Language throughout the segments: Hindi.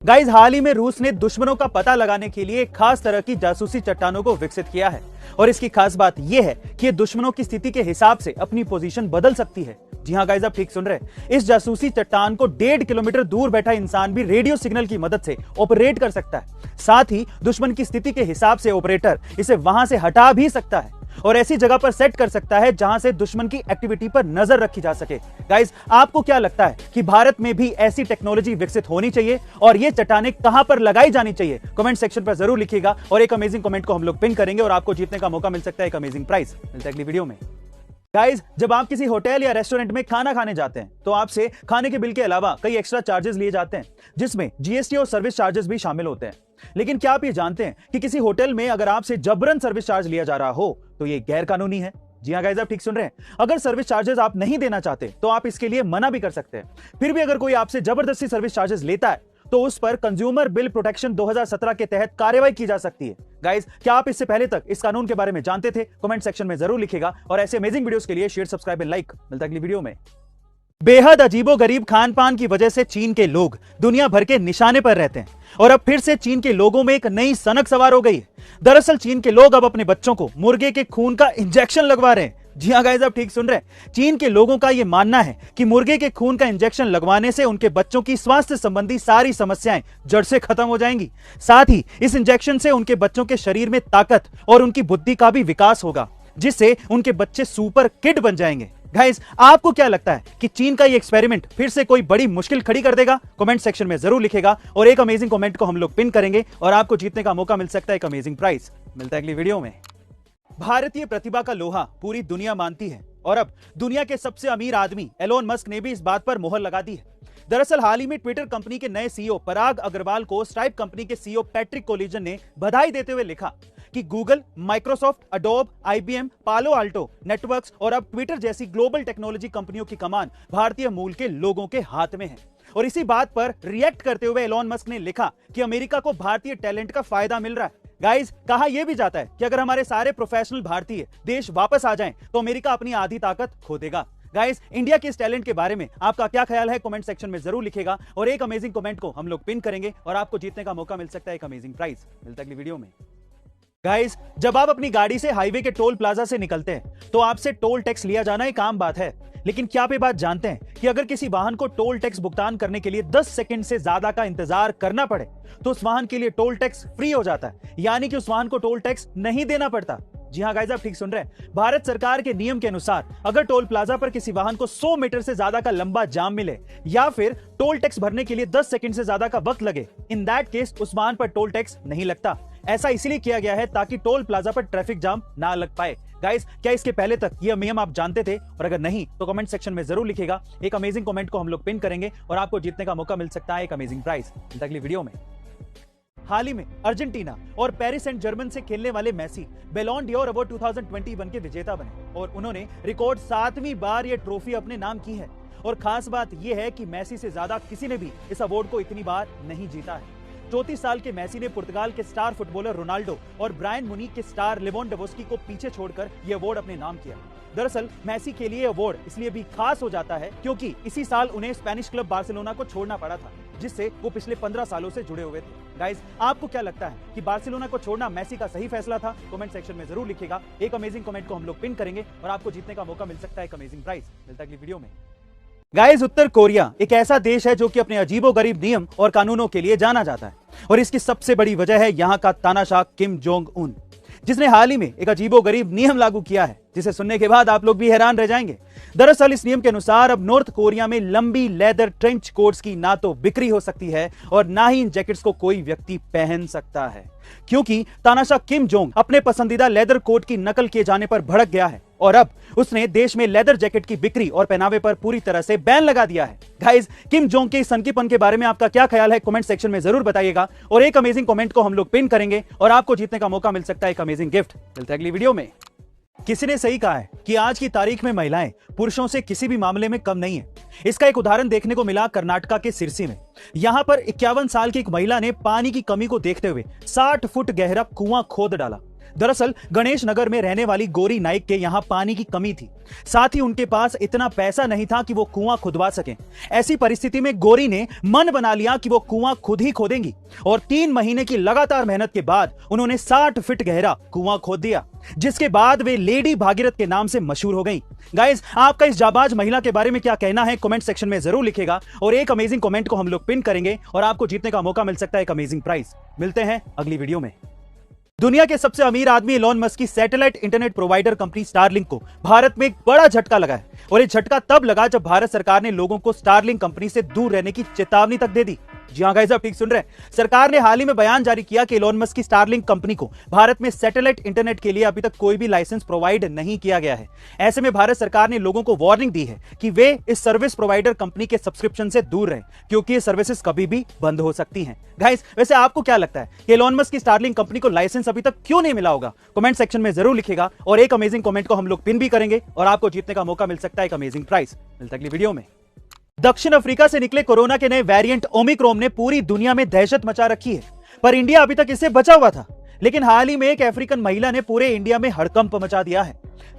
गाइस, हाल ही में रूस ने दुश्मनों का पता लगाने के लिए एक खास तरह की जासूसी चट्टानों को विकसित किया है। और इसकी खास बात यह है कि ये दुश्मनों की स्थिति के हिसाब से अपनी पोजीशन बदल सकती है। जी हां गाइस, आप ठीक सुन रहे हैं। इस जासूसी चट्टान को 1.5 किलोमीटर दूर बैठा इंसान भी रेडियो सिग्नल की मदद से ऑपरेट कर सकता है। साथ ही दुश्मन की स्थिति के हिसाब से ऑपरेटर इसे वहां से हटा भी सकता है और ऐसी जगह पर सेट कर सकता है जहां से दुश्मन की एक्टिविटी पर नजर रखी जा सके। गाइस, आपको क्या लगता है कि भारत में भी ऐसी टेक्नोलॉजी विकसित होनी चाहिए और ये चट्टानें कहां पर लगाई जानी चाहिए? कमेंट सेक्शन पर जरूर लिखिएगा और एक अमेजिंग कमेंट को हम लोग पिन करेंगे और आपको जीतने का मौका मिल सकता है एक अमेजिंग प्राइज। मिलता है अगली वीडियो में। गाइस, जब आप किसी होटल या रेस्टोरेंट में खाना खाने जाते हैं तो आपसे खाने के बिल के अलावा कई एक्स्ट्रा चार्जेस लिए जाते हैं, जिसमें जीएसटी और सर्विस चार्जेस भी शामिल होते हैं। लेकिन क्या आप ये जानते हैं कि किसी होटल में अगर आपसे जबरन सर्विस चार्ज लिया जा रहा हो तो ये गैर कानूनी है? जी हां गाइस, आप ठीक सुन रहे हैं। अगर सर्विस चार्जेस आप नहीं देना चाहते तो आप इसके लिए मना भी कर सकते हैं। फिर भी अगर कोई आपसे जबरदस्ती सर्विस चार्जेस लेता है तो उस पर कंज्यूमर बिल प्रोटेक्शन 2017 के तहत कार्रवाई की जा सकती है। गाइस, क्या आप इससे पहले तक इस कानून के बारे में जानते थे? कमेंट सेक्शन में जरूर लिखिएगा और ऐसे अमेजिंग वीडियोस के लिए शेयर, सब्सक्राइब एंड लाइक। मिलता है अगली वीडियो में। बेहद अजीबोगरीब खान पान की वजह से चीन के लोग दुनिया भर के निशाने पर रहते हैं और अब फिर से चीन के लोगों में एक नई सनक सवार हो गई है। दरअसल चीन के लोग अब अपने बच्चों को मुर्गे के खून का इंजेक्शन लगवा रहे हैं। जी हां गाइस, आप ठीक सुन रहे हैं। चीन के लोगों का यह मानना है कि मुर्गे के खून का इंजेक्शन लगवाने से उनके बच्चों की स्वास्थ्य संबंधी सारी समस्याएं जड़ से खत्म हो जाएंगी। साथ ही इस इंजेक्शन से उनके बच्चों के शरीर में ताकत और उनकी बुद्धि का भी विकास होगा, जिससे उनके बच्चे सुपर किड बन जाएंगे। गाइस, आपको क्या लगता है कि चीन का ये एक्सपेरिमेंट फिर से कोई बड़ी मुश्किल खड़ी कर देगा? कमेंट सेक्शन में जरूर लिखेगा और एक अमेजिंग कमेंट को हम लोग पिन करेंगे और आपको जीतने का मौका मिल सकता है एक अमेजिंग प्राइज। मिलता है अगली वीडियो में। भारतीय प्रतिभा का लोहा पूरी दुनिया मानती है और अब दुनिया के सबसे अमीर आदमी एलोन मस्क ने भी इस बात पर मोहर लगा दी है। दरअसल हाल ही में ट्विटर कंपनी के नए सीईओ पराग अग्रवाल को स्ट्राइप कंपनी के सीईओ पैट्रिक कोलिजन ने बधाई देते हुए लिखा कि गूगल, माइक्रोसॉफ्ट, अडोब, आईबीएम, पालो अल्टो नेटवर्क्स और अब ट्विटर जैसी ग्लोबल टेक्नोलॉजी कंपनियों की कमान भारतीय मूल के लोगों के हाथ में है। और इसी बात पर रिएक्ट करते हुए एलोन मस्क ने लिखा कि अमेरिका को भारतीय टैलेंट का फायदा मिल रहा है। गाइस, कहा यह भी जाता है कि अगर हमारे सारे प्रोफेशनल भारतीय देश वापस आ जाएं तो अमेरिका अपनी आधी ताकत खो देगा। गाइस, इंडिया के इस टैलेंट के बारे में आपका क्या ख्याल है? कमेंट सेक्शन में जरूर लिखेगा और एक अमेजिंग कमेंट को हम लोग पिन करेंगे और आपको जीतने का मौका मिल सकता है एक अमेजिंग प्राइज। मिलता है अगली वीडियो में। गाइस, जब आप अपनी गाड़ी से हाईवे के टोल प्लाजा से निकलते हैं तो आपसे टोल टैक्स लिया जाना एक आम बात है। लेकिन क्या आप ये बात जानते हैं कि अगर किसी वाहन को टोल टैक्स भुगतान करने के लिए 10 सेकंड से ज्यादा का इंतजार करना पड़े तो उस वाहन के लिए टोल टैक्स फ्री हो जाता है, यानी कि उस वाहन को टोल टैक्स नहीं देना पड़ता। जी हां गाइस, आप ठीक सुन रहे हैं। भारत सरकार के नियम के अनुसार अगर टोल प्लाजा पर किसी वाहन को 100 मीटर से ज्यादा का लंबा जाम मिले या फिर टोल टैक्स भरने के लिए 10 सेकंड से ज्यादा का वक्त लगे, इन दैट केस उस वाहन पर टोल टैक्स नहीं लगता। ऐसा इसलिए किया गया है ताकि टोल प्लाजा पर ट्रैफिक जाम ना लग पाए। गाइस, क्या इसके पहले तक यह नियम आप जानते थे? और अगर नहीं तो कमेंट सेक्शन में जरूर लिखेगा। एक अमेजिंग कमेंट को हम लोग पिन करेंगे और आपको जीतने का मौका मिल सकता है एक अमेजिंग प्राइज। अगली वीडियो में। हाल ही में अर्जेंटीना और पेरिस सेंट जर्मन से खेलने वाले मेसी बैलोन डोर अवार्ड 2021 के विजेता बने और उन्होंने रिकॉर्ड 7वीं बार यह ट्रॉफी अपने नाम की है। और खास बात यह है कि मेसी से ज्यादा किसी ने भी इस अवार्ड को इतनी बार नहीं जीता है। 34 साल के मेसी ने पुर्तगाल के स्टार फुटबॉलर रोनाल्डो और ब्रायन मुनीक के स्टार लेवांडोव्स्की को पीछे छोड़कर यह अवार्ड अपने नाम किया। दरअसल मेसी के लिए अवार्ड इसलिए भी खास हो जाता है क्योंकि इसी साल उन्हें स्पेनिश क्लब बार्सिलोना को छोड़ना पड़ा था, जिससे वो पिछले 15 सालों से जुड़े हुए थे। गाइस, आपको क्या लगता है कि बार्सिलोना को छोड़ना मेसी का सही फैसला था? कमेंट सेक्शन में जरूर लिखेगा। एक अमेजिंग कमेंट को हम लोग पिन करेंगे और आपको जीतने का मौका मिल सकता है एक अमेजिंग प्राइज। मिलता है अगली वीडियो में। गाइस, उत्तर कोरिया एक ऐसा देश है जो कि अपने अजीबोगरीब नियम और कानूनों के लिए जाना जाता है और इसकी सबसे बड़ी वजह है यहां का तानाशाह किम जोंग उन, जिसने हाल ही में एक अजीबोगरीब नियम लागू किया है जिसे सुनने के बाद आप लोग भी हैरान रह जाएंगे। दरअसल इस नियम के अनुसार अब नॉर्थ कोरिया में लंबी लेदर ट्रेंच कोट्स की ना तो बिक्री हो सकती है और ना ही इन जैकेट्स को कोई व्यक्ति पहन सकता है, क्योंकि तानाशाह किम जोंग अपने पसंदीदा लेदर कोट की नकल किए जाने पर भड़क गया है और अब उसने देश में लेदर जैकेट की बिक्री और पहनावे पर पूरी तरह से बैन लगा दिया है। गाइस, किम जोंग के सनकीपन के बारे में आपका क्या ख्याल है? कमेंट सेक्शन में जरूर बताइएगा और एक अमेजिंग कमेंट को हम लोग पिन करेंगे और आपको जीतने का मौका मिल सकता है एक अमेजिंग गिफ्ट। मिलता है अगली वीडियो में। किसी ने सही कहा है कि आज की तारीख में महिलाएं पुरुषों से किसी भी मामले में कम नहीं है। इसका एक उदाहरण देखने को मिला कर्नाटका के सिरसी में। यहां पर 51 साल की एक महिला ने पानी की कमी को देखते हुए 60 फुट गहरा कुआं खोद डाला। दरअसल गणेश नगर में रहने वाली गोरी नाइक के यहां पानी की कमी थी। साथ ही उनके पास इतना पैसा नहीं था कि वो कुआं खुदवा सकें। ऐसी परिस्थिति में गोरी ने मन बना लिया कि वो कुआं खुद ही खोदेंगी और 3 महीने की लगातार मेहनत के बाद उन्होंने 60 फीट गहरा कुआं खोद दिया, जिसके बाद वे लेडी भागीरथ के नाम से मशहूर हो गई। गाइस, आपका इस जाबाज महिला के बारे में क्या कहना है कमेंट सेक्शन में जरूर लिखेगा और एक अमेजिंग कमेंट को हम लोग पिन करेंगे और आपको जीतने का मौका मिल सकता है एक अमेजिंग प्राइज। मिलते हैं अगली वीडियो में। दुनिया के सबसे अमीर आदमी इलॉन मस्क की satellite internet provider company Starlink को भारत में एक बड़ा झटका लगा है और ये झटका तब लगा जब भारत सरकार ने लोगों को स्टारलिंक कंपनी से दूर रहने की चेतावनी तक दे दी। जी हां गाइस, आप ठीक सुन रहे हैं। सरकार ने हाल ही में बयान जारी किया कि इलॉन मस्क की स्टारलिंक कंपनी को भारत में सैटेलाइट इंटरनेट के लिए अभी तक कोई भी लाइसेंस प्रोवाइड नहीं किया गया है। ऐसे में भारत सरकार ने लोगों को वार्निंग दी है कि वे इस सर्विस प्रोवाइडर कंपनी के सब्सक्रिप्शन से दूर रहें, क्योंकि ये सर्विसेज कभी भी बंद हो सकती हैं। गाइस, वैसे आपको क्या लगता है कि इलॉन मस्क की स्टारलिंक कंपनी को लाइसेंस अभी तक क्यों नहीं मिला होगा? कमेंट सेक्शन में जरूर लिखेगा और एक अमेजिंग कमेंट को हम लोग पिन भी करेंगे और आपको जीतने का मौका मिल सकता है एक अमेजिंग प्राइज। मिलता है अगली वीडियो में। दक्षिण अफ्रीका से निकले कोरोना के नए वेरिएंट ओमिक्रॉन ने पूरी दुनिया में दहशत मचा रखी है, पर इंडिया अभी तक इससे बचा हुआ था। लेकिन हाल ही में एक अफ्रीकन महिला ने पूरे इंडिया में हड़कंप मचा दिया है।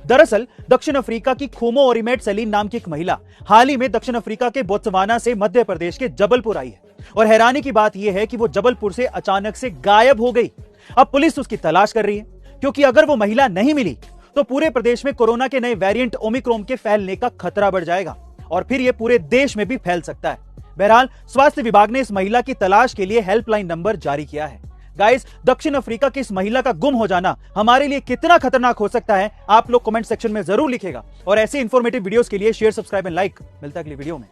दरअसल दक्षिण अफ्रीका की खोमो ओरिमेट सलीन नाम की एक महिला हाल ही में दक्षिण अफ्रीका के बोत्सवाना से मध्य प्रदेश के जबलपुर आई है और हैरानी की बात यह है कि वो जबलपुर से अचानक से गायब हो गई। अब पुलिस उसकी तलाश कर रही है, क्योंकि अगर वो महिला नहीं मिली तो पूरे प्रदेश में कोरोना के नए वेरिएंट ओमिक्रॉन के फैलने का खतरा बढ़ जाएगा और फिर ये पूरे देश में भी फैल सकता है। बहरहाल स्वास्थ्य विभाग ने इस महिला की तलाश के लिए हेल्पलाइन नंबर जारी किया है। गाइस, दक्षिण अफ्रीका की इस महिला का गुम हो जाना हमारे लिए कितना खतरनाक हो सकता है, आप लोग कमेंट सेक्शन में जरूर लिखेगा और ऐसे इंफॉर्मेटिव वीडियोस के लिए शेयर, सब्सक्राइब एंड लाइक। मिलता है अगली वीडियो में।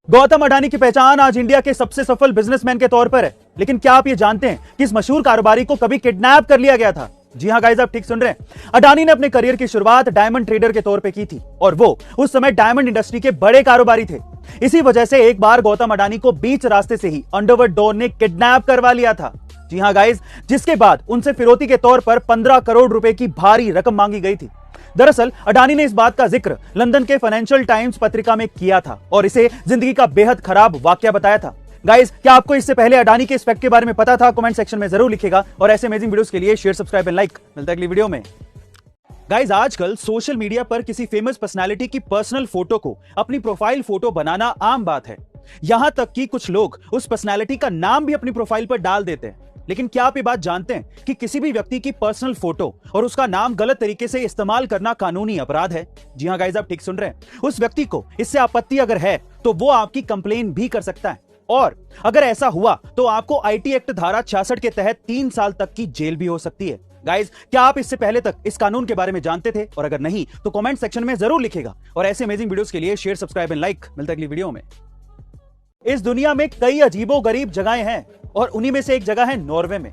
गौतम अडानी की पहचान आज इंडिया के सबसे सफल बिजनेसमैन के तौर पर है, लेकिन क्या आप ये जानते हैं कि इस मशहूर कारोबारी को कभी किडनैप कर लिया गया था? जी हां गाइस, आप ठीक सुन रहे हैं। अडानी ने अपने करियर की शुरुआत डायमंड ट्रेडर के तौर पे की थी और वो उस समय डायमंड इंडस्ट्री के बड़े कारोबारी थे। इसी वजह से एक बार गौतम अडानी को बीच रास्ते से ही अंडरवर्ल्ड डॉन ने किडनैप करवा लिया था। जी हां गाइस, जिसके बाद उनसे फिरौती के तौर पर 15 करोड़ रुपए की भारी रकम मांगी गई थी। दरअसल अडानी ने इस बात का जिक्र लंदन के फाइनेंशियल टाइम्स पत्रिका में किया था और इसे जिंदगी का बेहद खराब वाकया बताया था। गाइस, क्या आपको इससे पहले अडानी के इस फैक्ट के बारे में पता था? कमेंट सेक्शन में जरूर लिखेगा और ऐसे अमेजिंग वीडियोस के लिए शेयर, सब्सक्राइब एंड लाइक। मिलता है अगली वीडियो में। गाइस, आजकल सोशल मीडिया पर किसी फेमस पर्सनालिटी की पर्सनल फोटो को अपनी प्रोफाइल फोटो बनाना आम बात है। यहां तक कि कुछ लोग उस पर्सनालिटी का नाम भी अपनी प्रोफाइल पर डाल देते हैं। लेकिन क्या आप ये बात जानते हैं कि किसी भी व्यक्ति की पर्सनल फोटो और उसका नाम गलत तरीके से इस्तेमाल करना कानूनी अपराध है? जी हां गाइस, आप ठीक सुन रहे हैं। उस व्यक्ति को इससे आपत्ति अगर है तो वो आपकी कंप्लेन भी कर सकता है और अगर ऐसा हुआ तो आपको आईटी एक्ट धारा 66 के तहत 3 साल तक की जेल भी हो सकती है। गाइस, क्या आप इससे पहले तक इस कानून के बारे में जानते थे? और अगर नहीं तो कमेंट सेक्शन में जरूर लिखेगा और ऐसे अमेजिंग वीडियोस के लिए शेयर, सब्सक्राइब एंड लाइक। मिलता है अगली वीडियो में। इस दुनिया में कई अजीबोगरीब जगहें हैं और उन्हीं में से एक जगह है नॉर्वे में।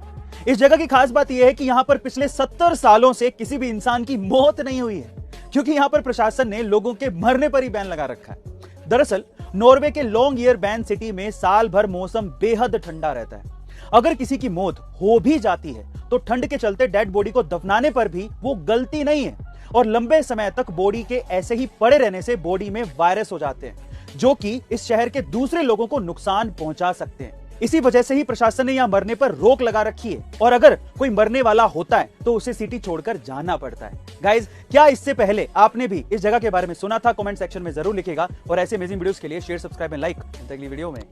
इस जगह की खास बात यह है कि यहां पर पिछले 70 सालों से किसी भी इंसान की मौत नहीं हुई है, क्योंकि यहां पर प्रशासन ने लोगों के मरने पर ही बैन लगा रखा है। दरअसल नॉर्वे के लॉन्गईयर बैन सिटी में साल भर मौसम बेहद ठंडा रहता है। अगर किसी की मौत हो भी जाती है तो ठंड के चलते डेड बॉडी को दफनाने पर भी वो गलती नहीं है और लंबे समय तक बॉडी के ऐसे ही पड़े रहने से बॉडी में वायरस हो जाते हैं, जो कि इस शहर के दूसरे लोगों को नुकसान पहुंचा सकते हैं। इसी वजह से ही प्रशासन ने यहां मरने पर रोक लगा रखी है और अगर कोई मरने वाला होता है तो उसे सिटी छोड़कर जाना पड़ता है। गाइस, क्या इससे पहले आपने भी इस जगह के बारे में सुना था? कमेंट सेक्शन में जरूर लिखेगा और ऐसे अमेजिंग वीडियोस के लिए शेयर, सब्सक्राइब एंड लाइक। अगली वीडियो में।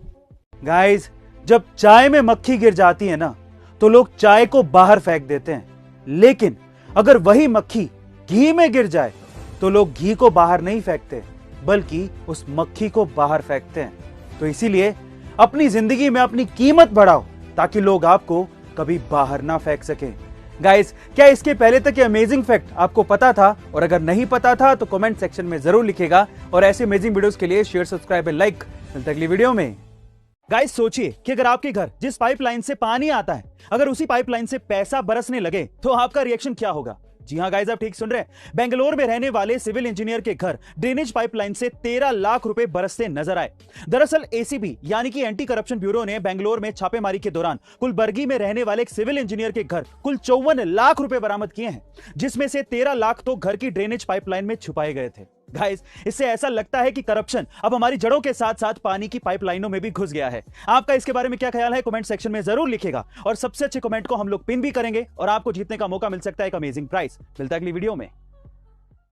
गाइस, जब चाय में मक्खी गिर जाती है ना तो लोग चाय को बाहर फेंक देते हैं, लेकिन अगर वही मक्खी घी में गिर जाए तो लोग घी को बाहर नहीं फेंकते बल्कि उस मक्खी को बाहर फेंकते हैं। तो इसीलिए अपनी जिंदगी में अपनी कीमत बढ़ाओ ताकि लोग आपको कभी बाहर ना फेंक सके। गाइस, क्या इसके पहले तक ये अमेजिंग फैक्ट आपको पता था? और अगर नहीं पता था तो कमेंट सेक्शन में जरूर लिखेगा और ऐसे अमेजिंग वीडियोस के लिए शेयर, सब्सक्राइब एंड लाइक। मिलते हैं अगली वीडियो में। गाइस, सोचिए कि अगर आपके घर जिस पाइपलाइन से पानी आता है, अगर उसी पाइपलाइन से पैसा बरसने लगे तो आपका रिएक्शन क्या होगा? जी हां गाइस, आप ठीक सुन रहे हैं। बेंगलोर में रहने वाले सिविल इंजीनियर के घर ड्रेनेज पाइपलाइन से 13 लाख रुपए बरसते नजर आए। दरअसल एसीबी यानी कि एंटी करप्शन ब्यूरो ने बेंगलोर में छापेमारी के दौरान कुलबर्गी में रहने वाले एक सिविल इंजीनियर के घर कुल 54 लाख रुपए बरामद किए हैं, जिसमें से 13 लाख तो घर की ड्रेनेज पाइपलाइन में छुपाए गए थे। गाइस, इससे ऐसा लगता है कि करप्शन अब हमारी जड़ों के साथ साथ पानी की पाइपलाइनों में भी घुस गया है। आपका इसके बारे में क्या ख्याल है, कमेंट सेक्शन में जरूर लिखेगा और सबसे अच्छे कमेंट को हम लोग पिन भी करेंगे और आपको जीतने का मौका मिल सकता है एक अमेजिंग प्राइस। मिलता है अगली वीडियो में।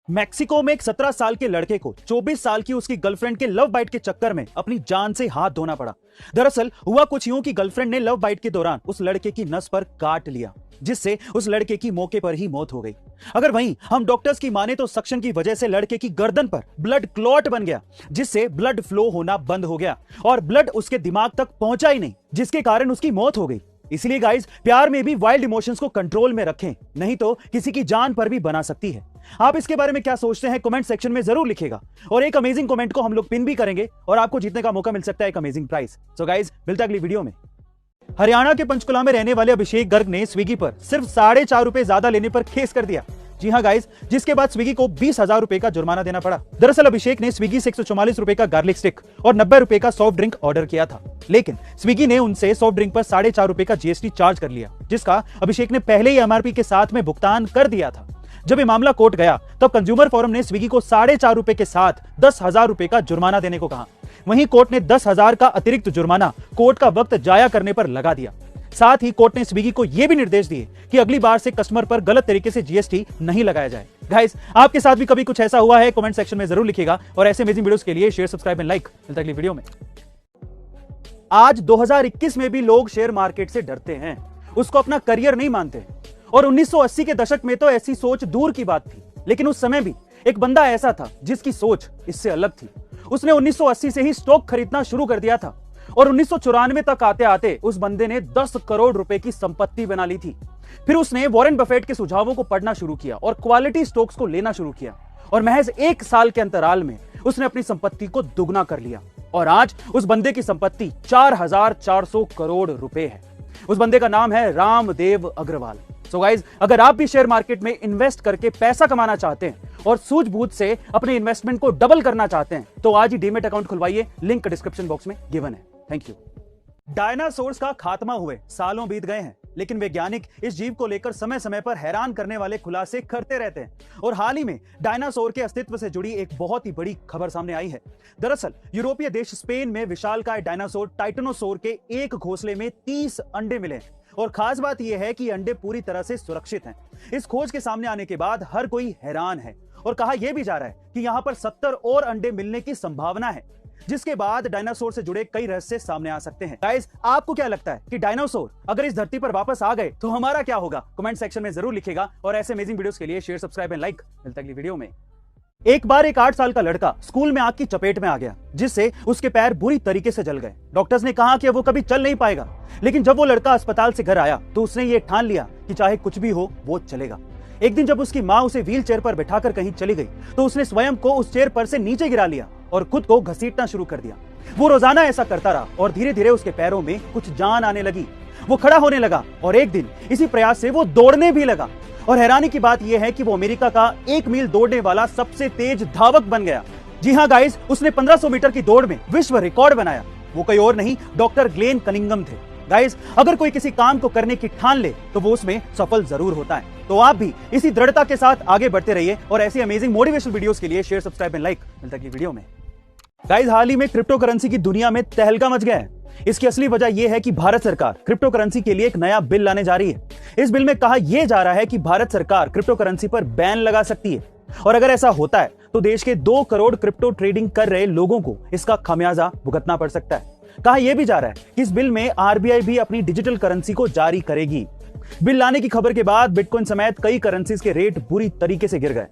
मैक्सिको में एक 17 साल के लड़के को 24 साल की उसकी गर्लफ्रेंड के लव बाइट के चक्कर में अपनी जान से हाथ धोना पड़ा। दरअसल हुआ कुछ यूं कि गर्लफ्रेंड ने लव बाइट के दौरान उस लड़के की नस पर काट लिया, जिससे उस लड़के की मौके पर ही मौत हो गई। अगर वहीं हम डॉक्टर्स की माने तो सक्शन की वजह से लड़के की गर्दन पर ब्लड क्लॉट बन गया, जिससे ब्लड फ्लो होना बंद हो गया और ब्लड उसके दिमाग तक पहुंचा ही नहीं, जिसके कारण उसकी मौत हो गई। इसलिए गाइस, प्यार में भी वाइल्ड इमोशंस को कंट्रोल में रखें, नहीं तो किसी की जान पर भी बना सकती है। आप इसके बारे में क्या सोचते हैं, कमेंट सेक्शन में जरूर लिखेगा और एक अमेजिंग कमेंट को हम लोग पिन भी करेंगे और आपको जीतने का मौका मिल सकता है एक अमेजिंग प्राइस। सो गाइस, मिलता है अगली वीडियो में। हरियाणा के पंचकुला में रहने वाले अभिषेक गर्ग ने स्विगी पर सिर्फ 4.5 रुपए ज्यादा लेने पर केस कर दिया। जी हां गाइस, जिसके बाद स्विगी को 20,000 रुपए का जुर्माना देना पड़ा। दरअसल अभिषेक ने स्विगी से 144 रुपए का गार्लिक स्टिक और 90 रुपए का सॉफ्ट ड्रिंक ऑर्डर किया था, लेकिन स्विगी ने उनसे सॉफ्ट ड्रिंक पर 4.5 रुपए का जीएसटी चार्ज कर लिया, जिसका अभिषेक ने पहले ही एमआरपी के साथ में भुगतान कर दिया था। जब ये मामला कोर्ट गया तब कंज्यूमर फोरम ने स्विगी को 4.5 रुपए के साथ 10,000 रुपए का जुर्माना देने को कहा। वहीं कोर्ट ने 10,000 का अतिरिक्त जुर्माना कोर्ट का वक्त जाया करने पर लगा दिया। साथ ही कोर्ट ने स्विगी को यह भी निर्देश दिए कि अगली बार से कस्टमर पर गलत तरीके से जीएसटी नहीं लगाया जाए। गाइस, आपके साथ भी कभी कुछ ऐसा हुआ है, कमेंट सेक्शन में जरूर लिखिएगा और ऐसे अमेजिंग वीडियोस के लिए शेयर, सब्सक्राइब एंड लाइक। मिलता है अगली वीडियो में। आज 2021 में भी लोग शेयर मार्केट से डरते हैं, उसको अपना करियर नहीं मानते और 1980 के दशक में तो ऐसी सोच दूर की बात थी, लेकिन उस समय भी एक बंदा ऐसा था जिसकी सोच इससे अलग थी। उसने 1980 से ही स्टॉक खरीदना शुरू कर दिया था और 1994 तक आते आते उस बंदे ने 10 करोड़ रुपए की संपत्ति बना ली थी। फिर उसने वॉरेन बफेट के सुझावों को पढ़ना शुरू किया और क्वालिटी स्टॉक्स को लेना शुरू किया और महज 1 साल के अंतराल में उसने अपनी संपत्ति को दुगना कर लिया और आज उस बंदे की संपत्ति 4,400 करोड़ रुपए है। उस बंदे का नाम है रामदेव अग्रवाल। सो गाइज, अगर आप भी शेयर मार्केट में इन्वेस्ट करके पैसा कमाना चाहते हैं और सूझबूझ से अपने इन्वेस्टमेंट को डबल करना चाहते हैं तो आज ही डीमेट अकाउंट खुलवाइए, लिंक डिस्क्रिप्शन बॉक्स में गिवन है। Thank you. डायनासोर्स का खात्मा हुए सालों बीत गए हैं, लेकिन वैज्ञानिक इस जीव को लेकर समय समय पर हैरान करने वाले खुलासे करते रहते हैं और हाल ही में डायनासोर के अस्तित्व से जुड़ी एक बहुत ही बड़ी खबर सामने आई है। दरअसल यूरोपीय देश स्पेन में विशालकाय डायनासोर टाइटेनोसोर के एक घोंसले में 30 अंडे मिले और खास बात यह है कि अंडे पूरी तरह से सुरक्षित हैं। इस खोज के सामने आने के बाद हर कोई हैरान है और कहा यह भी जा रहा है कि यहां पर 70 और अंडे मिलने की संभावना है, जिसके बाद डायनासोर से जुड़े कई रहस्य सामने आ सकते हैं। गाइस, आपको क्या लगता है कि डायनासोर अगर इस धरती पर वापस आ गए तो हमारा क्या होगा? कमेंट सेक्शन में जरूर लिखेगा और ऐसे अमेजिंग वीडियोस के लिए शेयर, सब्सक्राइब एंड लाइक। मिलता है अगली वीडियो में। एक बार एक 8 साल का लड़का स्कूल में आग की चपेट में आ गया, जिससे उसके पैर बुरी तरीके से जल गए। डॉक्टर्स ने कहा कि वो कभी चल नहीं पाएगा, लेकिन जब वो लड़का अस्पताल से घर आया तो उसने ये ठान लिया कि चाहे कुछ भी हो वो चलेगा। एक दिन जब उसकी माँ उसे व्हील चेयर पर बैठाकर कहीं चली गई तो उसने स्वयं को उस चेयर पर से नीचे गिरा लिया और खुद को घसीटना शुरू कर दिया। वो रोजाना ऐसा करता रहा और धीरे धीरे उसके पैरों में कुछ जान आने लगी। वो खड़ा होने लगा और एक दिन इसी प्रयास से वो दौड़ने भी लगा और हैरानी की बात यह है कि वो अमेरिका का 1 मील दौड़ने वाला सबसे तेज धावक बन गया। जी हाँ गाइस, उसने 1500 मीटर की दौड़ में विश्व रिकॉर्ड बनाया। वो कोई और नहीं, डॉक्टर ग्लेन कनिंगम थे। गाइस, अगर कोई किसी काम को करने की ठान ले तो वो उसमें सफल जरूर होता है। तो आप भी इसी दृढ़ता के साथ आगे बढ़ते रहिए और ऐसी अमेजिंग मोटिवेशनल वीडियोस के लिए शेयर, सब्सक्राइब एंड लाइक। मिलता है वीडियो में। गाइस, हाल ही में क्रिप्टो करेंसी की दुनिया में तहलका मच गया है। इसकी असली वजह यह है कि भारत सरकार क्रिप्टो करेंसी के लिए एक नया बिल लाने जा रही है। इस बिल में कहा यह जा रहा है कि भारत सरकार क्रिप्टो करेंसी पर बैन लगा सकती है और अगर ऐसा होता है तो देश के 2 करोड़ क्रिप्टो ट्रेडिंग कर रहे लोगों को इसका खामियाजा भुगतना पड़ सकता है। कहा यह भी जा रहा है कि इस बिल में आरबीआई भी अपनी डिजिटल करेंसी को जारी करेगी। बिल लाने की खबर के बाद बिटकॉइन समेत कई करेंसीज के रेट बुरी तरीके से गिर गए।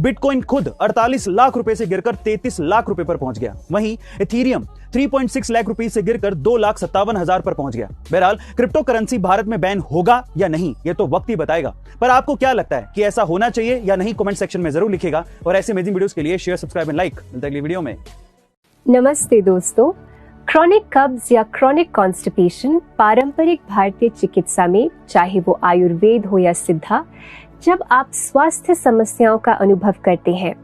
बिटकॉइन खुद 48 लाख रुपए से गिरकर 33 लाख रुपए पर पहुंच गया। वहीं इथेरियम 3.6 लाख रुपए से गिरकर 2,57,000 पर पहुंच गया। बहरहाल, क्रिप्टो करेंसी भारत में बैन होगा या नहीं ये तो वक्त ही बताएगा, पर आपको क्या लगता है कि ऐसा होना चाहिए या नहीं? कमेंट सेक्शन में जरूर लिखेगा और ऐसे अमेजिंग वीडियोस के लिए शेयर, सब्सक्राइब एंड लाइक। मिलता है अगली वीडियो में। नमस्ते दोस्तों। क्रॉनिक कब्ज या क्रॉनिक कॉन्स्टिपेशन पारंपरिक भारतीय चिकित्सा में, चाहे वो आयुर्वेद हो या सिद्धा, जब आप स्वास्थ्य समस्याओं का अनुभव करते हैं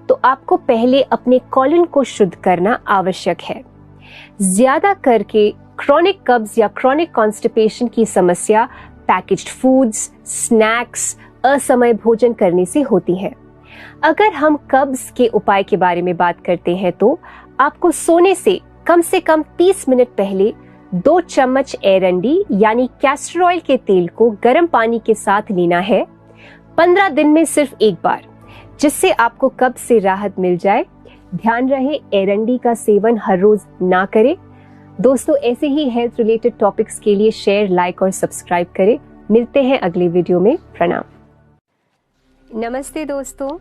तो आपको पहले अपने कॉलन को शुद्ध करना आवश्यक है। ज्यादा करके क्रॉनिक कब्ज या क्रॉनिक कॉन्स्टिपेशन की समस्या पैकेज्ड फूड्स, स्नैक्स, असमय भोजन करने से होती है। अगर हम कब्ज के उपाय के बारे में बात करते हैं तो आपको सोने से कम 30 मिनट पहले 2 चम्मच एरंडी यानी कैस्टर ऑयल के तेल को गर्म पानी के साथ लेना है 15 दिन में सिर्फ एक बार, जिससे आपको कब्ज से राहत मिल जाए। ध्यान रहे एरंडी का सेवन हर रोज ना करें। दोस्तों, ऐसे ही हेल्थ रिलेटेड टॉपिक्स के लिए शेयर, लाइक और सब्सक्राइब करें। मिलते हैं अगले वीडियो में। प्रणाम। नमस्ते दोस्तों,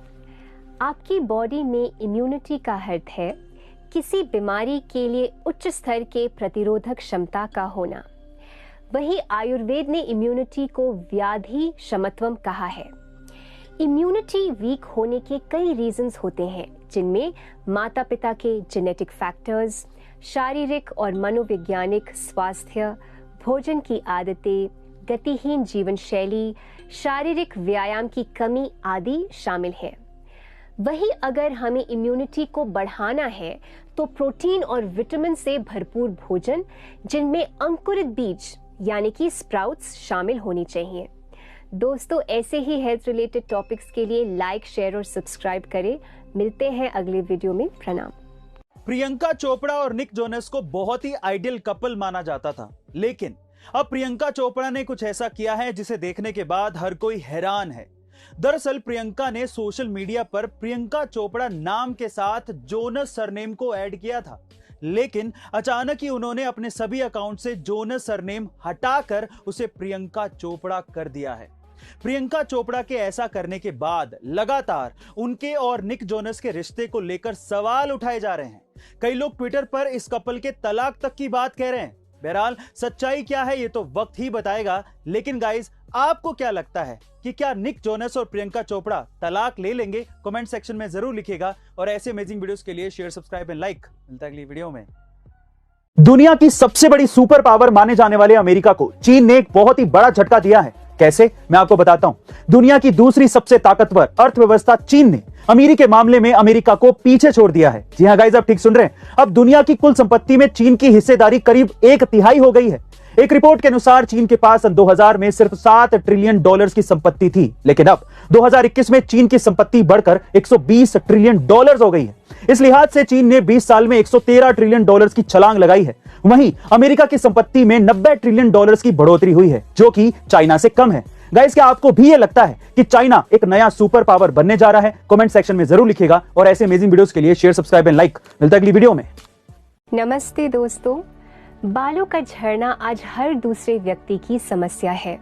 आपकी बॉडी में इम्यूनिटी का अर्थ है किसी बीमारी के लिए उच्च स्तर के प्रतिरोधक क्षमता का होना। वही आयुर्वेद ने इम्यूनिटी को व्याधि क्षमत्वम कहा है। इम्यूनिटी वीक होने के कई रीजंस होते हैं, जिनमें माता पिता के जेनेटिक फैक्टर्स, शारीरिक और मनोवैज्ञानिक स्वास्थ्य, भोजन की आदतें, गतिहीन जीवन शैली, शारीरिक व्यायाम की कमी आदि शामिल है। वही अगर हमें इम्यूनिटी को बढ़ाना है तो प्रोटीन और विटामिन से भरपूर भोजन, जिनमें अंकुरित बीज यानी कि स्प्राउट्स शामिल होनी चाहिए। दोस्तों, ऐसे ही हेल्थ रिलेटेड टॉपिक्स के लिए लाइक, शेयर और सब्सक्राइब करें। मिलते हैं अगले वीडियो में। प्रणाम। प्रियंका चोपड़ा और निक जोनस को बहुत ही आइडियल कपल माना जाता था, लेकिन अब प्रियंका चोपड़ा ने कुछ ऐसा किया है जिसे देखने के बाद हर कोई हैरान है। दरअसल प्रियंका ने सोशल मीडिया पर प्रियंका चोपड़ा नाम के साथ जोनस सरनेम को ऐड किया था, लेकिन अचानक ही उन्होंने अपने सभी अकाउंट से जोनस सरनेम हटाकर उसे प्रियंका चोपड़ा कर दिया है। प्रियंका चोपड़ा के ऐसा करने के बाद लगातार उनके और निक जोनस के रिश्ते को लेकर सवाल उठाए जा रहे हैं। कई लोग ट्विटर पर इस कपल के तलाक तक की बात कह रहे हैं। बहरहाल सच्चाई क्या है ये तो वक्त ही बताएगा, लेकिन गाइस, आपको क्या लगता है कि क्या निक जोनस और प्रियंका चोपड़ा तलाक ले लेंगे? कमेंट सेक्शन में जरूर लिखिएगा। और ऐसे अमेजिंग वीडियोस के लिए शेयर, सब्सक्राइब एंड लाइक। मिलता है अगली वीडियो में। दुनिया की सबसे बड़ी सुपर पावर माने जाने वाले अमेरिका को चीन ने एक बहुत ही बड़ा झटका दिया है। कैसे, मैं आपको बताता हूं। दुनिया की दूसरी सबसे ताकतवर अर्थव्यवस्था चीन ने अमीरी के मामले में अमेरिका को पीछे छोड़ दिया है। जी हां गाइस, आप ठीक सुन रहे हैं। अब दुनिया की कुल संपत्ति में चीन की हिस्सेदारी करीब 1/3 हो गई है। एक रिपोर्ट के अनुसार चीन के पास सन 2000 में सिर्फ $7 ट्रिलियन की संपत्ति थी, लेकिन अब 2021 में चीन की संपत्ति बढ़कर $120 ट्रिलियन हो गई है। इस लिहाज से चीन ने 20 साल में $113 ट्रिलियन की छलांग लगाई है। वहीं अमेरिका की संपत्ति में $90 ट्रिलियन की बढ़ोतरी हुई है, जो कि चाइना से कम है। गाइस, क्या आपको भी ये लगता है कि चाइना एक नया सुपर पावर बनने जा रहा है? कमेंट सेक्शन में जरूर लिखिएगा। और ऐसे अमेजिंग वीडियोस के लिए शेयर, सब्सक्राइब एंड लाइक। मिलता है अगली वीडियो में। नमस्ते दोस्तों, बालों का झड़ना आज हर दूसरे व्यक्ति की समस्या है।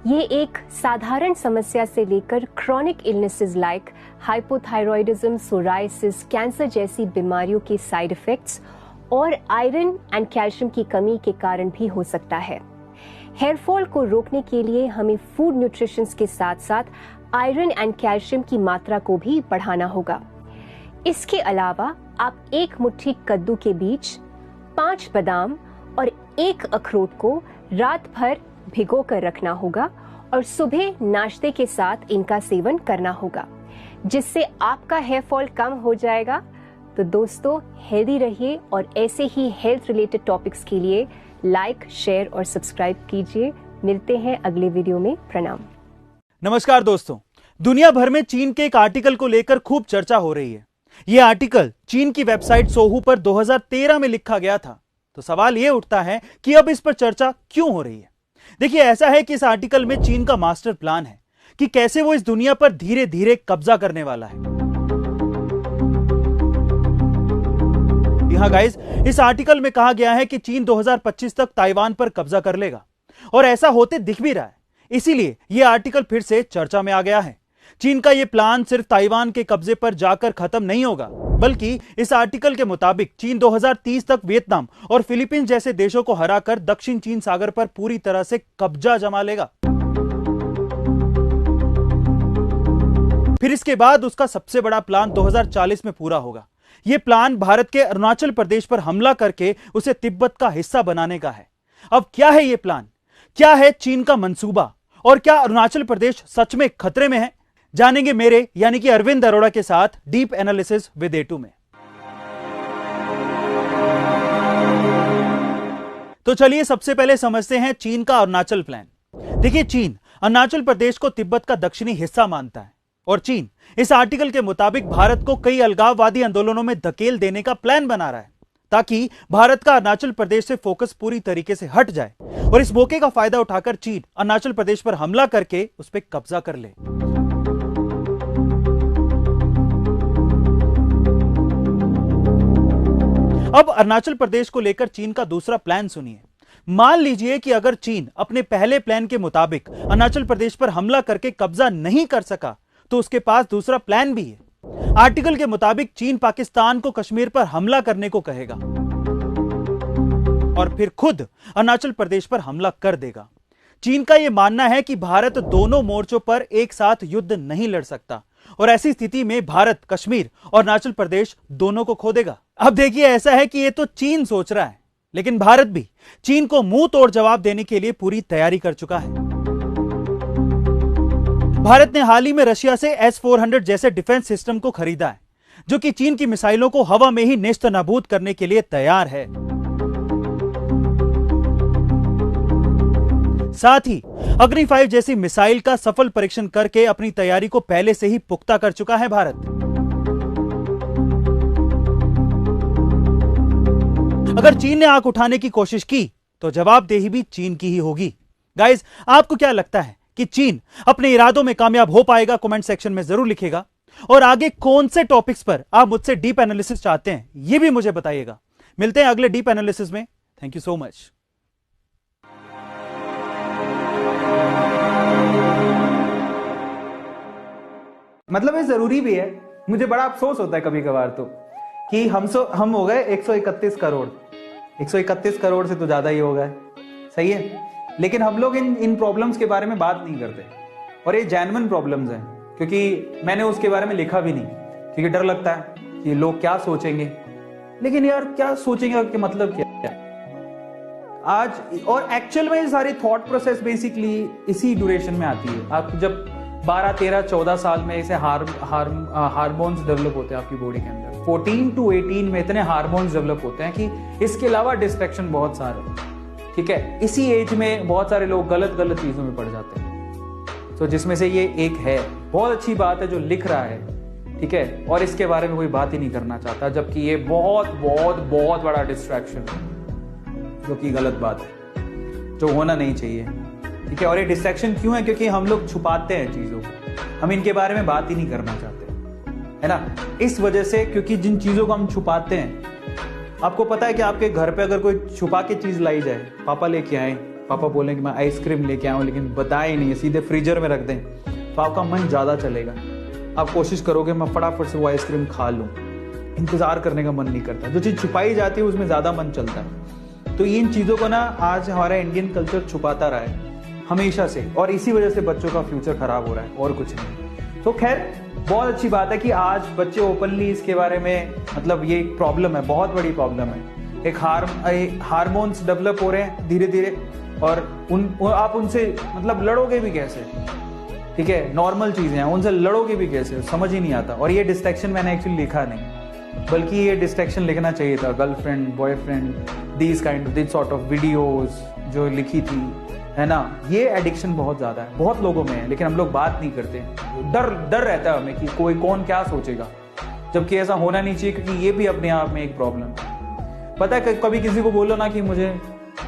ये एक साधारण समस्या से लेकर chronic illnesses like hypothyroidism, psoriasis, cancer जैसी बीमारियों के साइड इफेक्ट्स और आयरन एंड कैल्शियम की कमी के कारण भी हो सकता है। हेयर फॉल को रोकने के लिए हमें फूड न्यूट्रिशन के साथ साथ आयरन एंड कैल्शियम की मात्रा को भी बढ़ाना होगा। इसके अलावा आप 1 मुट्ठी कद्दू के बीज, 5 बादाम और 1 अखरोट को रात भर भिगो कर रखना होगा और सुबह नाश्ते के साथ इनका सेवन करना होगा, जिससे आपका हेयर फॉल कम हो जाएगा। तो दोस्तों, हेल्दी रहिए और ऐसे ही हेल्थ रिलेटेड टॉपिक्स के लिए लाइक, शेयर और सब्सक्राइब कीजिए। मिलते हैं अगले वीडियो में। प्रणाम। नमस्कार दोस्तों, दुनिया भर में चीन के एक आर्टिकल को लेकर खूब चर्चा हो रही है। यह आर्टिकल चीन की वेबसाइट सोहू पर 2013 में लिखा गया था। तो सवाल यह उठता है कि अब इस पर चर्चा क्यों हो रही है? देखिए, ऐसा है कि इस आर्टिकल में चीन का मास्टर प्लान है कि कैसे वो इस दुनिया पर धीरे धीरे कब्जा करने वाला है। यहां गाइस, इस आर्टिकल में कहा गया है कि चीन 2025 तक ताइवान पर कब्जा कर लेगा, और ऐसा होते दिख भी रहा है। इसीलिए यह आर्टिकल फिर से चर्चा में आ गया है। चीन का यह प्लान सिर्फ ताइवान के कब्जे पर जाकर खत्म नहीं होगा, बल्कि इस आर्टिकल के मुताबिक चीन 2030 तक वियतनाम और फिलीपींस जैसे देशों को हराकर दक्षिण चीन सागर पर पूरी तरह से कब्जा जमा लेगा। फिर इसके बाद उसका सबसे बड़ा प्लान 2040 में पूरा होगा। यह प्लान भारत के अरुणाचल प्रदेश पर हमला करके उसे तिब्बत का हिस्सा बनाने का है। अब क्या है यह प्लान? क्या है चीन का मंसूबा? और क्या अरुणाचल प्रदेश सच में खतरे में है? जानेंगे मेरे यानी कि अरविंद अरोड़ा के साथ डीप एनालिसिस विद ए2 में। तो चलिए सबसे पहले समझते हैं चीन का अरुणाचल प्लान। देखिए, चीन अरुणाचल प्रदेश को तिब्बत का दक्षिणी हिस्सा मानता है। और चीन इस आर्टिकल के मुताबिक भारत को कई अलगाववादी आंदोलनों में धकेल देने का प्लान बना रहा है ताकि भारत का अरुणाचल प्रदेश से फोकस पूरी तरीके से हट जाए और इस मौके का फायदा उठाकर चीन अरुणाचल प्रदेश पर हमला करके उस पर कब्जा कर ले। अब अरुणाचल प्रदेश को लेकर चीन का दूसरा प्लान सुनिए। मान लीजिए कि अगर चीन अपने पहले प्लान के मुताबिक अरुणाचल प्रदेश पर हमला करके कब्जा नहीं कर सका तो उसके पास दूसरा प्लान भी है। आर्टिकल के मुताबिक चीन पाकिस्तान को कश्मीर पर हमला करने को कहेगा और फिर खुद अरुणाचल प्रदेश पर हमला कर देगा। चीन का यह मानना है कि भारत दोनों मोर्चों पर एक साथ युद्ध नहीं लड़ सकता और ऐसी स्थिति में भारत कश्मीर और अरुणाचल प्रदेश दोनों को खो देगा। अब देखिए, ऐसा है कि यह तो चीन सोच रहा है, लेकिन भारत भी चीन को मुंह तोड़ जवाब देने के लिए पूरी तैयारी कर चुका है। भारत ने हाल ही में रशिया से S-400 जैसे डिफेंस सिस्टम को खरीदा है, जो कि चीन की मिसाइलों को हवा में ही नेस्तनाबूद करने के लिए तैयार है। साथ ही अग्नि 5 जैसी मिसाइल का सफल परीक्षण करके अपनी तैयारी को पहले से ही पुख्ता कर चुका है भारत। अगर चीन ने आंख उठाने की कोशिश की तो जवाबदेही भी चीन की ही होगी। गाइस, आपको क्या लगता है कि चीन अपने इरादों में कामयाब हो पाएगा? कमेंट सेक्शन में जरूर लिखिएगा और आगे कौन से टॉपिक्स पर आप मुझसे डीप एनालिसिस चाहते हैं यह भी मुझे बताइएगा। मिलते हैं अगले डीप एनालिसिस में। Thank you so much. मतलब ये जरूरी भी है। मुझे बड़ा अफसोस होता है कभी कभार तो कि हम हो गए 131 करोड़। 131 करोड़ से तो ज्यादा ही हो गए, सही है, लेकिन हम लोग इन प्रॉब्लम्स के बारे में बात नहीं करते और ये जेन्युइन प्रॉब्लम्स हैं, क्योंकि मैंने उसके बारे में लिखा भी नहीं क्योंकि डर लगता है कि लोग क्या सोचेंगे। लेकिन यार, क्या सोचेंगे कि मतलब क्या है आज, और एक्चुअल में ये सारी थॉट प्रोसेस बेसिकली इसी ड्यूरेशन में आती है। आप जब 12, 13, 14 साल में ऐसे हार्मोन्स डेवलप होते हैं आपकी बॉडी के अंदर। 14 to 18 में इतने हार्मोन्स डेवलप होते हैं कि इसके अलावा डिस्ट्रैक्शन बहुत सारे, ठीक है। इसी एज में बहुत सारे लोग गलत चीजों में पड़ जाते हैं, तो जिसमें से ये एक है। बहुत अच्छी बात है जो लिख रहा है, ठीक है, और इसके बारे में कोई बात ही नहीं करना चाहता, जबकि ये बहुत बहुत बहुत बड़ा डिस्ट्रैक्शन है, जो कि गलत बात है, जो होना नहीं चाहिए, ठीक है। और ये डिस्ट्रैक्शन क्यों है? क्योंकि हम लोग छुपाते हैं चीजों को, हम इनके बारे में बात ही नहीं करना चाहते, है ना। इस वजह से, क्योंकि जिन चीजों को हम छुपाते हैं, आपको पता है कि आपके घर पे अगर कोई छुपा के चीज लाई जाए, पापा लेके आए, पापा बोले कि मैं आइसक्रीम लेके आऊं, लेकिन बताए नहीं, सीधे फ्रीजर में रख दें, तो आपका मन ज्यादा चलेगा। आप कोशिश करोगे मैं फटाफट से वो आइसक्रीम खा लूं, इंतजार करने का मन नहीं करता। जो चीज छुपाई जाती है उसमें ज्यादा मन चलता है। तो इन चीजों को ना आज हमारा इंडियन कल्चर छुपाता रहा है हमेशा से, और इसी वजह से बच्चों का फ्यूचर खराब हो रहा है और कुछ नहीं। तो खैर, बहुत अच्छी बात है कि आज बच्चे ओपनली इसके बारे में, मतलब ये एक प्रॉब्लम है, बहुत बड़ी प्रॉब्लम है। एक हार्मोन्स डेवलप हो रहे हैं धीरे धीरे, और आप उनसे मतलब लड़ोगे भी कैसे, ठीक है। नॉर्मल चीजें हैं, उनसे लड़ोगे भी कैसे, समझ ही नहीं आता। और ये डिस्ट्रैक्शन मैंने एक्चुअली लिखा नहीं, बल्कि ये डिस्ट्रैक्शन लिखना चाहिए था, girlfriend, boyfriend, this sort of videos जो लिखी थी, है ना। ये एडिक्शन बहुत ज्यादा है, बहुत लोगों में है, लेकिन हम लोग बात नहीं करते। डर रहता है हमें कि कोई कौन क्या सोचेगा, जबकि ऐसा होना नहीं चाहिए, क्योंकि ये भी अपने आप में एक प्रॉब्लम है। पता है, कभी किसी को बोलो ना कि मुझे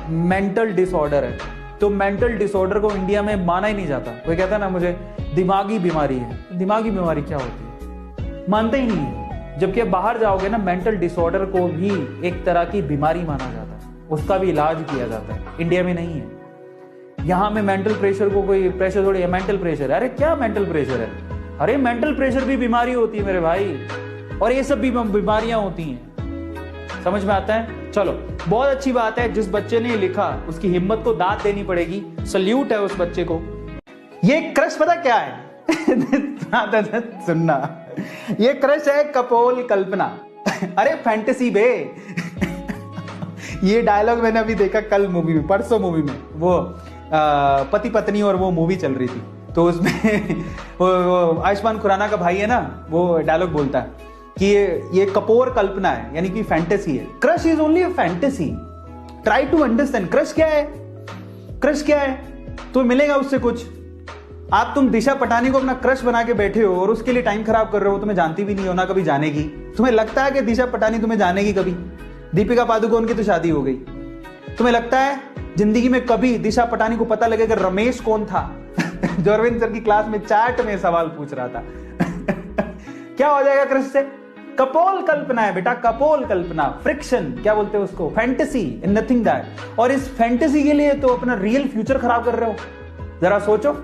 मेंटल डिसऑर्डर है, तो मेंटल डिसऑर्डर को इंडिया में माना ही नहीं जाता। कोई कहता है ना मुझे दिमागी बीमारी है, दिमागी बीमारी क्या होती है, मानते ही नहीं है। जबकि अब बाहर जाओगे ना, मेंटल डिसऑर्डर को भी एक तरह की बीमारी माना जाता है, उसका भी इलाज किया जाता है। इंडिया में नहीं है। यहाँ में मेंटल प्रेशर को कोई प्रेशर थोड़ी है, मेंटल प्रेशर है, अरे क्या मेंटल प्रेशर है, अरे मेंटल प्रेशर भी बीमारी होती है मेरे भाई, और ये सब भी बीमारियां होती हैं। समझ में आता है? चलो, बहुत अच्छी बात है। जिस बच्चे ने लिखा उसकी हिम्मत को दाद देनी पड़ेगी, सल्यूट है उस बच्चे को। ये क्रश पता क्या है? सुनना, ये क्रश है कपोल कल्पना। अरे फैंटेसी बे। ये डायलॉग मैंने अभी देखा कल मूवी में, परसों मूवी में, वो पति पत्नी और वो मूवी चल रही थी, तो उसमें वो आयुष्मान खुराना का भाई है ना, वो डायलॉग बोलता है कि ये कपोर कल्पना है, यानी कि फैंटेसी है। Crush is only a fantasy, try to understand. Crush क्या है? क्रश क्या है? तो मिलेगा उससे कुछ, आप तुम दिशा पटानी को अपना क्रश बना के बैठे हो और उसके लिए टाइम खराब कर रहे हो, तुम्हें जानती भी नहीं हो ना कभी जानेगी। तुम्हें लगता है कि दिशा पटानी तुम्हें जानेगी कभी? दीपिका पादुकोण की तो शादी हो गई। तुम्हें लगता है जिंदगी में कभी दिशा पटानी को पता लगेगा रमेश कौन था जो अरविंद सर की क्लास में चैट में सवाल पूछ रहा था? क्या हो जाएगा क्रश से? कपोल कल्पना है बेटा, कपोल कल्पना, फ्रिक्शन, क्या बोलते हैं उसको, फैंटेसी इन नथिंग दैट। और इस फैंटेसी के लिए तो अपना रियल फ्यूचर खराब कर रहे हो। जरा सोचो,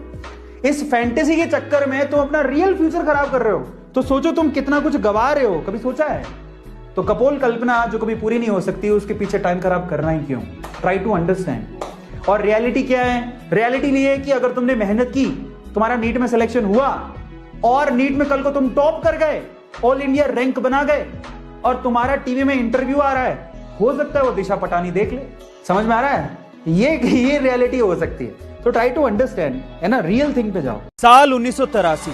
इस फैंटेसी के चक्कर में तुम अपना रियल फ्यूचर खराब कर रहे हो, तो सोचो तुम कितना कुछ गवा रहे हो। कभी सोचा है? तो कपोल कल्पना जो कभी पूरी नहीं हो सकती, उसके पीछे टाइम खराब करना ही क्यों? Try to understand. और रियलिटी क्या है? रियलिटी ये है कि अगर तुमने मेहनत की, तुम्हारा नीट में सिलेक्शन हुआ और नीट में कल को तुम टॉप कर गए, ऑल इंडिया रैंक बना गए और तुम्हारा टीवी में इंटरव्यू आ रहा है, हो सकता है वो दिशा पटानी देख ले। समझ में आ रहा है? ये रियलिटी हो सकती है। तो ट्राई टू अंडरस्टैंड, है ना, रियल थिंग पे जाओ। साल 1983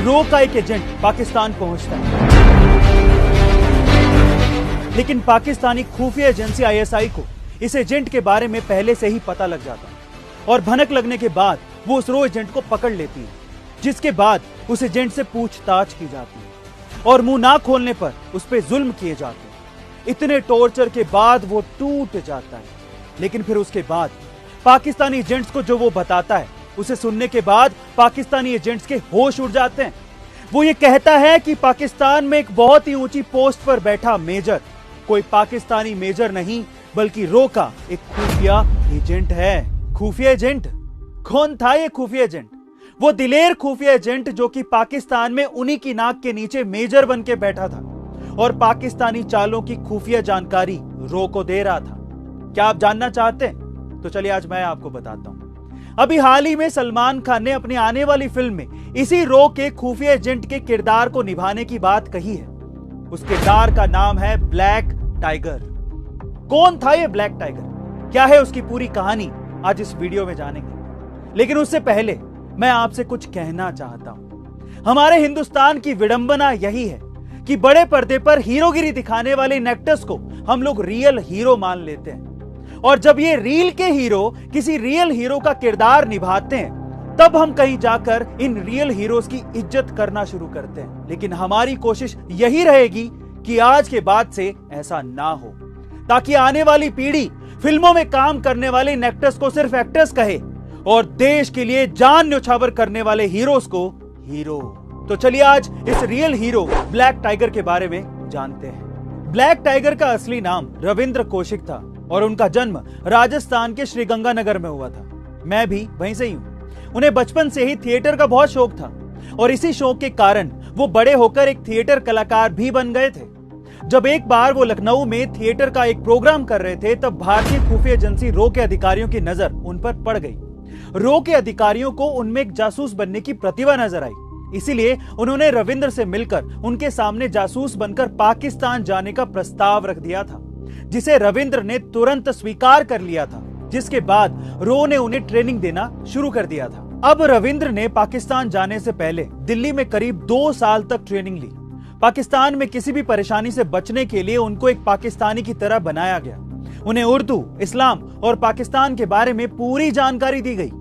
रो का एक एजेंट पाकिस्तान पहुंचता है, लेकिन पाकिस्तानी खुफिया एजेंसी आईएसआई को इस एजेंट के बारे में पहले से ही पता लग जाता है और भनक लगने के बाद वो उस रो एजेंट को पकड़ लेती है, जिसके बाद उस एजेंट से पूछताछ की जाती है और मुंह ना खोलने पर उस पर जुल्म किए जाते हैं। इतने टॉर्चर के बाद वो टूट जाता है, लेकिन फिर उसके बाद पाकिस्तानी एजेंट्स को जो वो बताता है, उसे सुनने के बाद पाकिस्तानी एजेंट्स के होश उड़ जाते हैं। वो ये कहता है कि पाकिस्तान में एक बहुत ही ऊंची पोस्ट पर बैठा मेजर कोई पाकिस्तानी मेजर नहीं, बल्कि रो का एक खुफिया एजेंट है। खुफिया एजेंट कौन था? ये खुफिया एजेंट वो दिलेर खुफिया एजेंट जो कि पाकिस्तान में उन्हीं की नाक के नीचे मेजर बन के बैठा था और पाकिस्तानी चालों की खुफिया जानकारी रो को दे रहा था। क्या आप जानना चाहते हैं? तो चलिए आज मैं आपको बताता हूं। अभी हाल ही में सलमान खान ने अपनी आने वाली फिल्म में इसी रो के खुफिया एजेंट के किरदार को निभाने की बात कही है। उस किरदार का नाम है ब्लैक टाइगर। कौन था ये ब्लैक टाइगर? क्या है उसकी पूरी कहानी? आज इस वीडियो में जानेंगे, लेकिन उससे पहले मैं आपसे कुछ कहना चाहता हूं। हमारे हिंदुस्तान की विडंबना यही है कि बड़े पर्दे पर हीरोगिरी दिखाने वाले इन एक्टर्स को हम लोग रियल हीरो मान लेते हैं, और जब ये रील के हीरो किसी रियल हीरो का किरदार निभाते हैं, तब हम कहीं जाकर इन रियल हीरोज की इज्जत करना शुरू करते हैं। लेकिन हमारी कोशिश यही रहेगी कि आज के बाद से ऐसा ना हो, ताकि आने वाली पीढ़ी फिल्मों में काम करने वाले इन एक्टर्स को सिर्फ एक्टर्स कहे और देश के लिए जान न्यौछावर करने वाले हीरोज को हीरो। तो चलिए आज इस रियल हीरो ब्लैक टाइगर के बारे में जानते हैं। ब्लैक टाइगर का असली नाम रविंद्र कौशिक था और उनका जन्म राजस्थान के श्रीगंगानगर में हुआ था। मैं भी वहीं से ही हूं। उन्हें बचपन से ही थिएटर का बहुत शौक था और इसी शौक के कारण वो बड़े होकर एक थिएटर कलाकार भी बन गए थे। जब एक बार वो लखनऊ में थिएटर का एक प्रोग्राम कर रहे थे, तब भारतीय खुफिया एजेंसी रो के अधिकारियों की नजर उन पर पड़ गई। रो के अधिकारियों को उनमें एक जासूस बनने की प्रतिभा नजर आई, इसीलिए उन्होंने रविंद्र से मिलकर उनके सामने जासूस बनकर पाकिस्तान जाने का प्रस्ताव रख दिया था, जिसे रविंद्र ने तुरंत स्वीकार कर लिया था। जिसके बाद रो ने उन्हें ट्रेनिंग देना शुरू कर दिया था। अब रविंद्र ने पाकिस्तान जाने से पहले दिल्ली में करीब 2 साल तक ट्रेनिंग ली। पाकिस्तान में किसी भी परेशानी से बचने के लिए उनको एक पाकिस्तानी की तरह बनाया गया। उन्हें उर्दू, इस्लाम और पाकिस्तान के बारे में पूरी जानकारी दी गई।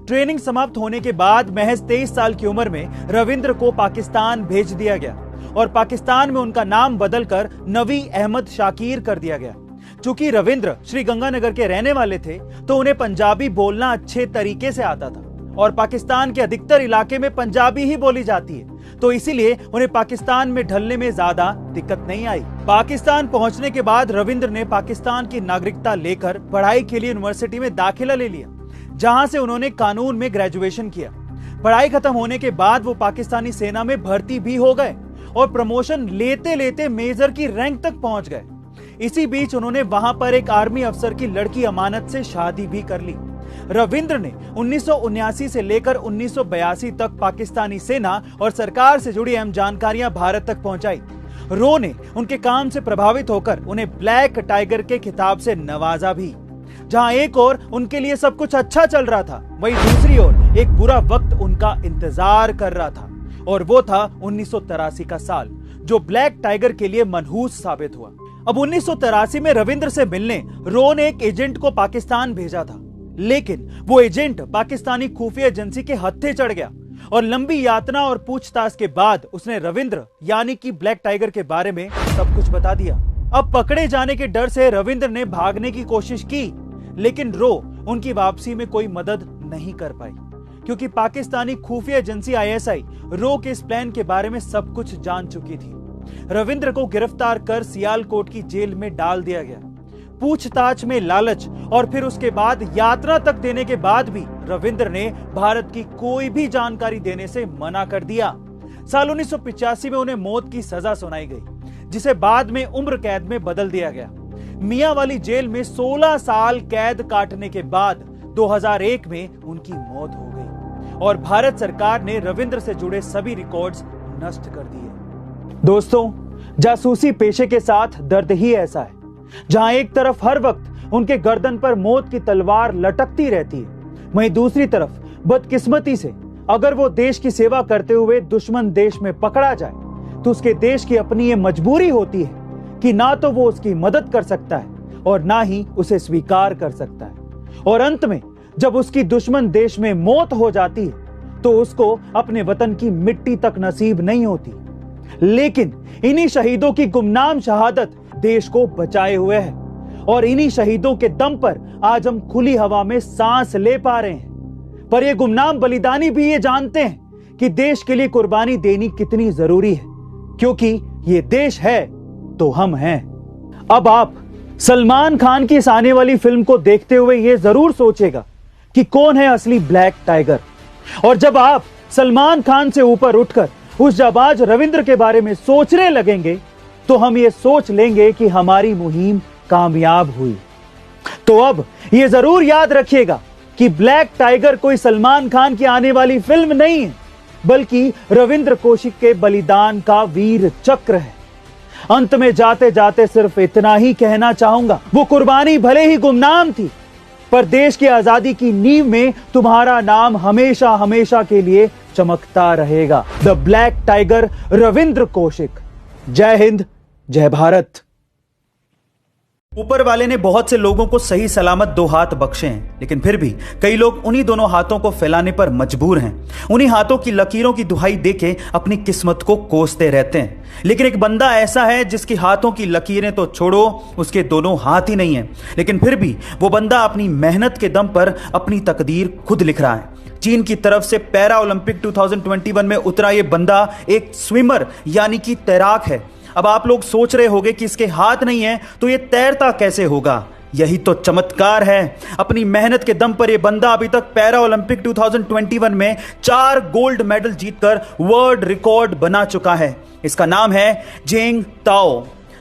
ट्रेनिंग समाप्त होने के बाद महज 23 साल की उम्र में रविंद्र को पाकिस्तान भेज दिया गया और पाकिस्तान में उनका नाम बदलकर नवी अहमद शाकिर कर दिया गया। चूंकि रविंद्र श्रीगंगानगर के रहने वाले थे, तो उन्हें पंजाबी बोलना अच्छे तरीके से आता था और पाकिस्तान के अधिकतर इलाके में पंजाबी ही बोली जाती है, तो इसीलिए उन्हें पाकिस्तान में ढलने में ज्यादा दिक्कत नहीं आई। पाकिस्तान पहुंचने के बाद रविंद्र ने पाकिस्तान की नागरिकता लेकर पढ़ाई के लिए यूनिवर्सिटी में दाखिला ले लिया, जहां से उन्होंने कानून में ग्रेजुएशन किया। पढ़ाई खत्म होने के बाद वो पाकिस्तानी सेना में भर्ती भी हो गए और प्रमोशन लेते लेते मेजर की रैंक तक पहुंच गए। इसी बीच उन्होंने वहां पर एक आर्मी अफसर की लड़की अमानत से शादी भी कर ली। रविंद्र ने 1979 से लेकर 1982 तक पाकिस्तानी सेना और सरकार से जुड़ी अहम जानकारियां भारत तक पहुंचाई। रो ने उनके काम से प्रभावित होकर उन्हें ब्लैक टाइगर के खिताब से नवाजा भी। जहां एक ओर उनके लिए सब कुछ अच्छा चल रहा था, वहीं दूसरी ओर एक बुरा वक्त उनका इंतजार कर रहा था, और वो था 1983 का साल, जो ब्लैक टाइगर के लिए मनहूस साबित हुआ। अब 1983 में रविंद्र से मिलने रो ने एक एजेंट को पाकिस्तान भेजा था, लेकिन वो एजेंट पाकिस्तानी खुफिया एजेंसी के हत्थे चढ़ गया और लंबी यातना और पूछताछ के बाद उसने रविंद्र यानी कि ब्लैक टाइगर के बारे में सब कुछ बता दिया। अब पकड़े जाने के डर से रविंद्र ने भागने की कोशिश की, लेकिन रो उनकी वापसी में कोई मदद नहीं कर पाई, क्योंकि पाकिस्तानी खुफिया एजेंसी ISI रो के इस प्लान के बारे में सब कुछ जान चुकी थी। रविंद्र को गिरफ्तार कर सियालकोट की जेल में डाल दिया गया। पूछताछ में लालच और फिर उसके बाद यात्रा तक देने के बाद भी रविंद्र ने भारत की कोई भी जानकारी देने से मना कर दिया। साल 1985 में उन्हें मौत की सजा सुनाई गई, जिसे बाद में उम्र कैद में बदल दिया गया। मियां वाली जेल में 16 साल कैद काटने के बाद 2001 में उनकी मौत हो गई और भारत सरकार ने रविंद्र से जुड़े सभी रिकॉर्ड्स नष्ट कर दिए। दोस्तों, जासूसी पेशे के साथ दर्द ही ऐसा है, जहां एक तरफ हर वक्त उनके गर्दन पर मौत की तलवार लटकती रहती है, वहीं दूसरी तरफ बदकिस्मती से अगर वो देश की सेवा करते हुए दुश्मन देश में पकड़ा जाए तो उसके देश की अपनी ये मजबूरी होती है कि ना तो वो उसकी मदद कर सकता है और ना ही उसे स्वीकार कर सकता है, और अंत में जब उसकी दुश्मन देश में मौत हो जाती है तो उसको अपने वतन की मिट्टी तक नसीब नहीं होती। लेकिन इन्हीं शहीदों की गुमनाम शहादत देश को बचाए हुए है और इन्हीं शहीदों के दम पर आज हम खुली हवा में सांस ले पा रहे हैं। पर ये गुमनाम बलिदानी भी ये जानते हैं कि देश के लिए कुर्बानी देनी कितनी जरूरी है, क्योंकि ये देश है तो हम हैं। अब आप सलमान खान की इस आने वाली फिल्म को देखते हुए ये जरूर सोचेगा कि कौन है असली ब्लैक टाइगर, और जब आप सलमान खान से ऊपर उठकर उस जाबाज रविंद्र के बारे में सोचने लगेंगे तो हम ये सोच लेंगे कि हमारी मुहिम कामयाब हुई। तो अब ये जरूर याद रखिएगा कि ब्लैक टाइगर कोई सलमान खान की आने वाली फिल्म नहीं है, बल्कि रविंद्र कौशिक के बलिदान का वीर चक्र है। अंत में जाते जाते सिर्फ इतना ही कहना चाहूंगा, वो कुर्बानी भले ही गुमनाम थी, पर देश की आजादी की नींव में तुम्हारा नाम हमेशा हमेशा के लिए चमकता रहेगा। The black tiger Ravindra Kaushik. जय हिंद, जय भारत। ऊपर वाले ने बहुत से लोगों को सही सलामत 2 हाथ बख्शे हैं, लेकिन फिर भी कई लोग उन्हीं दोनों हाथों को फैलाने पर मजबूर हैं। उन्हीं हाथों की लकीरों की दुहाई देके अपनी किस्मत को कोसते रहते हैं। लेकिन एक बंदा ऐसा है जिसकी हाथों की लकीरें तो छोड़ो, उसके दोनों हाथ ही नहीं है, लेकिन फिर भी वो बंदा अपनी मेहनत के दम पर अपनी तकदीर खुद लिख रहा है। चीन की तरफ से पैरा ओलंपिक 2021 में उतरा ये बंदा एक स्विमर यानी कि तैराक है। अब आप लोग सोच रहे होंगे कि इसके हाथ नहीं है तो ये तैरता कैसे होगा। यही तो चमत्कार है। अपनी मेहनत के दम पर यह बंदा अभी तक पैरा ओलंपिक 2021 में 4 गोल्ड मेडल जीतकर वर्ल्ड रिकॉर्ड बना चुका है। इसका नाम है जेंग ताओ।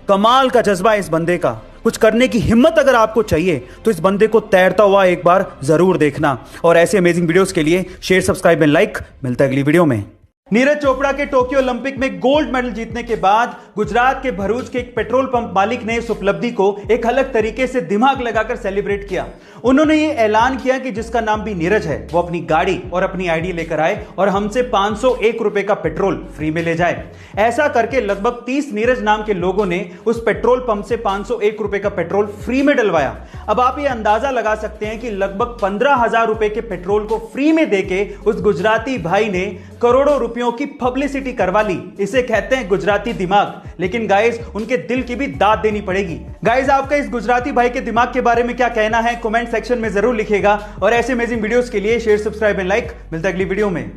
कमाल का जज्बा है इस बंदे का। कुछ करने की हिम्मत अगर आपको चाहिए तो इस बंदे को तैरता हुआ एक बार जरूर देखना। और ऐसे अमेजिंग वीडियोस के लिए शेयर, सब्सक्राइब एंड लाइक। मिलता है अगली वीडियो में। नीरज चोपड़ा के टोक्यो ओलंपिक में गोल्ड मेडल जीतने के बाद गुजरात के भरूच के एक पेट्रोल पंप मालिक ने इस उपलब्धि को एक अलग तरीके से दिमाग लगाकर सेलिब्रेट किया। उन्होंने ये ऐलान किया कि जिसका नाम भी नीरज है वो अपनी गाड़ी और अपनी आईडी लेकर आए और हमसे 501 रुपए का पेट्रोल फ्री में ले जाए। ऐसा करके लगभग 30 नीरज नाम के लोगों ने उस पेट्रोल पंप से 501 रुपए का पेट्रोल फ्री में डलवाया। अब आप ये अंदाजा लगा सकते हैं कि लगभग 15,000 रुपए के पेट्रोल को फ्री में देके उस गुजराती भाई ने करोड़ों रुपयों की पब्लिसिटी करवा ली। इसे कहते हैं गुजराती दिमाग। लेकिन गाइस, उनके दिल की भी दाद देनी पड़ेगी। गाइस, आपका इस गुजराती भाई के दिमाग के बारे में क्या कहना है कमेंट सेक्शन में जरूर लिखिएगा। और ऐसे अमेजिंग वीडियोस के लिए शेयर, सब्सक्राइब एंड लाइक। मिलता है अगली वीडियो में।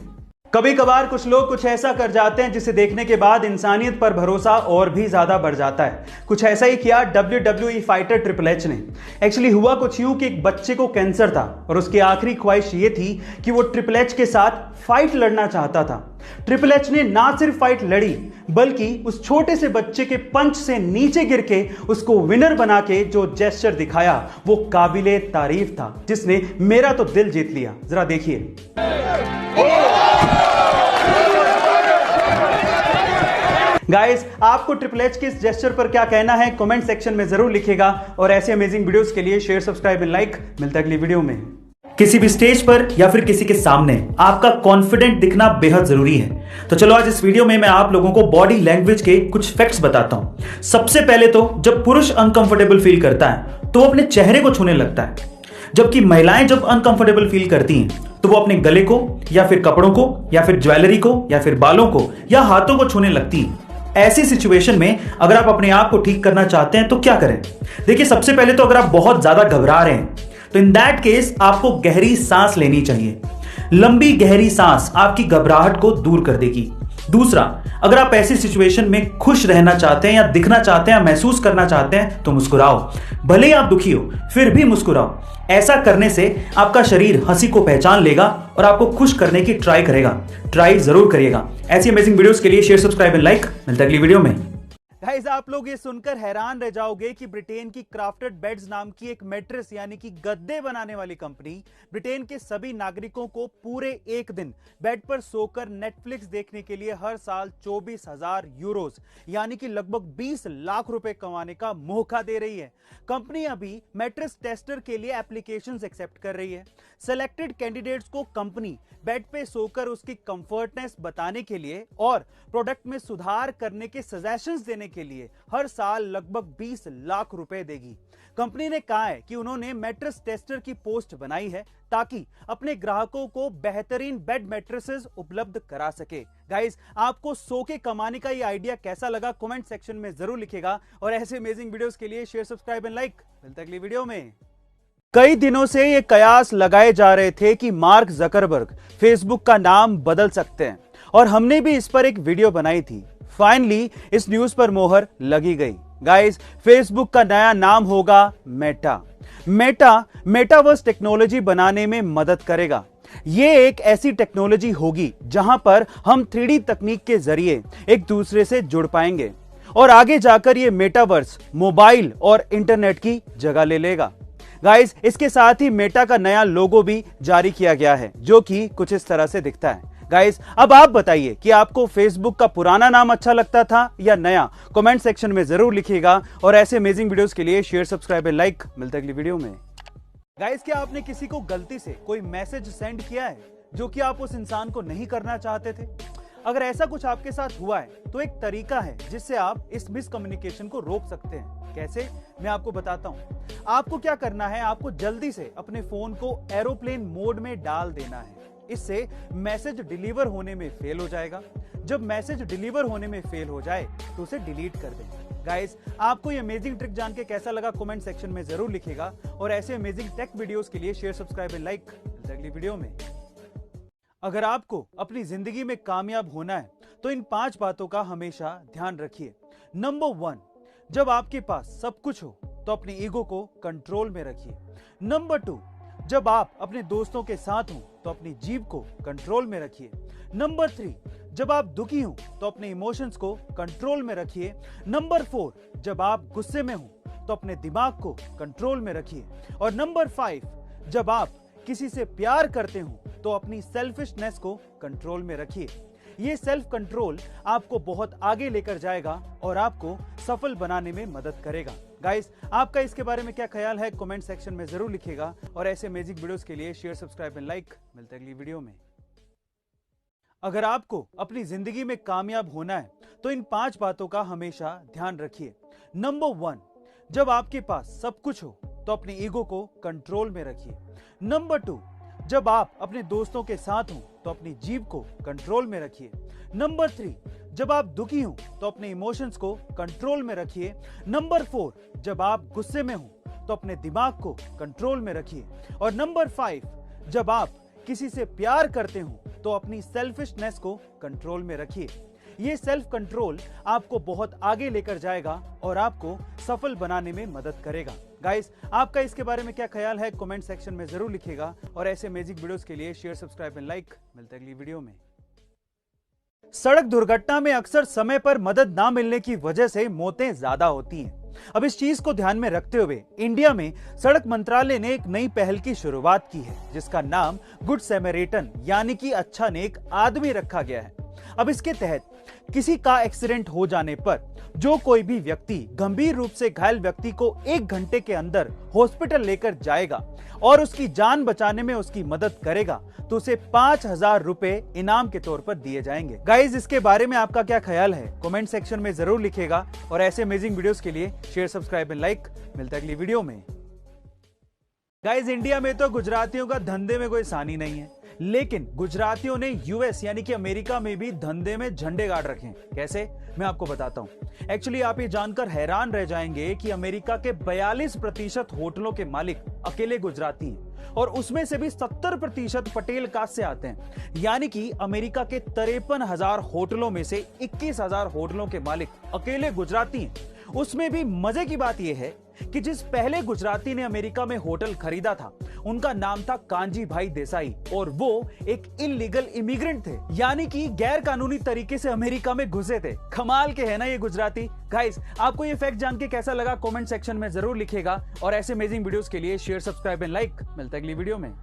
कभी कभार कुछ लोग कुछ ऐसा कर जाते हैं जिसे देखने के बाद इंसानियत पर भरोसा और भी ज्यादा बढ़ जाता है। कुछ ऐसा ही किया WWE फाइटर ट्रिपल एच ने। एक्चुअली हुआ कुछ यूं कि एक बच्चे को कैंसर था और उसकी आखिरी ख्वाहिश ये थी कि वो ट्रिपल एच के साथ फाइट लड़ना चाहता था। ट्रिपल एच ने ना सिर्फ फाइट लड़ी बल्कि उस छोटे से बच्चे के पंच से नीचे गिर के उसको विनर बना के जो जेस्चर दिखाया वो काबिले तारीफ था, जिसने मेरा तो दिल जीत लिया। जरा देखिए। गाइस, आपको ट्रिपल एच के इस जेस्चर पर क्या कहना है कमेंट सेक्शन में जरूर लिखिएगा। और ऐसे अमेजिंग वीडियोस के लिए शेयर, सब्सक्राइब एंड लाइक। मिलता है अगली वीडियो में। किसी भी स्टेज पर या फिर किसी के सामने आपका कॉन्फिडेंट दिखना बेहद जरूरी है। तो चलो आज इस वीडियो में मैं आप लोगों को बॉडी लैंग्वेज के कुछ फैक्ट्स बताता हूं। सबसे पहले तो जब पुरुष अनकंफर्टेबल फील करता है तो वो अपने चेहरे को छूने लगता है। जबकि महिलाएं जब अनकंफर्टेबल फील करती हैं तो वो अपने गले को या फिर कपड़ों को या फिर ज्वेलरी को या फिर बालों को या हाथों को छूने लगती हैं। ऐसी सिचुएशन में अगर आप अपने आप को ठीक करना चाहते हैं तो क्या करें? देखिए, सबसे पहले तो अगर आप बहुत ज्यादा घबरा रहे हैं तो इन दैट केस आपको गहरी सांस लेनी चाहिए। लंबी गहरी सांस आपकी घबराहट को दूर कर देगी। दूसरा, अगर आप ऐसी सिचुएशन में खुश रहना चाहते हैं या दिखना चाहते हैं या महसूस करना चाहते हैं तो मुस्कुराओ। भले ही आप दुखी हो फिर भी मुस्कुराओ। ऐसा करने से आपका शरीर हंसी को पहचान लेगा और आपको खुश करने की ट्राई करेगा। ट्राई जरूर करिएगा। ऐसी अमेजिंग वीडियोस के लिए शेयर, सब्सक्राइब एंड लाइक। मिलते हैं अगली वीडियो में। गाइस, आप लोग ये सुनकर हैरान रह जाओगे कि ब्रिटेन की क्राफ्टेड बेड्स नाम की एक मैट्रेस यानी कि गद्दे बनाने वाली कंपनी ब्रिटेन के सभी नागरिकों को पूरे एक दिन बेड पर सोकर नेटफ्लिक्स देखने के लिए हर साल 24,000 यूरोज यानी कि लगभग 20 लाख रुपए कमाने का मौका दे रही है। कंपनी अभी मैट्रेस टेस्टर के लिए एप्लीकेशंस एक्सेप्ट कर रही है। सेलेक्टेड कैंडिडेट्स को कंपनी बेड पे सोकर उसकी कंफर्टनेस बताने के लिए और प्रोडक्ट में सुधार करने के सजेशंस देने के लिए हर साल लगभग 20 लाख रुपए देगी। कंपनी ने कहा है कि उन्होंने मैट्रेस टेस्टर की पोस्ट बनाई है ताकि अपने ग्राहकों को बेहतरीन बेड मैट्रेसेस उपलब्ध करा सके। गाइस, आपको सो के कमाने का ये आइडिया कैसा लगा कमेंट सेक्शन में जरूर लिखेगा और ऐसे अमेजिंग वीडियोस के लिए शेयर, सब्सक्राइब एंड लाइक। मिलते हैं अगली वीडियो में। कई दिनों से ये कयास लगाए जा रहे थे कि मार्क जकरबर्ग फेसबुक का नाम बदल सकते हैं और हमने भी इस पर एक वीडियो बनाई थी। फाइनली इस न्यूज पर मोहर लगी गई। गाइस, फेसबुक का नया नाम होगा मेटा। मेटावर्स टेक्नोलॉजी बनाने में मदद करेगा। ये एक ऐसी टेक्नोलॉजी होगी जहां पर हम 3D तकनीक के जरिए एक दूसरे से जुड़ पाएंगे और आगे जाकर ये मेटावर्स मोबाइल और इंटरनेट की जगह ले लेगा। गाइस, इसके साथ ही मेटा का नया लोगो भी जारी किया गया है जो कि कुछ इस तरह से दिखता है। गाइस, अब आप बताइए कि आपको फेसबुक का पुराना नाम अच्छा लगता था या नया? कमेंट सेक्शन में जरूर लिखिएगा और ऐसे अमेजिंग वीडियोस के लिए शेयर, सब्सक्राइब एंड लाइक। मिलते हैं अगली वीडियो में। गाइस, क्या आपने किसी को गलती से कोई मैसेज सेंड किया है जो कि आप उस इंसान को नहीं करना चाहते थे? अगर ऐसा कुछ आपके साथ हुआ है तो एक तरीका है जिससे आप इस मिसकम्युनिकेशन को रोक सकते हैं। कैसे, मैं आपको बताता हूं। आपको क्या करना है, आपको जल्दी से अपने फोन को एरोप्लेन मोड में डाल देना है। इससे मैसेज डिलीवर होने में फेल हो जाएगा। जब मैसेज डिलीवर होने में फेल हो जाए तो उसे डिलीट कर दें। गाइस, आपको ये अमेजिंग ट्रिक जान के कैसा लगा कमेंट सेक्शन में जरूर लिखिएगा और ऐसे अमेजिंग टेक वीडियोस के लिए शेयर, सब्सक्राइब एंड लाइक। अगली वीडियो में। अगर आपको अपनी जिंदगी में कामयाब होना है तो इन 5 बातों का हमेशा ध्यान रखिए। नंबर 1, जब आपके पास सब कुछ हो तो अपनी ईगो को कंट्रोल में रखिए। नंबर 2, जब आप अपने दोस्तों के साथ हो तो अपनी जीभ को कंट्रोल में रखिए। नंबर 3, जब आप दुखी हो तो अपने इमोशंस को कंट्रोल में रखिए। नंबर 4, जब आप गुस्से में हो तो अपने दिमाग को कंट्रोल में रखिए। और नंबर 5, जब आप किसी से प्यार करते हो तो अपनी सेल्फिशनेस को कंट्रोल में रखिए। ये सेल्फ कंट्रोल आपको बहुत आगे लेकर जाएगा और आपको सफल बनाने में मदद करेगा। गाइस, आपका इसके बारे में क्या ख्याल है कमेंट सेक्शन में जरूर लिखिएगा और ऐसे अमेजिंग वीडियोस के लिए शेयर, सब्सक्राइब एंड लाइक। मिलते हैं अगली वीडियो में। अगर आपको अपनी जिंदगी में कामयाब होना है तो इन 5 बातों का हमेशा ध्यान रखिए। नंबर 1, जब आपके पास सब कुछ हो तो अपनी ईगो को कंट्रोल में रखिए। नंबर 2, जब आप अपने दोस्तों के साथ हो तो अपनी जीभ को कंट्रोल में रखिए। नंबर 3, जब आप दुखी हो तो अपने इमोशंस को कंट्रोल में रखिए। नंबर 4, जब आप गुस्से में हो तो अपने दिमाग को कंट्रोल में रखिए। और नंबर 5, जब आप किसी से प्यार करते हो तो अपनी सेल्फिशनेस को कंट्रोल में रखिए। ये सेल्फ कंट्रोल आपको बहुत आगे लेकर जाएगा और आपको सफल बनाने में मदद करेगा। गाइस, आपका इसके बारे में क्या ख्याल है कमेंट सेक्शन में जरूर लिखिएगा और ऐसे अमेजिंग वीडियोस के लिए शेयर, सब्सक्राइब एंड लाइक। मिलते हैं अगली वीडियो में। सड़क दुर्घटना में अक्सर समय पर मदद ना मिलने की वजह से मौतें ज्यादा होती हैं। अब इस चीज को ध्यान में रखते हुए इंडिया में सड़क मंत्रालय ने एक नई पहल की शुरुआत की है जिसका नाम गुड सैमरिटन यानी कि अच्छा नेक आदमी रखा गया है। अब इसके तहत किसी का एक्सीडेंट हो जाने पर जो कोई भी व्यक्ति गंभीर रूप से घायल व्यक्ति को 1 घंटे के अंदर हॉस्पिटल लेकर जाएगा और उसकी जान बचाने में उसकी मदद करेगा तो उसे 5,000 रुपए इनाम के तौर पर दिए जाएंगे। गाइस, इसके बारे में आपका क्या ख्याल है कमेंट सेक्शन में जरूर लिखिएगा और ऐसे अमेजिंग वीडियोस के लिए शेयर, सब्सक्राइब एंड लाइक। मिलता है अगली वीडियो में। गाइस, इंडिया में तो गुजरातियों का धंधे में कोई सानी नहीं है, लेकिन गुजरातियों ने यूएस यानी कि अमेरिका में भी धंधे में झंडे गाड़ रखे हैं। कैसे, मैं आपको बताता हूं। एक्चुअली आप ये जानकर हैरान रह जाएंगे कि अमेरिका के 42% होटलों के मालिक अकेले गुजराती हैं और उसमें से भी 70% पटेल कास्ट से आते हैं। यानी कि अमेरिका के 53,000 होटलों में से 21,000 होटलों के मालिक अकेले गुजराती हैं। उसमें भी मजे की बात यह है कि जिस पहले गुजराती ने अमेरिका में होटल खरीदा था, उनका नाम था कांजी भाई देसाई और वो एक इलीगल इमिग्रेंट थे, यानी कि गैर कानूनी तरीके से अमेरिका में घुसे थे। कमाल के है ना ये गुजराती। गाइस, आपको ये फैक्ट जान के कैसा लगा कमेंट सेक्शन में जरूर लिखिएगा और ऐसे अमेजिंग वीडियोस के लिए शेयर, सब्सक्राइब एंड लाइक। मिलता है अगली वीडियो में।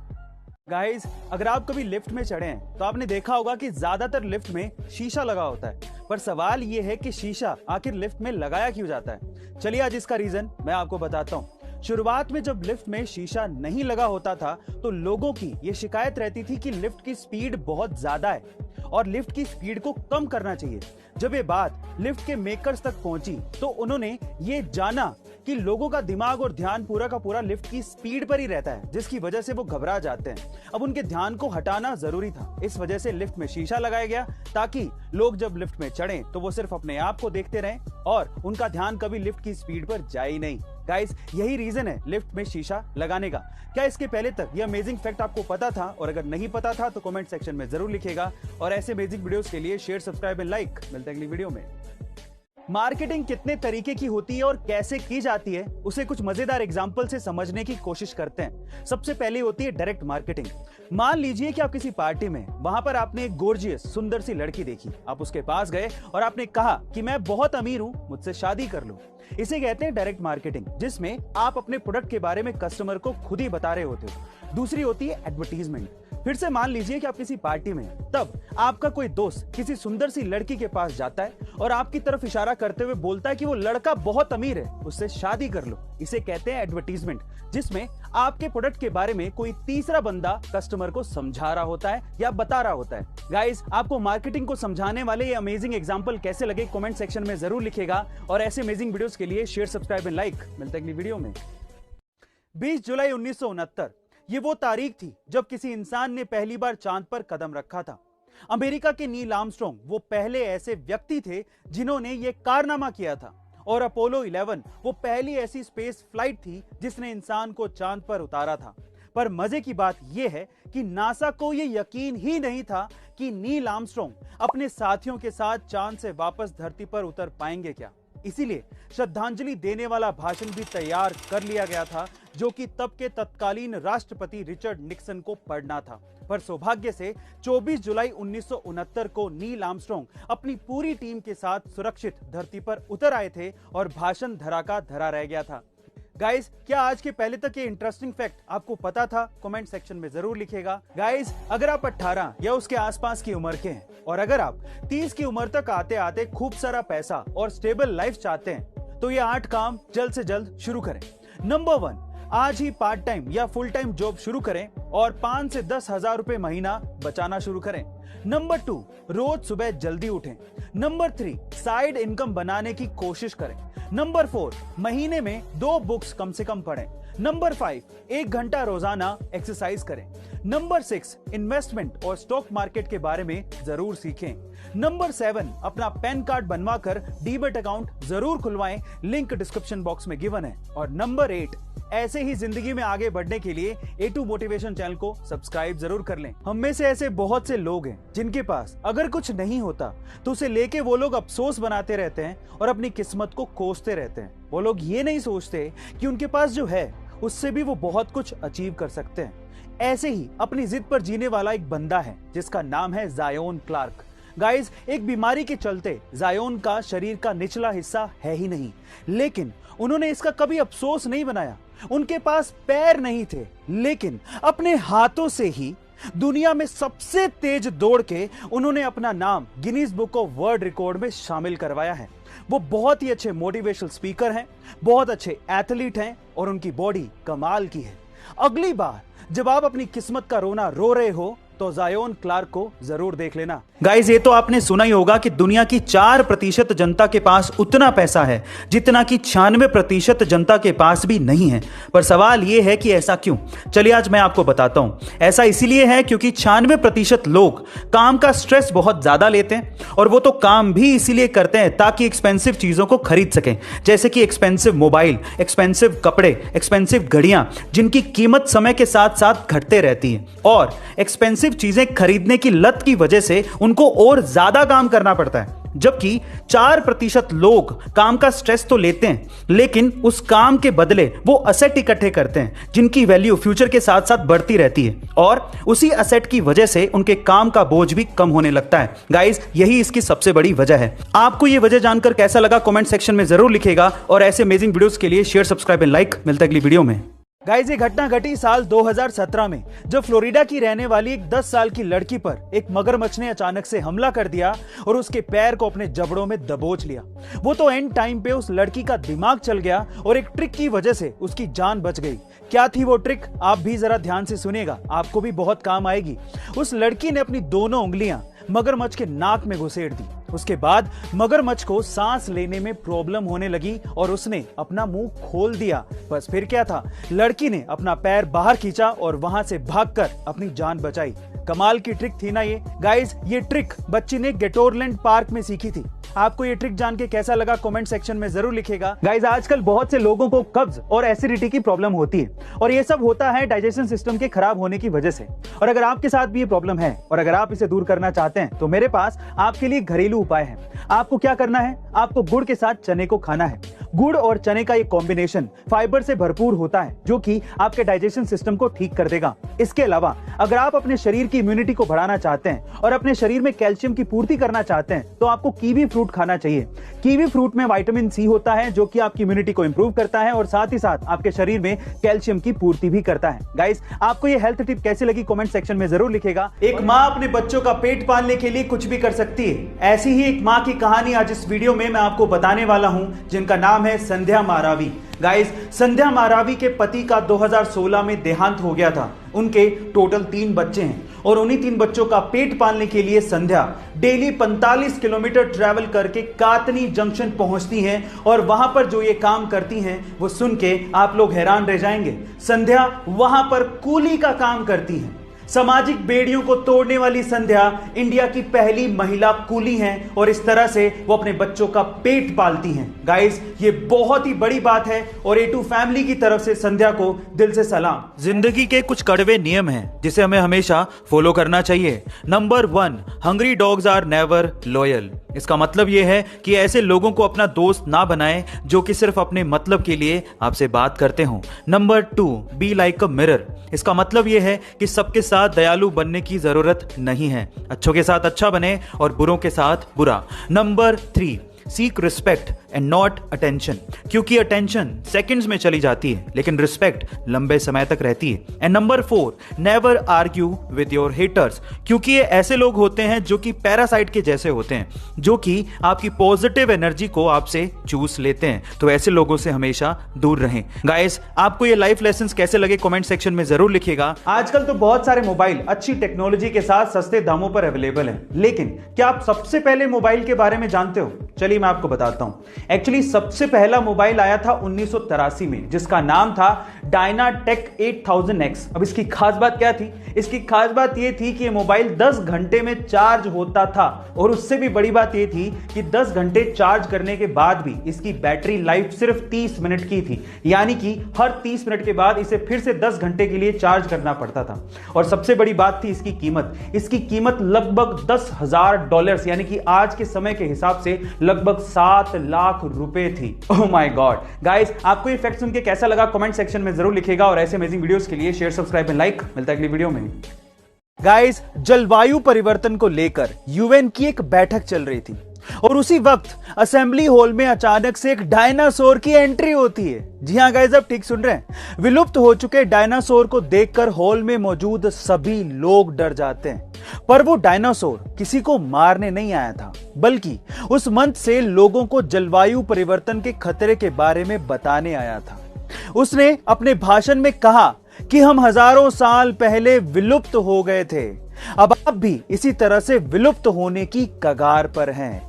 गाइस, अगर आप कभी लिफ्ट में चढ़े हैं तो आपने देखा होगा कि ज्यादातर लिफ्ट में शीशा लगा होता है, पर सवाल यह है कि शीशा आखिर लिफ्ट में लगाया क्यों जाता है। चलिए आज इसका रीजन मैं आपको बताता हूं। शुरुआत में जब लिफ्ट में शीशा नहीं लगा होता था तो लोगों की यह शिकायत रहती थी कि लिफ्ट की स्पीड बहुत ज्यादा है और लिफ्ट की स्पीड को कम करना चाहिए। जब ये बात लिफ्ट के मेकर्स तक पहुंची तो उन्होंने ये जाना कि लोगों का दिमाग और ध्यान पूरा का पूरा लिफ्ट की स्पीड पर ही रहता है, जिसकी वजह से वो घबरा जाते हैं। अब उनके ध्यान को हटाना जरूरी था, इस वजह से लिफ्ट में शीशा लगाया गया ताकि लोग जब लिफ्ट में चढ़ें तो वो सिर्फ अपने आप को देखते रहें और उनका ध्यान कभी लिफ्ट की स्पीड पर जाए ही नहीं। गाइस, यही रीजन है लिफ्ट में शीशा लगाने का। क्या इसके पहले तक ये अमेजिंग फैक्ट आपको पता था? और अगर नहीं पता था तो कमेंट सेक्शन में जरूर लिखिएगा और ऐसे अमेजिंग वीडियोस के लिए शेयर, सब्सक्राइब एंड लाइक। मिलते हैं अगली वीडियो में। मार्केटिंग कितने तरीके की होती है और कैसे की जाती है, उसे कुछ मजेदार एग्जांपल से समझने की कोशिश करते हैं। सबसे पहले होती है डायरेक्ट मार्केटिंग। मान लीजिए कि आप किसी पार्टी में, वहां पर आपने एक गॉर्जियस सुंदर सी लड़की देखी। आप उसके पास गए और आपने कहा कि मैं बहुत अमीर हूं, मुझसे शादी कर लो। इसे कहते हैं डायरेक्ट मार्केटिंग, जिसमें आप अपने प्रोडक्ट के बारे में कस्टमर को खुद ही बता रहे होते हो। दूसरी होती है एडवर्टीजमेंट। फिर से मान लीजिए कि आप किसी पार्टी में, तब आपका कोई दोस्त किसी सुंदर सी लड़की के पास जाता है और आपकी तरफ इशारा करते हुए बोलता है कि वो लड़का बहुत अमीर है, उससे शादी कर लो। इसे कहते हैं एडवर्टीजमेंट, जिसमें आपके प्रोडक्ट के बारे में कोई तीसरा बंदा कस्टमर को समझा रहा होता है या बता रहा होता है। गाइस, आपको मार्केटिंग को समझाने वाले ये अमेजिंग एग्जांपल कैसे लगे कमेंट सेक्शन में जरूर लिखिएगा और ऐसे अमेजिंग वीडियोस के लिए शेयर, सब्सक्राइब एंड लाइक। मिलते हैं अगली वीडियो में। 20 जुलाई 1969 ये वो तारीख थी जब किसी इंसान ने पहली बार चांद पर कदम रखा था। अमेरिका के नील आर्मस्ट्रांग वो पहले ऐसे व्यक्ति थे जिन्होंने ये कारनामा किया था और अपोलो 11 वो पहली ऐसी स्पेस फ्लाइट थी जिसने इंसान को चांद पर उतारा था। पर मजे की बात यह है कि नासा को यह यकीन ही नहीं था कि नील आर्मस्ट्रांग अपने साथियों के साथ चांद से वापस धरती पर उतर पाएंगे क्या। इसीलिए श्रद्धांजलि देने वाला भाषण भी तैयार कर लिया गया था, जो कि तब के तत्कालीन राष्ट्रपति रिचर्ड निक्सन को पढ़ना था। पर सौभाग्य से 24 जुलाई 1969 को नील आर्मस्ट्रांग अपनी पूरी टीम के साथ सुरक्षित धरती पर उतर आए थे और भाषण धरा का धरा रह गया था। गाइस, क्या आज के पहले तक ये इंटरेस्टिंग फैक्ट आपको पता था? कमेंट सेक्शन में जरूर लिखिएगा। गाइस, अगर आप 18 या उसके आसपास की उम्र के हैं और अगर आप 30 की उम्र तक आते आते खूब सारा पैसा और स्टेबल लाइफ चाहते हैं तो ये 8 काम जल्द से जल्द शुरू करें। नंबर 1, आज ही पार्ट टाइम या फुल टाइम जॉब शुरू करें और 5 से 10 हजार रुपए महीना बचाना शुरू करें। नंबर 2, रोज सुबह जल्दी उठें। नंबर 3, साइड इनकम बनाने की कोशिश करें। नंबर 4, महीने में 2 बुक्स कम से कम पढ़ें। नंबर 5, 1 घंटा रोजाना एक्सरसाइज करें। नंबर 6, इन्वेस्टमेंट और स्टॉक मार्केट के बारे में जरूर सीखें। नंबर 7, अपना पैन कार्ड बनवाकर डीमैट अकाउंट जरूर खुलवाएं, लिंक डिस्क्रिप्शन बॉक्स में गिवन है। और नंबर 8, ऐसे ही जिंदगी में आगे बढ़ने के लिए A2 मोटिवेशन चैनल को सब्सक्राइब जरूर कर लें। हम में से ऐसे बहुत से लोग हैं जिनके पास अगर कुछ नहीं होता तो उसे लेके वो लोग अफसोस बनाते रहते हैं और अपनी किस्मत को कोसते रहते हैं। वो लोग ये नहीं सोचते कि उनके पास जो है उससे भी वो बहुत कुछ अचीव कर सकते हैं। ऐसे ही अपनी जिद पर जीने वाला एक बंदा है जिसका नाम है जायोन क्लार्क। गाइस, एक बीमारी के चलते जायोन का शरीर का निचला हिस्सा है ही नहीं, लेकिन उन्होंने इसका कभी अफसोस नहीं बनाया। उनके पास पैर नहीं थे, लेकिन अपने हाथों से ही दुनिया में सबसे तेज दौड़ के उन्होंने अपना नाम Guinness book of world record में शामिल करवाया है। वो बहुत ही अच्छे मोटिवेशनल स्पीकर हैं, बहुत अच्छे एथलीट हैं और उनकी बॉडी कमाल की है। अगली बार जब आप अपनी किस्मत का रोना रो रहे हो तो ज़ायोन क्लार्क को जरूर देख लेना। गाइस, ये तो आपने सुना ही होगा कि दुनिया की 4% जनता के पास उतना पैसा है जितना कि 96% जनता के पास भी नहीं है। पर सवाल ये है कि ऐसा क्यों? चलिए आज मैं आपको बताता हूं। ऐसा इसीलिए है क्योंकि 96% लोग काम का स्ट्रेस बहुत ज्यादा लेते हैं, और वो तो काम भी इसीलिए करते हैं ताकि एक्सपेंसिव चीजों को खरीद सकें, जैसे कि एक्सपेंसिव मोबाइल, एक्सपेंसिव कपड़े, एक्सपेंसिव घड़ियां जिनकी कीमत समय के साथ साथ घटते रहती है। और एक्सपेंसिव चीजें खरीदने की लत की वजह से उनको और ज्यादा काम करना पड़ता है। जबकि 4% लोग काम का स्ट्रेस तो लेते हैं, लेकिन उस काम के बदले वो असेट इकट्ठे करते हैं जिनकी वैल्यू फ्यूचर के साथ साथ बढ़ती रहती है, और उसी असेट की वजह से उनके काम का बोझ भी कम होने लगता है। गाइस, यही इसकी सबसे बड़ी वजह है। आपको ये वजह जानकर कैसा लगा कमेंट सेक्शन में जरूर लिखेगा, और ऐसे अमेजिंग वीडियोस के लिए शेयर, सब्सक्राइब एंड लाइक। मिलता है अगली वीडियो में। गाइस, ये घटना घटी साल 2017 में, जब फ्लोरिडा की रहने वाली एक 10 साल की लड़की पर एक मगरमच्छ ने अचानक से हमला कर दिया और उसके पैर को अपने जबड़ों में दबोच लिया। वो तो एंड टाइम पे उस लड़की का दिमाग चल गया और एक ट्रिक की वजह से उसकी जान बच गई। क्या थी वो ट्रिक? आप भी जरा ध्यान से सुनिएगा, आपको भी बहुत काम आएगी। उस लड़की ने अपनी दोनों उंगलियां मगरमच्छ के नाक में घुसेड़ दी। उसके बाद मगरमच्छ को सांस लेने में प्रॉब्लम होने लगी और उसने अपना मुंह खोल दिया। बस फिर क्या था, लड़की ने अपना पैर बाहर खींचा और वहां से भागकर अपनी जान बचाई। कमाल की ट्रिक थी ना ये। गाइस, ये ट्रिक बच्ची ने गेटोरलैंड पार्क में सीखी थी। आपको ये ट्रिक जान के कैसा लगा कमेंट सेक्शन में जरूर लिखेगा। गाइस, आजकल बहुत से लोगों को कब्ज और एसिडिटी की प्रॉब्लम होती है, और ये सब होता है डाइजेशन सिस्टम के खराब होने की वजह से। और अगर आपके साथ भी ये प्रॉब्लम है और अगर आप इसे दूर करना चाहते हैं तो मेरे पास आपके लिए घरेलू उपाय है। आपको क्या करना है, आपको गुड़ के साथ चने को खाना है। गुड़ और चने का ये कॉम्बिनेशन फाइबर से भरपूर होता है जो कि आपके डाइजेशन सिस्टम को ठीक कर देगा। इसके अलावा अगर आप अपने शरीर की इम्यूनिटी को बढ़ाना चाहते हैं और अपने शरीर में कैल्शियम की पूर्ति करना चाहते हैं तो आपको कीवी फ्रूट खाना चाहिए। कीवी फ्रूट में विटामिन सी होता है जो कि आपकी इम्यूनिटी को इंप्रूव करता है और साथ ही साथ आपके शरीर में कैल्शियम की पूर्ति भी करता है। गाइस, आपको ये हेल्थ टिप कैसी लगी कमेंट सेक्शन में जरूर लिखेगा। एक माँ अपने बच्चों का पेट पालने के लिए कुछ भी कर सकती है। ऐसी ही एक माँ की कहानी आज इस वीडियो में मैं आपको बताने वाला हूं, जिनका नाम है संध्या मारावी। गाइस, संध्या मारावी के पति का 2016 में देहांत हो गया था। उनके टोटल 3 बच्चे हैं और उन्हीं 3 बच्चों का पेट पालने के लिए संध्या डेली 45 किलोमीटर ट्रैवल करके कातनी जंक्शन पहुंचती हैं, और वहां पर जो ये काम करती हैं वो सुन के आप लोग हैरान रह जाएंगे। संध्या वहां पर कूली का काम करती हैं। सामाजिक बेड़ियों को तोड़ने वाली संध्या इंडिया की पहली महिला कूली हैं और इस तरह से वो अपने बच्चों का पेट पालती हैं। गाइस, ये बहुत ही बड़ी बात है और A2 फैमिली की तरफ से संध्या को दिल से सलाम। जिंदगी के कुछ कड़वे नियम हैं जिसे हमें हमेशा फॉलो करना चाहिए। Number 1, hungry dogs are never loyal. इसका मतलब यह है कि ऐसे लोगों को अपना दोस्त ना बनाएं जो कि सिर्फ अपने मतलब के लिए आपसे बात करते हो। Number 2, be like a mirror. इसका मतलब यह है कि सबके साथ दयालु बनने की जरूरत नहीं है, अच्छों के साथ अच्छा बने और बुरों के साथ बुरा। Number 3, seek respect and not attention, क्योंकि अटेंशन सेकंड्स में चली जाती है लेकिन रिस्पेक्ट लंबे समय तक रहती है। And number 4, never argue with your haters, क्योंकि ये ऐसे लोग होते हैं जो कि पैरासाइट के जैसे होते हैं, जो कि आपकी पॉजिटिव एनर्जी को आपसे चूस लेते हैं। तो ऐसे लोगों से हमेशा दूर रहें। गाइस, आपको ये लाइफ लेसन्स कैसे लगे कमेंट सेक्शन में जरूर लिखिएगा। आजकल तो बहुत सारे मोबाइल अच्छी टेक्नोलॉजी के साथ सस्ते दामों पर अवेलेबल है, लेकिन क्या आप सबसे पहले मोबाइल के बारे में जानते हो? चलिए मैं आपको बताता हूं। एक्चुअली सबसे पहला मोबाइल आया था 1983 में, जिसका नाम था डायनाटेक 8000X। अब इसकी खास बात क्या थी? इसकी खास बात यह थी कि ये मोबाइल 10 घंटे में चार्ज होता था, और उससे भी बड़ी बात यह थी कि 10 घंटे चार्ज करने के बाद भी इसकी बैटरी लाइफ सिर्फ 30 मिनट की थी, यानी कि हर 30 मिनट के बाद इसे फिर से 10 घंटे के लिए चार्ज करना पड़ता था। और सबसे बड़ी बात थी इसकी कीमत। इसकी कीमत लगभग $10,000 यानी कि आज के समय के हिसाब से लगभग 7 लाख रुपए थी। Oh my God. गाइस, आपको ये फैक्ट सुन के कैसा लगा कमेंट सेक्शन में जरूर लिखेगा, और ऐसे अमेजिंग वीडियोस के लिए शेयर, सब्सक्राइब एंड लाइक। मिलता है अगली वीडियो में। गाइस, जलवायु परिवर्तन को लेकर यूएन की एक बैठक चल रही थी और उसी वक्त असेंबली हॉल में अचानक से एक डायनासोर की एंट्री होती है। जी हां गाइस, आप ठीक सुन रहे हैं। विलुप्त हो चुके डायनासोर को देखकर हॉल में मौजूद सभी लोग डर जाते हैं, पर वो डायनासोर किसी को मारने नहीं आया था, बल्कि उस मंच से लोगों को जलवायु परिवर्तन के खतरे के बारे में बताने आया था। उसने अपने भाषण में कहा कि हम हजारों साल पहले विलुप्त हो गए थे, अब आप भी इसी तरह से विलुप्त होने की कगार पर हैं।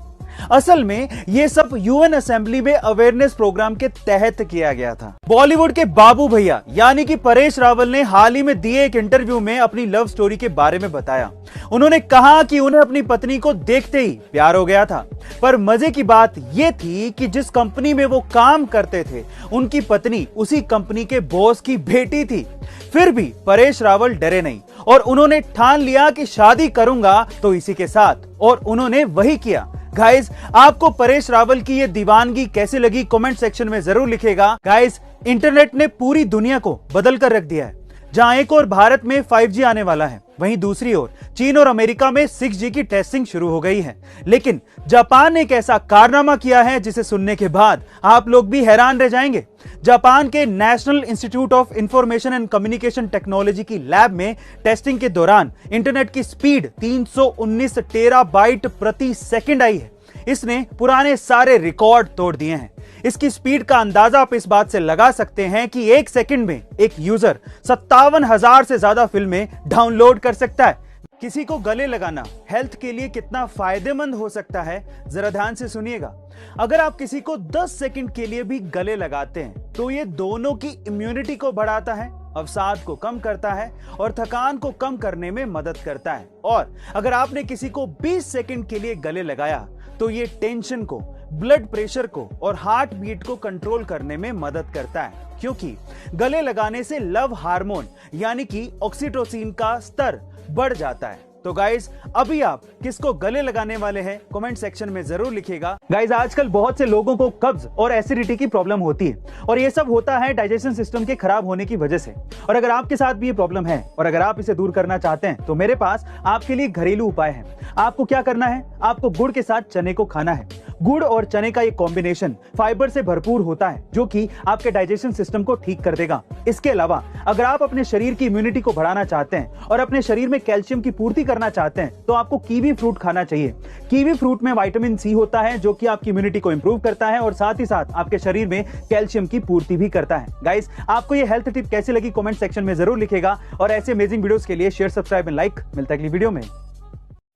असल में ये सब यूएन असेंबली में अवेयरनेस प्रोग्राम के तहत किया गया था। बॉलीवुड के बाबू भैया यानी कि परेश रावल ने हाल ही में दिए एक इंटरव्यू में अपनी लव स्टोरी के बारे में बताया। उन्होंने कहा कि उन्हें अपनी पत्नी को देखते ही प्यार हो गया था, पर मजे की बात यह थी कि जिस कंपनी में वो काम करते थे उनकी पत्नी उसी कंपनी के बॉस की बेटी थी। फिर भी परेश रावल डरे नहीं और उन्होंने ठान लिया कि शादी करूंगा तो इसी के साथ, और उन्होंने वही किया। गाइस, आपको परेश रावल की ये दीवानगी कैसे लगी कमेंट सेक्शन में जरूर लिखेगा। गाइस, इंटरनेट ने पूरी दुनिया को बदल कर रख दिया है। जहां एक और भारत में 5G आने वाला है, वहीं दूसरी ओर चीन और अमेरिका में 6G की टेस्टिंग शुरू हो गई है। लेकिन जापान ने एक ऐसा कारनामा किया है जिसे सुनने के बाद आप लोग भी हैरान रह जाएंगे। जापान के national institute of information and communication technology की लैब में टेस्टिंग के दौरान इंटरनेट की स्पीड 319 टेराबाइट प्रति सेकंड आई है। इसने पुराने सारे रिकॉर्ड तोड़ दिए हैं। इसकी स्पीड का अंदाजा आप इस बात से लगा सकते हैं कि एक सेकंड में एक यूजर 57,000 से ज्यादा फिल्में डाउनलोड कर सकता है। किसी को गले लगाना हेल्थ के लिए कितना फायदेमंद हो सकता है, जरा ध्यान से सुनिएगा। अगर आप किसी को 10 सेकंड के लिए भी गले लगाते हैं तो ये दोनों की इम्यूनिटी को बढ़ाता है, अवसाद को कम करता है और थकान को कम करने में मदद करता है। और अगर आपने किसी को 20 सेकंड के लिए गले लगाया तो ये टेंशन को, ब्लड प्रेशर को और हार्ट बीट को कंट्रोल करने में मदद करता है, क्योंकि गले लगाने से लव हार्मोन यानी कि ऑक्सीटोसिन का स्तर बढ़ जाता है। तो गाइज, अभी आप किसको गले लगाने वाले हैं कमेंट सेक्शन में जरूर लिखिएगा। गाइज, आजकल बहुत से लोगों को कब्ज और एसिडिटी की प्रॉब्लम होती है और ये सब होता है डाइजेशन सिस्टम के खराब होने की वजह से। और अगर आपके साथ भी ये प्रॉब्लम है और अगर आप इसे दूर करना चाहते हैं तो मेरे पास आपके लिए घरेलू उपाय है। आपको क्या करना है, आपको गुड़ के साथ चने को खाना है। गुड़ और चने का ये कॉम्बिनेशन फाइबर से भरपूर होता है जो कि आपके डाइजेशन सिस्टम को ठीक कर देगा। इसके अलावा अगर आप अपने शरीर की इम्यूनिटी को बढ़ाना चाहते हैं और अपने शरीर में कैल्शियम की पूर्ति करना चाहते हैं तो आपको कीवी फ्रूट खाना चाहिए। कीवी फ्रूट में विटामिन सी होता है जो कि आपकी इम्यूनिटी को इंप्रूव करता है और साथ ही साथ आपके शरीर में कैल्शियम की पूर्ति भी करता है। गाइस, आपको ये हेल्थ टिप कैसी लगी कमेंट सेक्शन में जरूर लिखेगा और ऐसे अमेजिंग वीडियोस के लिए शेयर, सब्सक्राइब एंड लाइक। मिलता है अगली वीडियो में।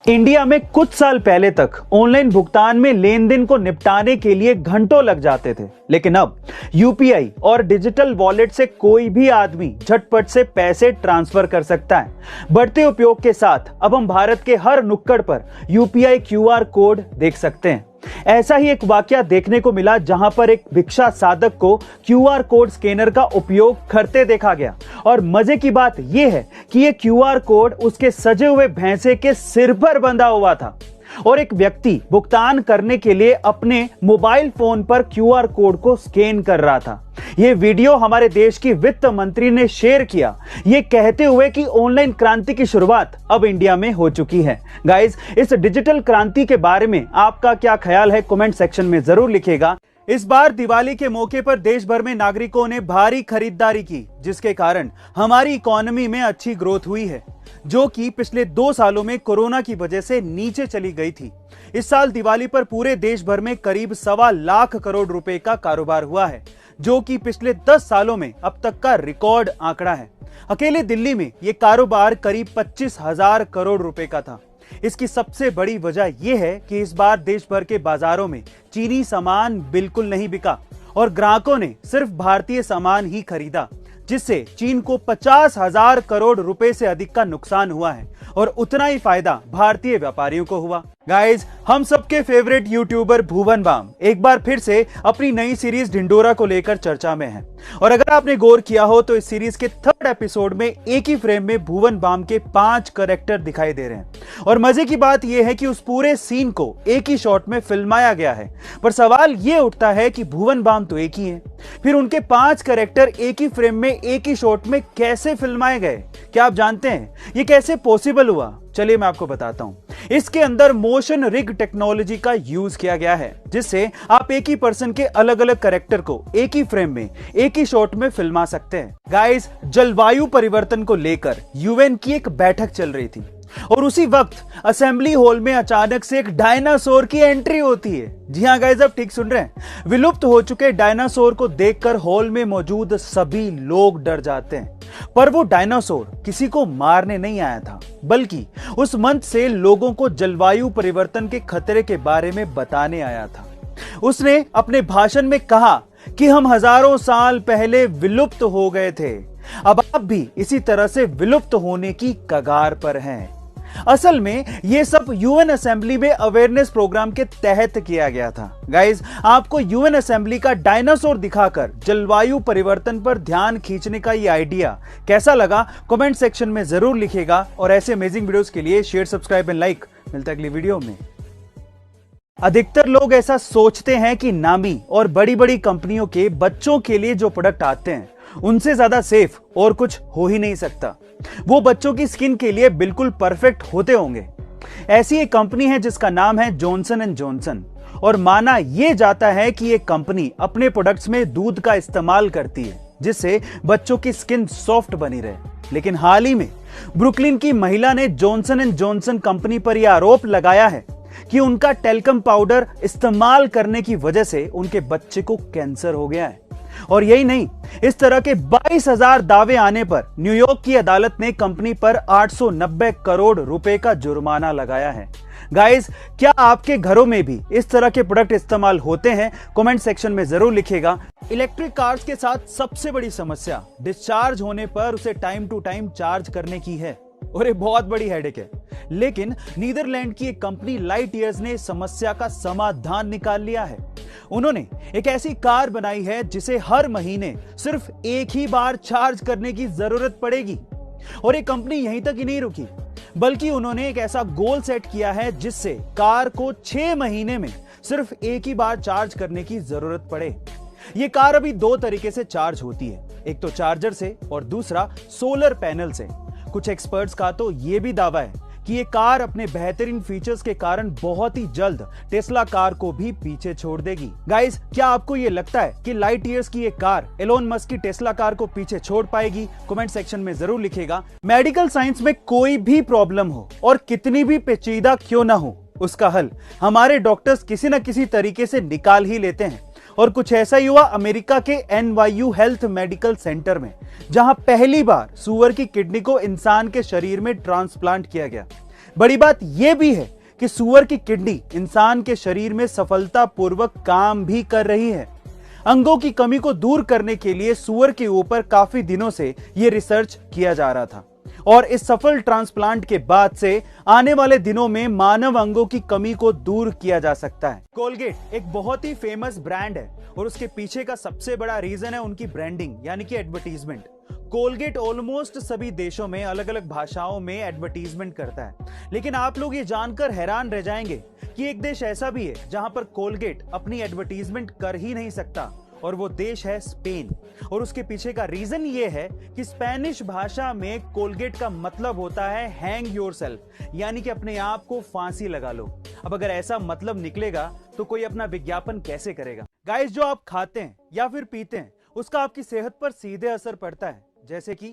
इंडिया में कुछ साल पहले तक ऑनलाइन भुगतान में लेन देन को निपटाने के लिए घंटों लग जाते थे, लेकिन अब यूपीआई और डिजिटल वॉलेट से कोई भी आदमी झटपट से पैसे ट्रांसफर कर सकता है। बढ़ते उपयोग के साथ अब हम भारत के हर नुक्कड़ पर यूपीआई क्यूआर कोड देख सकते हैं। ऐसा ही एक वाकया देखने को मिला जहां पर एक भिक्षा साधक को क्यूआर कोड स्कैनर का उपयोग करते देखा गया और मजे की बात यह है कि यह क्यूआर कोड उसके सजे हुए भैंसे के सिर पर बंधा हुआ था और एक व्यक्ति भुगतान करने के लिए अपने मोबाइल फोन पर क्यूआर कोड को स्कैन कर रहा था। यह वीडियो हमारे देश की वित्त मंत्री ने शेयर किया, यह कहते हुए कि ऑनलाइन क्रांति की शुरुआत अब इंडिया में हो चुकी है। गाइस, इस डिजिटल क्रांति के बारे में आपका क्या ख्याल है कमेंट सेक्शन में जरूर लिखिएगा। इस बार दिवाली के मौके पर देश भर में नागरिकों ने भारी खरीदारी की, जिसके कारण हमारी इकोनॉमी में अच्छी ग्रोथ हुई है, जो कि पिछले 2 सालों में कोरोना की वजह से नीचे चली गई थी। इस साल दिवाली पर पूरे देश भर में करीब 1.25 लाख करोड़ रुपए का कारोबार हुआ है, जो कि पिछले 10 सालों में अब तक का रिकॉर्ड आंकड़ा है। अकेले दिल्ली में यह कारोबार करीब 25,000 करोड़ रुपए का था। इसकी सबसे बड़ी वजह यह है कि इस बार देश भर के बाजारों में चीनी सामान बिल्कुल नहीं बिका और ग्राहकों ने सिर्फ भारतीय सामान ही खरीदा, जिससे चीन को 50,000 करोड़ रुपए से अधिक का नुकसान हुआ है और उतना ही फायदा भारतीय व्यापारियों को हुआ। गाइज, हम सबके फेवरेट यूट्यूबर भुवन बाम एक बार फिर से अपनी नई सीरीज ढिंडोरा को लेकर चर्चा में है और अगर आपने गौर किया हो तो इस सीरीज के 3rd एपिसोड में एक ही फ्रेम में भुवन बाम के 5 कैरेक्टर दिखाई दे रहे हैं और मजे की बात यह है कि उस पूरे सीन को एक ही शॉट में फिल्माया गया है। पर सवाल यह उठता है कि भुवन बाम तो एक ही है, फिर उनके 5 कैरेक्टर एक ही फ्रेम में एक ही शॉट में कैसे फिल्माए गए? क्या आप जानते हैं ये कैसे पॉसिबल हुआ? चलिए मैं आपको बताता हूं। इसके अंदर मोशन रिग टेक्नोलॉजी का यूज किया गया है, जिससे आप एक ही पर्सन के अलग अलग कैरेक्टर को एक ही फ्रेम में एक ही शॉट में फिल्मा सकते हैं। गाइस, जलवायु परिवर्तन को लेकर यूएन की एक बैठक चल रही थी और उसी वक्त असेंबली हॉल में अचानक से एक डायनासोर की एंट्री होती है। जी हाँ गाइस, आप ठीक सुन रहे हैं। विलुप्त हो चुके डायनासोर को देखकर हॉल में मौजूद सभी लोग डर जाते हैं। पर वो डायनासोर किसी को मारने नहीं आया था, बल्कि उस मंच से लोगों को जलवायु परिवर्तन के खतरे के बारे में बताने आया था। उसने अपने भाषण में कहा कि हम हजारों साल पहले विलुप्त हो गए थे, अब आप भी इसी तरह से विलुप्त होने की कगार पर हैं। असल में ये सब यूएन असेंबली में अवेयरनेस प्रोग्राम के तहत किया गया था। गाइस, आपको यूएन असेंबली का डायनासोर दिखाकर जलवायु परिवर्तन पर ध्यान खींचने का ये आइडिया कैसा लगा, कमेंट सेक्शन में जरूर लिखिएगा। और ऐसे अमेजिंग वीडियोस के लिए शेयर, सब्सक्राइब एंड लाइक। मिलता है अगली वीडियो में। अधिकतर लोग ऐसा सोचते हैं कि नामी और बड़ी बड़ी कंपनियों के बच्चों के लिए जो प्रोडक्ट आते हैं उनसे ज्यादा सेफ और कुछ हो ही नहीं सकता। वो बच्चों की स्किन के लिए बिल्कुल परफेक्ट होते होंगे। ऐसी एक कंपनी है जिसका नाम है जॉनसन एंड जॉनसन, और माना यह जाता है कि ये कंपनी अपने प्रोडक्ट्स में दूध का इस्तेमाल करती है जिससे बच्चों की स्किन सॉफ्ट बनी रहे। लेकिन हाल ही में ब्रुकलिन की महिला ने जॉनसन एंड जॉनसन कंपनी पर यह आरोप लगाया है कि उनका टेल्कम पाउडर इस्तेमाल करने की वजह से उनके बच्चे को कैंसर हो गया है। और यही नहीं, इस तरह के 22,000 दावे आने पर न्यूयॉर्क की अदालत ने कंपनी पर 890 करोड़ रुपए का जुर्माना लगाया है। गाइस, क्या आपके घरों में भी इस तरह के प्रोडक्ट इस्तेमाल होते हैं? कमेंट सेक्शन में जरूर लिखिएगा। इलेक्ट्रिक कार्स के साथ सबसे बड़ी समस्या डिस्चार्ज होने पर उसे टाइम टू टाइम चार्ज करने की है, और ये बहुत बड़ी हेडेक है। लेकिन नीदरलैंड की एक कंपनी लाइट ईयर्स ने समस्या का समाधान निकाल लिया है। उन्होंने एक ऐसी कार बनाई है जिसे हर महीने सिर्फ एक ही बार चार्ज करने की जरूरत पड़ेगी। और ये कंपनी यहीं तक ही नहीं रुकी, बल्कि उन्होंने एक ऐसा गोल सेट किया है जिससे कार को 6 महीने में सिर्फ एक ही बार चार्ज करने की जरूरत पड़े। ये कार अभी 2 तरीके से चार्ज होती है, एक तो चार्जर से और दूसरा सोलर पैनल से। कुछ एक्सपर्ट्स का तो यह भी दावा है कि ये कार अपने बेहतरीन फीचर्स के कारण बहुत ही जल्द टेस्ला कार को भी पीछे छोड़ देगी। गाइस, क्या आपको ये लगता है कि लाइट ईयर्स की ये कार एलोन मस्क की टेस्ला कार को पीछे छोड़ पाएगी? कमेंट सेक्शन में जरूर लिखिएगा। मेडिकल साइंस में कोई भी प्रॉब्लम हो और कितनी भी पेचीदा क्यों ना हो, उसका हल हमारे डॉक्टर्स किसी न किसी तरीके से निकाल ही लेते हैं। और कुछ ऐसा ही हुआ अमेरिका के NYU हेल्थ मेडिकल सेंटर में, जहां पहली बार सूअर की किडनी को इंसान के शरीर में ट्रांसप्लांट किया गया। बड़ी बात यह भी है कि सूअर की किडनी इंसान के शरीर में सफलतापूर्वक काम भी कर रही है। अंगों की कमी को दूर करने के लिए सूअर के ऊपर काफी दिनों से यह रिसर्च किया जा रहा था, और इस सफल ट्रांसप्लांट के बाद से आने वाले दिनों में मानव अंगों की कमी को दूर किया जा सकता है। कोलगेट एक बहुत ही फेमस ब्रांड है, और उसके पीछे का सबसे बड़ा रीजन है उनकी ब्रांडिंग यानी कि एडवर्टीजमेंट। कोलगेट ऑलमोस्ट सभी देशों में अलग अलग भाषाओं में एडवर्टीजमेंट करता है। लेकिन आप लोग ये जानकर हैरान रह जाएंगे कि एक देश ऐसा भी है जहां पर कोलगेट अपनी एडवर्टीजमेंट कर ही नहीं सकता, और वो देश है स्पेन। और उसके पीछे का रीजन ये है कि स्पेनिश भाषा में कोलगेट का मतलब होता है हैंग योरसेल्फ, यानी कि अपने आप को फांसी लगा लो। अब अगर ऐसा मतलब निकलेगा तो कोई अपना विज्ञापन कैसे करेगा? गाइस, जो आप खाते हैं या फिर पीते हैं उसका आपकी सेहत पर सीधे असर पड़ता है। जैसे कि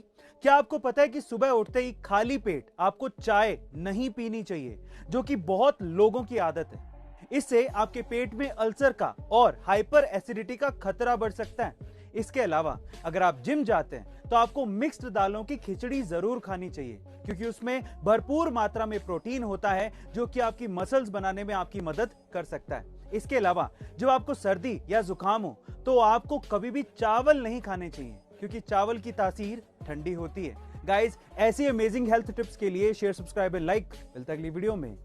क्या आपको पता है कि सुबह उठते ही खाली पेट आपको चाय नहीं पीनी चाहिए, जो कि बहुत लोगों की आदत है। इससे आपके पेट में अल्सर का और हाइपर एसिडिटी का खतरा बढ़ सकता है। इसके अलावा अगर आप जिम जाते हैं तो आपको मिक्स्ड दालों की खिचड़ी जरूर खानी चाहिए, क्योंकि उसमें भरपूर मात्रा में प्रोटीन होता है जो कि आपकी मसल्स बनाने में आपकी मदद कर सकता है। इसके अलावा जब आपको सर्दी या जुकाम हो तो आपको कभी भी चावल नहीं खाने चाहिए, क्योंकि चावल की तासीर ठंडी होती है। गाइस, ऐसी अमेजिंग हेल्थ टिप्स के लिए शेयर, सब्सक्राइब एंड लाइक। मिलता है अगली वीडियो में।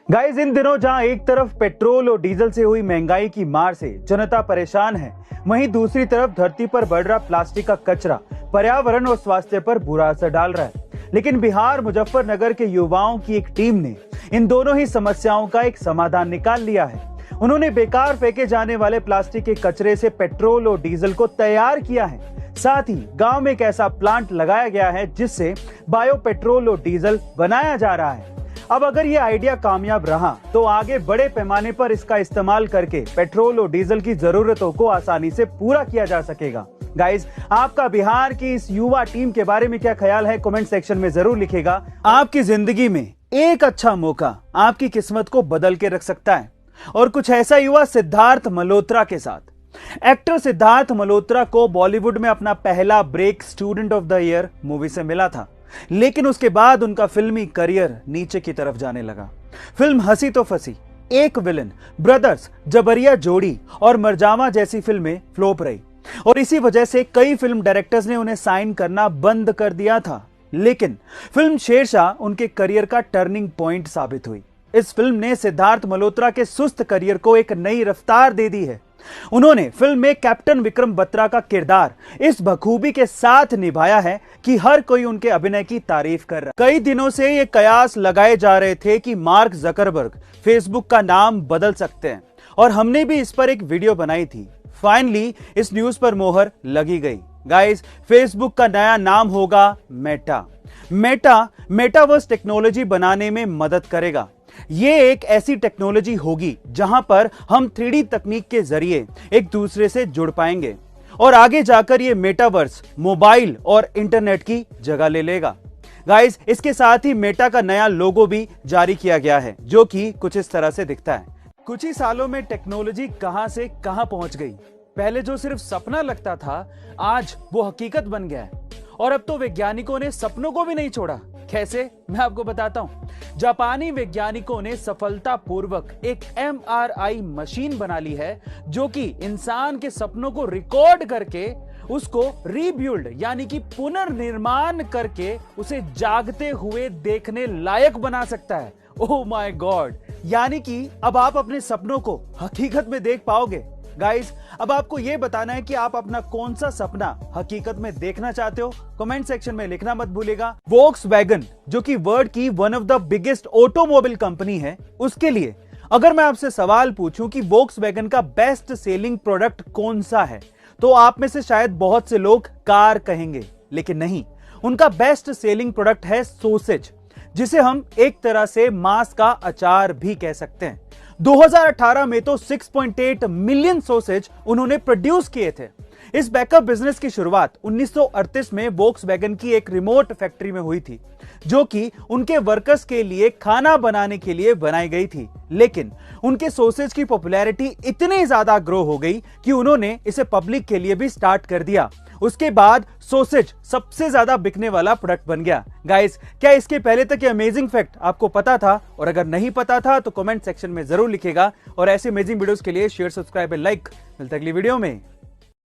गाइस, इन दिनों जहां एक तरफ पेट्रोल और डीजल से हुई महंगाई की मार से जनता परेशान है, वहीं दूसरी तरफ धरती पर बढ़ रहा प्लास्टिक का कचरा पर्यावरण और स्वास्थ्य पर बुरा असर डाल रहा है। लेकिन बिहार मुजफ्फरनगर के युवाओं की एक टीम ने इन दोनों ही समस्याओं का एक समाधान निकाल लिया है। उन्होंने बेकार फेंके जाने वाले प्लास्टिक के कचरे से पेट्रोल और डीजल को तैयार किया है। साथ ही गांव में एक ऐसा प्लांट लगाया गया है जिससे बायो पेट्रोल और डीजल बनाया जा रहा है। अब अगर ये आइडिया कामयाब रहा तो आगे बड़े पैमाने पर इसका इस्तेमाल करके पेट्रोल और डीजल की जरूरतों को आसानी से पूरा किया जा सकेगा। गाइस, आपका बिहार की इस युवा टीम के बारे में क्या ख्याल है, कमेंट सेक्शन में जरूर लिखिएगा। आपकी जिंदगी में एक अच्छा मौका आपकी किस्मत को बदल के रख सकता है, और कुछ ऐसा युवा सिद्धार्थ मल्होत्रा के साथ। एक्टर सिद्धार्थ मल्होत्रा को बॉलीवुड में अपना पहला break student of the year movie से मिला था, लेकिन उसके बाद उनका फिल्मी करियर नीचे की तरफ जाने लगा। फिल्म हंसी तो फंसी, एक विलन, ब्रदर्स, जबरिया जोड़ी और मरजावा जैसी फिल्में फ्लॉप रही, और इसी वजह से कई फिल्म डायरेक्टर्स ने उन्हें साइन करना बंद कर दिया था। लेकिन फिल्म शेरशाह उनके करियर का टर्निंग पॉइंट साबित हुई। इस फिल्म ने सिद्धार्थ मल्होत्रा के सुस्त करियर को एक नई रफ्तार दे दी है। उन्होंने फिल्म में कैप्टन विक्रम बत्रा का किरदार इस बखूबी के साथ निभाया है कि हर कोई उनके अभिनय की तारीफ कर रहा है। कई दिनों से ये कयास लगाए जा रहे थे कि मार्क जकरबर्ग फेसबुक का नाम बदल सकते हैं, और हमने भी इस पर एक वीडियो बनाई थी। फाइनली इस न्यूज पर मोहर लगी गई। गाइस, फेसबुक का नया नाम होगा मेटा। मेटावर्स टेक्नोलॉजी बनाने में मदद करेगा। ये एक ऐसी टेक्नोलॉजी होगी जहां पर हम 3D तकनीक के जरिए एक दूसरे से जुड़ पाएंगे, और आगे जाकर ये मेटावर्स मोबाइल और इंटरनेट की जगह ले लेगा। गाइस, इसके साथ ही मेटा का नया लोगो भी जारी किया गया है, जो कि कुछ इस तरह से दिखता है। कुछ ही सालों में टेक्नोलॉजी कहां से कहां पहुंच गई। पहले जो सिर्फ सपना लगता था, आज वो हकीकत बन गया है, और अब तो वैज्ञानिकों ने सपनों को भी नहीं छोड़ा। कैसे, मैं आपको बताता हूं। जापानी वैज्ञानिकों ने सफलतापूर्वक एक MRI मशीन बना ली है, जो कि इंसान के सपनों को रिकॉर्ड करके उसको रीबिल्ड यानी कि पुनर्निर्माण करके उसे जागते हुए देखने लायक बना सकता है। ओह माय गॉड, यानी कि अब आप अपने सपनों को हकीकत में देख पाओगे। गाइस, अब आपको यह बताना है कि आप अपना कौन सा सपना हकीकत में देखना चाहते हो। कमेंट सेक्शन में लिखना मत भूलिएगा। वोक्सवैगन, जो कि वर्ल्ड की one of the biggest automobile company है, उसके लिए अगर मैं आपसे सवाल पूछूं कि वोक्सवैगन का बेस्ट सेलिंग प्रोडक्ट कौन सा है, तो आप में से शायद बहुत से लोग कार कहेंगे, लेकिन नहीं, उनका बेस्ट सेलिंग प्रोडक्ट है सॉसेज, जिसे हम एक तरह से मांस का अचार भी कह सकते हैं। 2018 में तो 6.8 मिलियन सॉसेज उन्होंने प्रोड्यूस किए थे। इस बैकअप बिजनेस की शुरुआत 1938 में वोक्सवैगन की एक रिमोट फैक्ट्री में हुई थी, जो कि उनके वर्कर्स के लिए खाना बनाने के लिए बनाई गई थी। लेकिन उनके सॉसेज की पॉपुलैरिटी इतनी ज्यादा ग्रो हो गई कि उन्होंने इसे पब्लिक के लिए भी स्टार्ट कर दिया। उसके बाद सॉसेज सबसे ज्यादा बिकने वाला प्रोडक्ट बन गया। गाइस, क्या इसके पहले तक ये अमेजिंग फैक्ट आपको पता था? और अगर नहीं पता था तो कमेंट सेक्शन में जरूर लिखिएगा, और ऐसे अमेजिंग वीडियोस के लिए शेयर, सब्सक्राइब और लाइक। मिलते हैं अगली वीडियो में।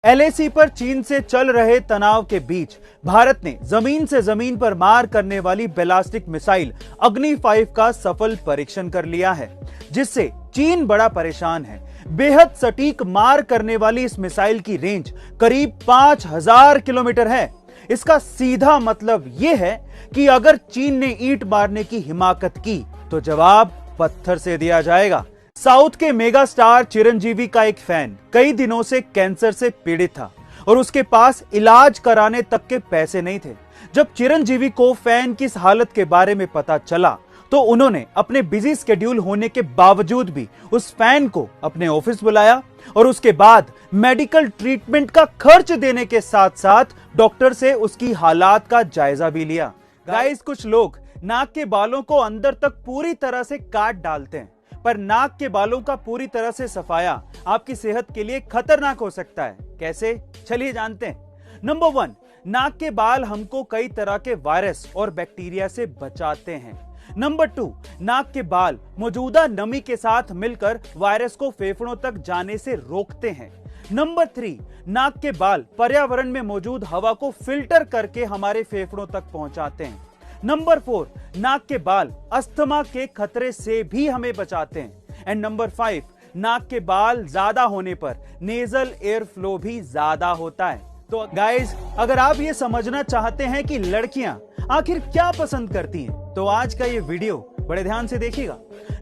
LAC पर चीन से चल रहे तनाव के बीच भारत ने जमीन से जमीन पर मार करने वाली बैलिस्टिक मिसाइल अग्नि 5 का सफल परीक्षण कर लिया है, जिससे चीन बड़ा परेशान है। बेहद सटीक मार करने वाली इस मिसाइल की रेंज करीब 5000 किलोमीटर है। इसका सीधा मतलब यह है कि अगर चीन ने ईंट मारने की हिमाकत की तो जवाब पत्थर से दिया जाएगा। साउथ के मेगा स्टार चिरंजीवी का एक फैन कई दिनों से कैंसर से पीड़ित था, और उसके पास इलाज कराने तक के पैसे नहीं थे। जब चिरंजीवी को फैन की इस हालत के बारे में पता चला, तो उन्होंने अपने बिजी स्केड्यूल होने के बावजूद भी उस फैन को अपने ऑफिस बुलाया, और उसके बाद मेडिकल ट्रीटमेंट का खर्च देने के साथ साथ डॉक्टर से उसकी हालात का जायजा भी लिया। गाइस, कुछ लोग नाक के बालों को अंदर तक पूरी तरह से काट डालते हैं, पर नाक के बालों का पूरी तरह से सफाया आपकी सेहत के लिए खतरनाक हो सकता है। कैसे, चलिए जानते हैं। नंबर 1, नाक के बाल हमको कई तरह के वायरस और बैक्टीरिया से बचाते हैं। नंबर 2, नाक के बाल मौजूदा नमी के साथ मिलकर वायरस को फेफड़ों तक जाने से रोकते हैं। नंबर 3, नाक के बाल पर्यावरण में मौजूद हवा को फिल्टर करके हमारे फेफड़ों तक पहुंचाते हैं। नंबर 4, नाक के बाल अस्थमा के खतरे से भी हमें बचाते हैं। एंड नंबर 5, नाक के बाल ज्यादा होने पर नेजल एयर फ्लो भी ज्यादा होता है। तो गाइस, अगर आप ये समझना चाहते हैं कि लड़कियां आखिर क्या पसंद करती हैं, तो आज का ये वीडियो बड़े ध्यान से देखिएगा।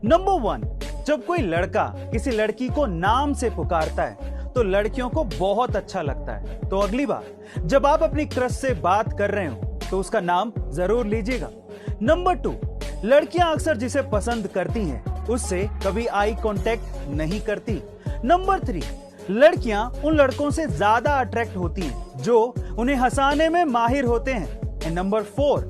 नंबर 1, जब कोई लड़का किसी लड़की को नाम से पुकारता है तो लड़कियों को बहुत अच्छा लगता है। तो अगली बार जब आप अपनी क्रश से बात कर रहे हो तो उसका नाम जरूर लीजिएगा। नंबर 2, लड़कियां अक्सर जिसे पसंद करती हैं उससे कभी आई कांटेक्ट नहीं करती। नंबर 3, लड़कियां उन लड़कों से ज्यादा अट्रैक्ट होती हैं जो उन्हें हंसाने में माहिर होते हैं। एंड नंबर 4,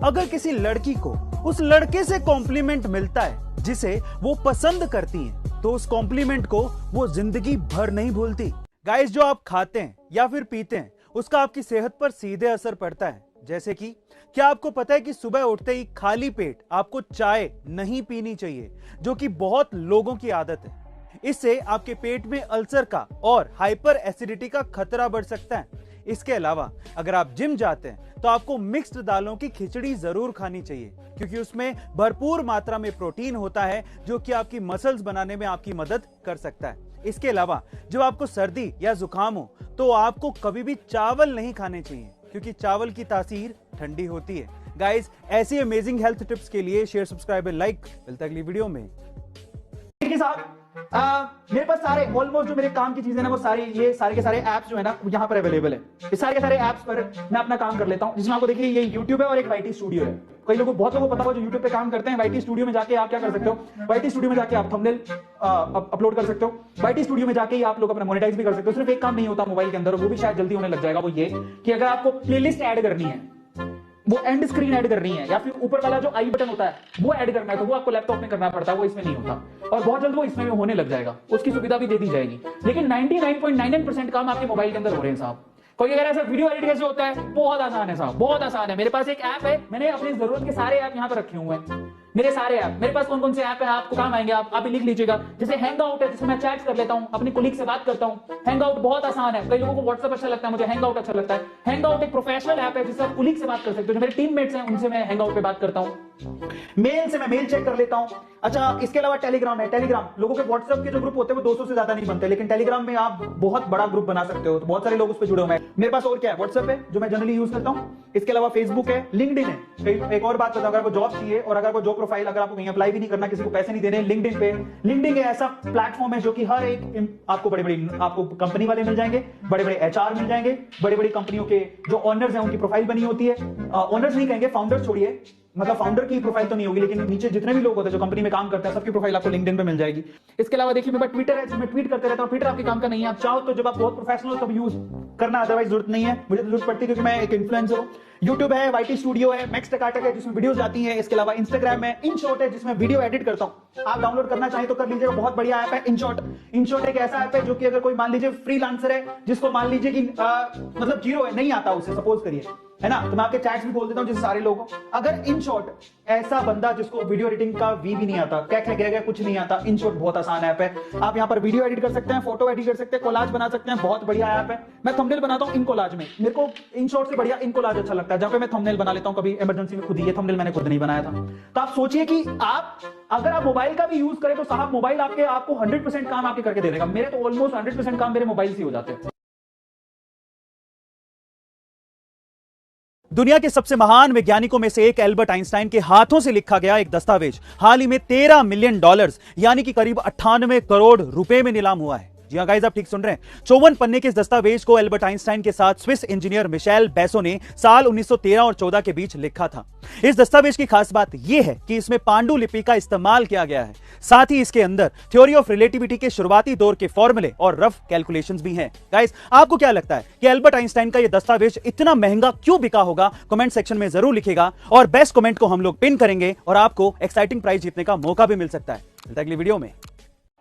अगर किसी लड़की को उस लड़के से कॉम्प्लीमेंट मिलता है जिसे वो पसंद करती है तो उस कॉम्प्लीमेंट को वो जिंदगी भर नहीं भूलती। गाइस, जो आप खाते हैं या फिर पीते हैं उसका आपकी सेहत पर सीधे असर पड़ता है। जैसे कि क्या आपको पता है कि सुबह उठते ही खाली पेट आपको चाय नहीं पीनी चाहिए, जो कि बहुत लोगों की आदत है। इससे आपके पेट में अल्सर का और हाइपर एसिडिटी का खतरा बढ़ सकता है। इसके अलावा अगर आप जिम जाते हैं तो आपको मिक्स्ड दालों की खिचड़ी जरूर खानी चाहिए, क्योंकि उसमें भरपूर मात्रा में प्रोटीन होता है जो कि आपकी मसल्स बनाने में आपकी मदद कर सकता है। इसके अलावा जब आपको सर्दी या जुकाम हो तो आपको कभी भी चावल नहीं खाने चाहिए, क्योंकि चावल की तासीर ठंडी होती है। गाइस, ऐसी अमेजिंग हेल्थ टिप्स के लिए शेयर, सब्सक्राइब, लाइक। मिलता है अगली वीडियो में। मेरे पास सारे ऑलमोस्ट जो मेरे काम की चीजें ना वो सारी ये सारे के सारे ऐप्स जो है ना यहाँ पर अवेलेबल है। इस सारे के सारे ऐप्स पर मैं अपना काम कर लेता हूँ, जिसमें आपको देखिए ये YouTube है और एक YT स्टूडियो है। कई लोगों बहुत लोगों को पता हो जो YouTube पे काम करते हैं, YT स्टूडियो में जाके आप क्या कर सकते हो, YT स्टूडियो में जाके आप थंबनेल अपलोड कर सकते हो। YT स्टूडियो में जाके आप लोग अपना मोनेटाइज भी कर सकते हो। सिर्फ एक काम नहीं होता मोबाइल के अंदर, और वो भी शायद जल्दी होने लग जाएगा। वो ये कि अगर आपको प्लेलिस्ट ऐड करनी है, वो एंड स्क्रीन ऐड करनी है, या फिर ऊपर वाला जो आई बटन होता है वो ऐड करना है, तो वो आपको लैपटॉप में करना पड़ता है, वो इसमें नहीं होता। और बहुत जल्द वो इसमें भी होने लग जाएगा, उसकी सुविधा भी दे दी जाएगी। लेकिन 99.99% काम आपके मोबाइल के अंदर हो रहे हैं साहब। कोई अगर ऐसा वीडियो एडिट कैसे होता है, बहुत आसान है साहब, बहुत आसान है। मेरे पास एक ऐप है, मैंने अपनी जरूरत के सारे ऐप यहाँ पर रखे हुए हैं। मेरे सारे ऐप, मेरे पास कौन कौन से ऐप है आपको काम आएंगे, आप लिख लीजिएगा। जैसे हैंग आउट है, जिसमें मैं चैट कर लेता हूं, अपनी कोलीग से बात करता हूं। हैंग आउट बहुत आसान है। कई लोगों को व्हाट्सएप अच्छा लगता है, मुझे हैंग आउट अच्छा लगता है। हैंग आउट एक प्रोफेशनल ऐप है जिससे आप कोलीग से बात कर सकते हो। जो मेरे टीममेट्स हैं उनसे मैं हैंग आउट पे बात करता हूं। मेल से मैं मेल चेक कर लेता हूं। अच्छा, इसके अलावा टेलीग्राम है। टेलीग्राम लोगों के व्हाट्सएप के जो ग्रुप होते हैं वो 200 से ज्यादा नहीं बनते, लेकिन टेलीग्राम में आप बहुत बड़ा ग्रुप बना सकते हो, तो बहुत सारे लोग उस पर जुड़े हुए हैं। मेरे पास और क्या है, व्हाट्सएप है जो मैं जनरली यूज करता हूं। इसके अलावा फेसबुक है, लिंक्डइन है। एक और बात बताऊं, अगर आपको जॉब चाहिए और अगर आपको जॉब प्रोफाइल, अगर आपको कहीं अप्लाई भी नहीं करना, किसी को पैसे नहीं देने, लिंक्डइन पे। लिंक्डइन एक ऐसा प्लेटफॉर्म है जो कि हर एक आपको आपको कंपनी वाले मिल जाएंगे, बड़े बड़े HR मिल जाएंगे, बड़ी बड़ी कंपनियों के जो ऑनर्स हैं उनकी प्रोफाइल बनी होती है। ऑनर्स नहीं कहेंगे, फाउंडर छोड़िए, मतलब फाउंडर की प्रोफाइल तो नहीं होगी, लेकिन नीचे जितने भी लोग होते हैं जो कंपनी में काम करते हैं सबकी प्रोफाइल आपको लिंक्डइन पे मिल जाएगी। इसके अलावा देखिए मेरे पास ट्विटर है, जिसमें ट्वीट करते रहता हूं। ट्विटर आपके काम का नहीं है, आप चाहो तो जब आप बहुत प्रोफेशनल हो तब यूज करना, अदरवाइज जरूरत नहीं है। मुझे तो जरूरत पड़ती है क्योंकि मैं एक इन्फ्लुएंसर हूं। YouTube है, YT स्टूडियो है, मैक्स टकाटक है जिसमें वीडियोस आती हैं। इसके अलावा Instagram है, InShot है जिसमें वीडियो एडिट करता हूं। आप डाउनलोड करना चाहें तो कर लीजिएगा, बहुत बढ़िया ऐप है InShot। InShot एक ऐसा ऐप है जो कि अगर कोई मान लीजिए फ्रीलांसर है, जिसको मान लीजिए कि मतलब जीरो है, नहीं आता उसे, सपोज करिए, है ना, तो मैं आपके चैट्स भी खोल देता हूं जैसे सारे लोगों। अगर InShot ऐसा बंदा जिसको वीडियो एडिटिंग का वी भी नहीं आता, क्या क्या क्या कुछ नहीं आता, InShot बहुत आसान ऐप है। आप यहाँ पर वीडियो एडिट कर सकते हैं, फोटो एडिट कर सकते हैं, कोलाज बना सकते हैं, बहुत बढ़िया ऐप है। मैं थंबनेल बनाता हूं इन कोलाज में, मेरे को InShot से बढ़िया इन कोलाज अच्छा लगता है, जहां पे मैं थंबनेल बना लेता हूं कभी इमरजेंसी में खुद ही। ये थंबनेल मैंने खुद नहीं बनाया था। तो आप सोचिए कि आप अगर आप मोबाइल का भी यूज करें तो साहब मोबाइल आपको 100% काम आपके करके दे देगा। मेरे तो ऑलमोस्ट 100% काम मेरे मोबाइल से हो जाते हैं। दुनिया के सबसे महान वैज्ञानिकों में से एक एल्बर्ट आइंस्टाइन के हाथों से लिखा गया एक दस्तावेज हाल ही में $13 मिलियन यानी कि करीब 98 करोड़ रुपए में नीलाम हुआ है। जी हां गाइस, आप ठीक सुन रहे हैं। 54 पन्ने के इस दस्तावेज को एल्बर्ट आइंस्टाइन के साथ स्विस इंजीनियर मिशेल बेसो ने साल 1913 और 14 के बीच लिखा था। इस दस्तावेज की खास बात यह है कि इसमें पांडुलिपि का इस्तेमाल किया गया है। साथ ही इसके अंदर थ्योरी ऑफ रिलेटिविटी के शुरुआती दौर के फॉर्मूले और रफ कैलकुलेशंस भी हैं। गाइस, आपको क्या लगता है कि एल्बर्ट आइंस्टाइन का यह दस्तावेज इतना महंगा क्यों बिका होगा? कमेंट सेक्शन में जरूर लिखिएगा और बेस्ट कमेंट को हम लोग पिन करेंगे और आपको एक्साइटिंग प्राइज जीतने का मौका भी मिल सकता है। मिलता है अगली वीडियो में।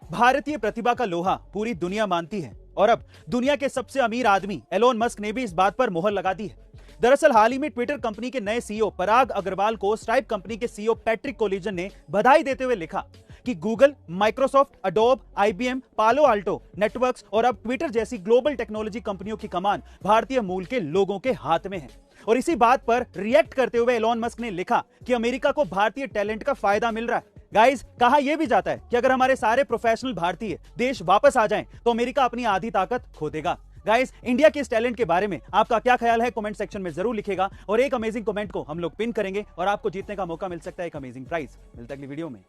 भारतीय प्रतिभा का लोहा पूरी दुनिया मानती है और अब दुनिया के सबसे अमीर आदमी एलोन मस्क ने भी इस बात पर मोहर लगा दी है। दरअसल हाल ही में ट्विटर कंपनी के नए CEO पराग अग्रवाल को स्ट्राइप कंपनी के CEO पैट्रिक कोलिजन ने बधाई देते हुए लिखा कि गूगल, माइक्रोसॉफ्ट, अडोब, IBM, पालो अल्टो नेटवर्क्स और अब ट्विटर जैसी ग्लोबल टेक्नोलॉजी कंपनियों की कमान भारतीय मूल के लोगों के हाथ में है। और इसी बात पर रिएक्ट करते हुए एलोन मस्क ने लिखा कि अमेरिका को भारतीय टैलेंट का फायदा मिल रहा है। गाइस, कहा यह भी जाता है कि अगर हमारे सारे प्रोफेशनल भारतीय देश वापस आ जाएं तो अमेरिका अपनी आधी ताकत खो देगा। गाइस, इंडिया के इस टैलेंट के बारे में आपका क्या ख्याल है? कमेंट सेक्शन में जरूर लिखेगा और एक अमेजिंग कमेंट को हम लोग पिन करेंगे और आपको जीतने का मौका मिल सकता है एक अमेजिंग प्राइज। मिलता है अगली वीडियो में।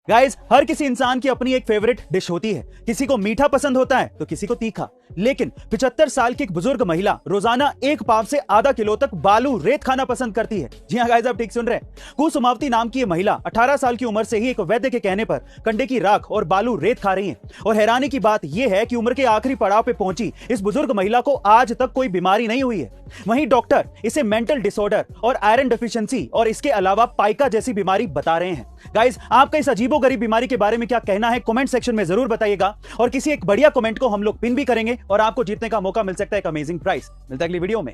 गाइस, हर किसी इंसान की अपनी एक फेवरेट डिश होती है। किसी को मीठा पसंद होता है तो किसी को तीखा, लेकिन 75 साल की एक बुजुर्ग महिला रोजाना 1 पाव से आधा किलो तक बालू रेत खाना पसंद करती है। जी हाँ गाइस, आप ठीक सुन रहे हैं। कुसुमावती नाम की ये महिला 18 साल की उम्र से ही एक वैद्य के कहने पर कंडे की राख और बालू रेत खा रही है। और हैरानी की बात यह है कि उम्र के आखिरी पड़ाव पे पहुंची इस बुजुर्ग महिला को आज तक कोई बीमारी नहीं हुई है। वहीं डॉक्टर इसे मेंटल डिसऑर्डर और आयरन डेफिशिएंसी और इसके अलावा पाइका जैसी बीमारी बता रहे हैं। गाइस, आपका इस अजीबोगरीब बीमारी के बारे में क्या कहना है कमेंट सेक्शन में जरूर बताइएगा, और किसी एक बढ़िया कमेंट को हम लोग पिन भी करेंगे और आपको जीतने का मौका मिल सकता है एक अमेजिंग प्राइस। मिलता है अगली वीडियो में।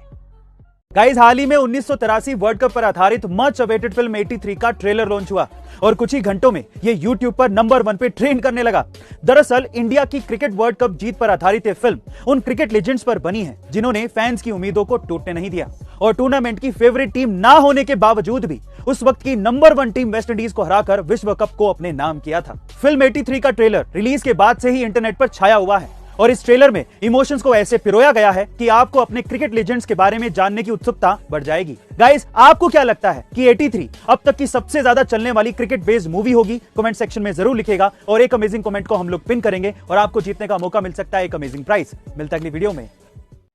गाइस, हाल ही में 1983 वर्ल्ड कप पर आधारित मच अवेटेड फिल्म 83 का ट्रेलर लॉन्च हुआ और कुछ ही घंटों में ये YouTube पर नंबर 1 पे ट्रेंड करने लगा। दरअसल इंडिया की क्रिकेट वर्ल्ड कप जीत पर आधारित ये फिल्म उन क्रिकेट लेजेंड्स पर बनी है जिन्होंने फैंस की उम्मीदों को टूटने नहीं दिया और टूर्नामेंट की फेवरेट टीम ना होने के बावजूद भी उस वक्त की नंबर 1 टीम वेस्ट इंडीज को हराकर विश्व कप को अपने नाम किया था। फिल्म 83 का ट्रेलर रिलीज के बाद से ही इंटरनेट पर छाया हुआ है और इस ट्रेलर में इमोशंस को ऐसे पिरोया गया है कि आपको अपने क्रिकेट लेजेंड्स के बारे में जानने की उत्सुकता बढ़ जाएगी। गाइस, आपको क्या लगता है कि 83 अब तक की सबसे ज्यादा चलने वाली क्रिकेट बेस्ड मूवी होगी? कमेंट सेक्शन में जरूर लिखेगा और एक अमेजिंग कमेंट को हम लोग पिन करेंगे और आपको जीतने का मौका मिल सकता है एक अमेजिंग प्राइस। मिलता है अगली वीडियो में।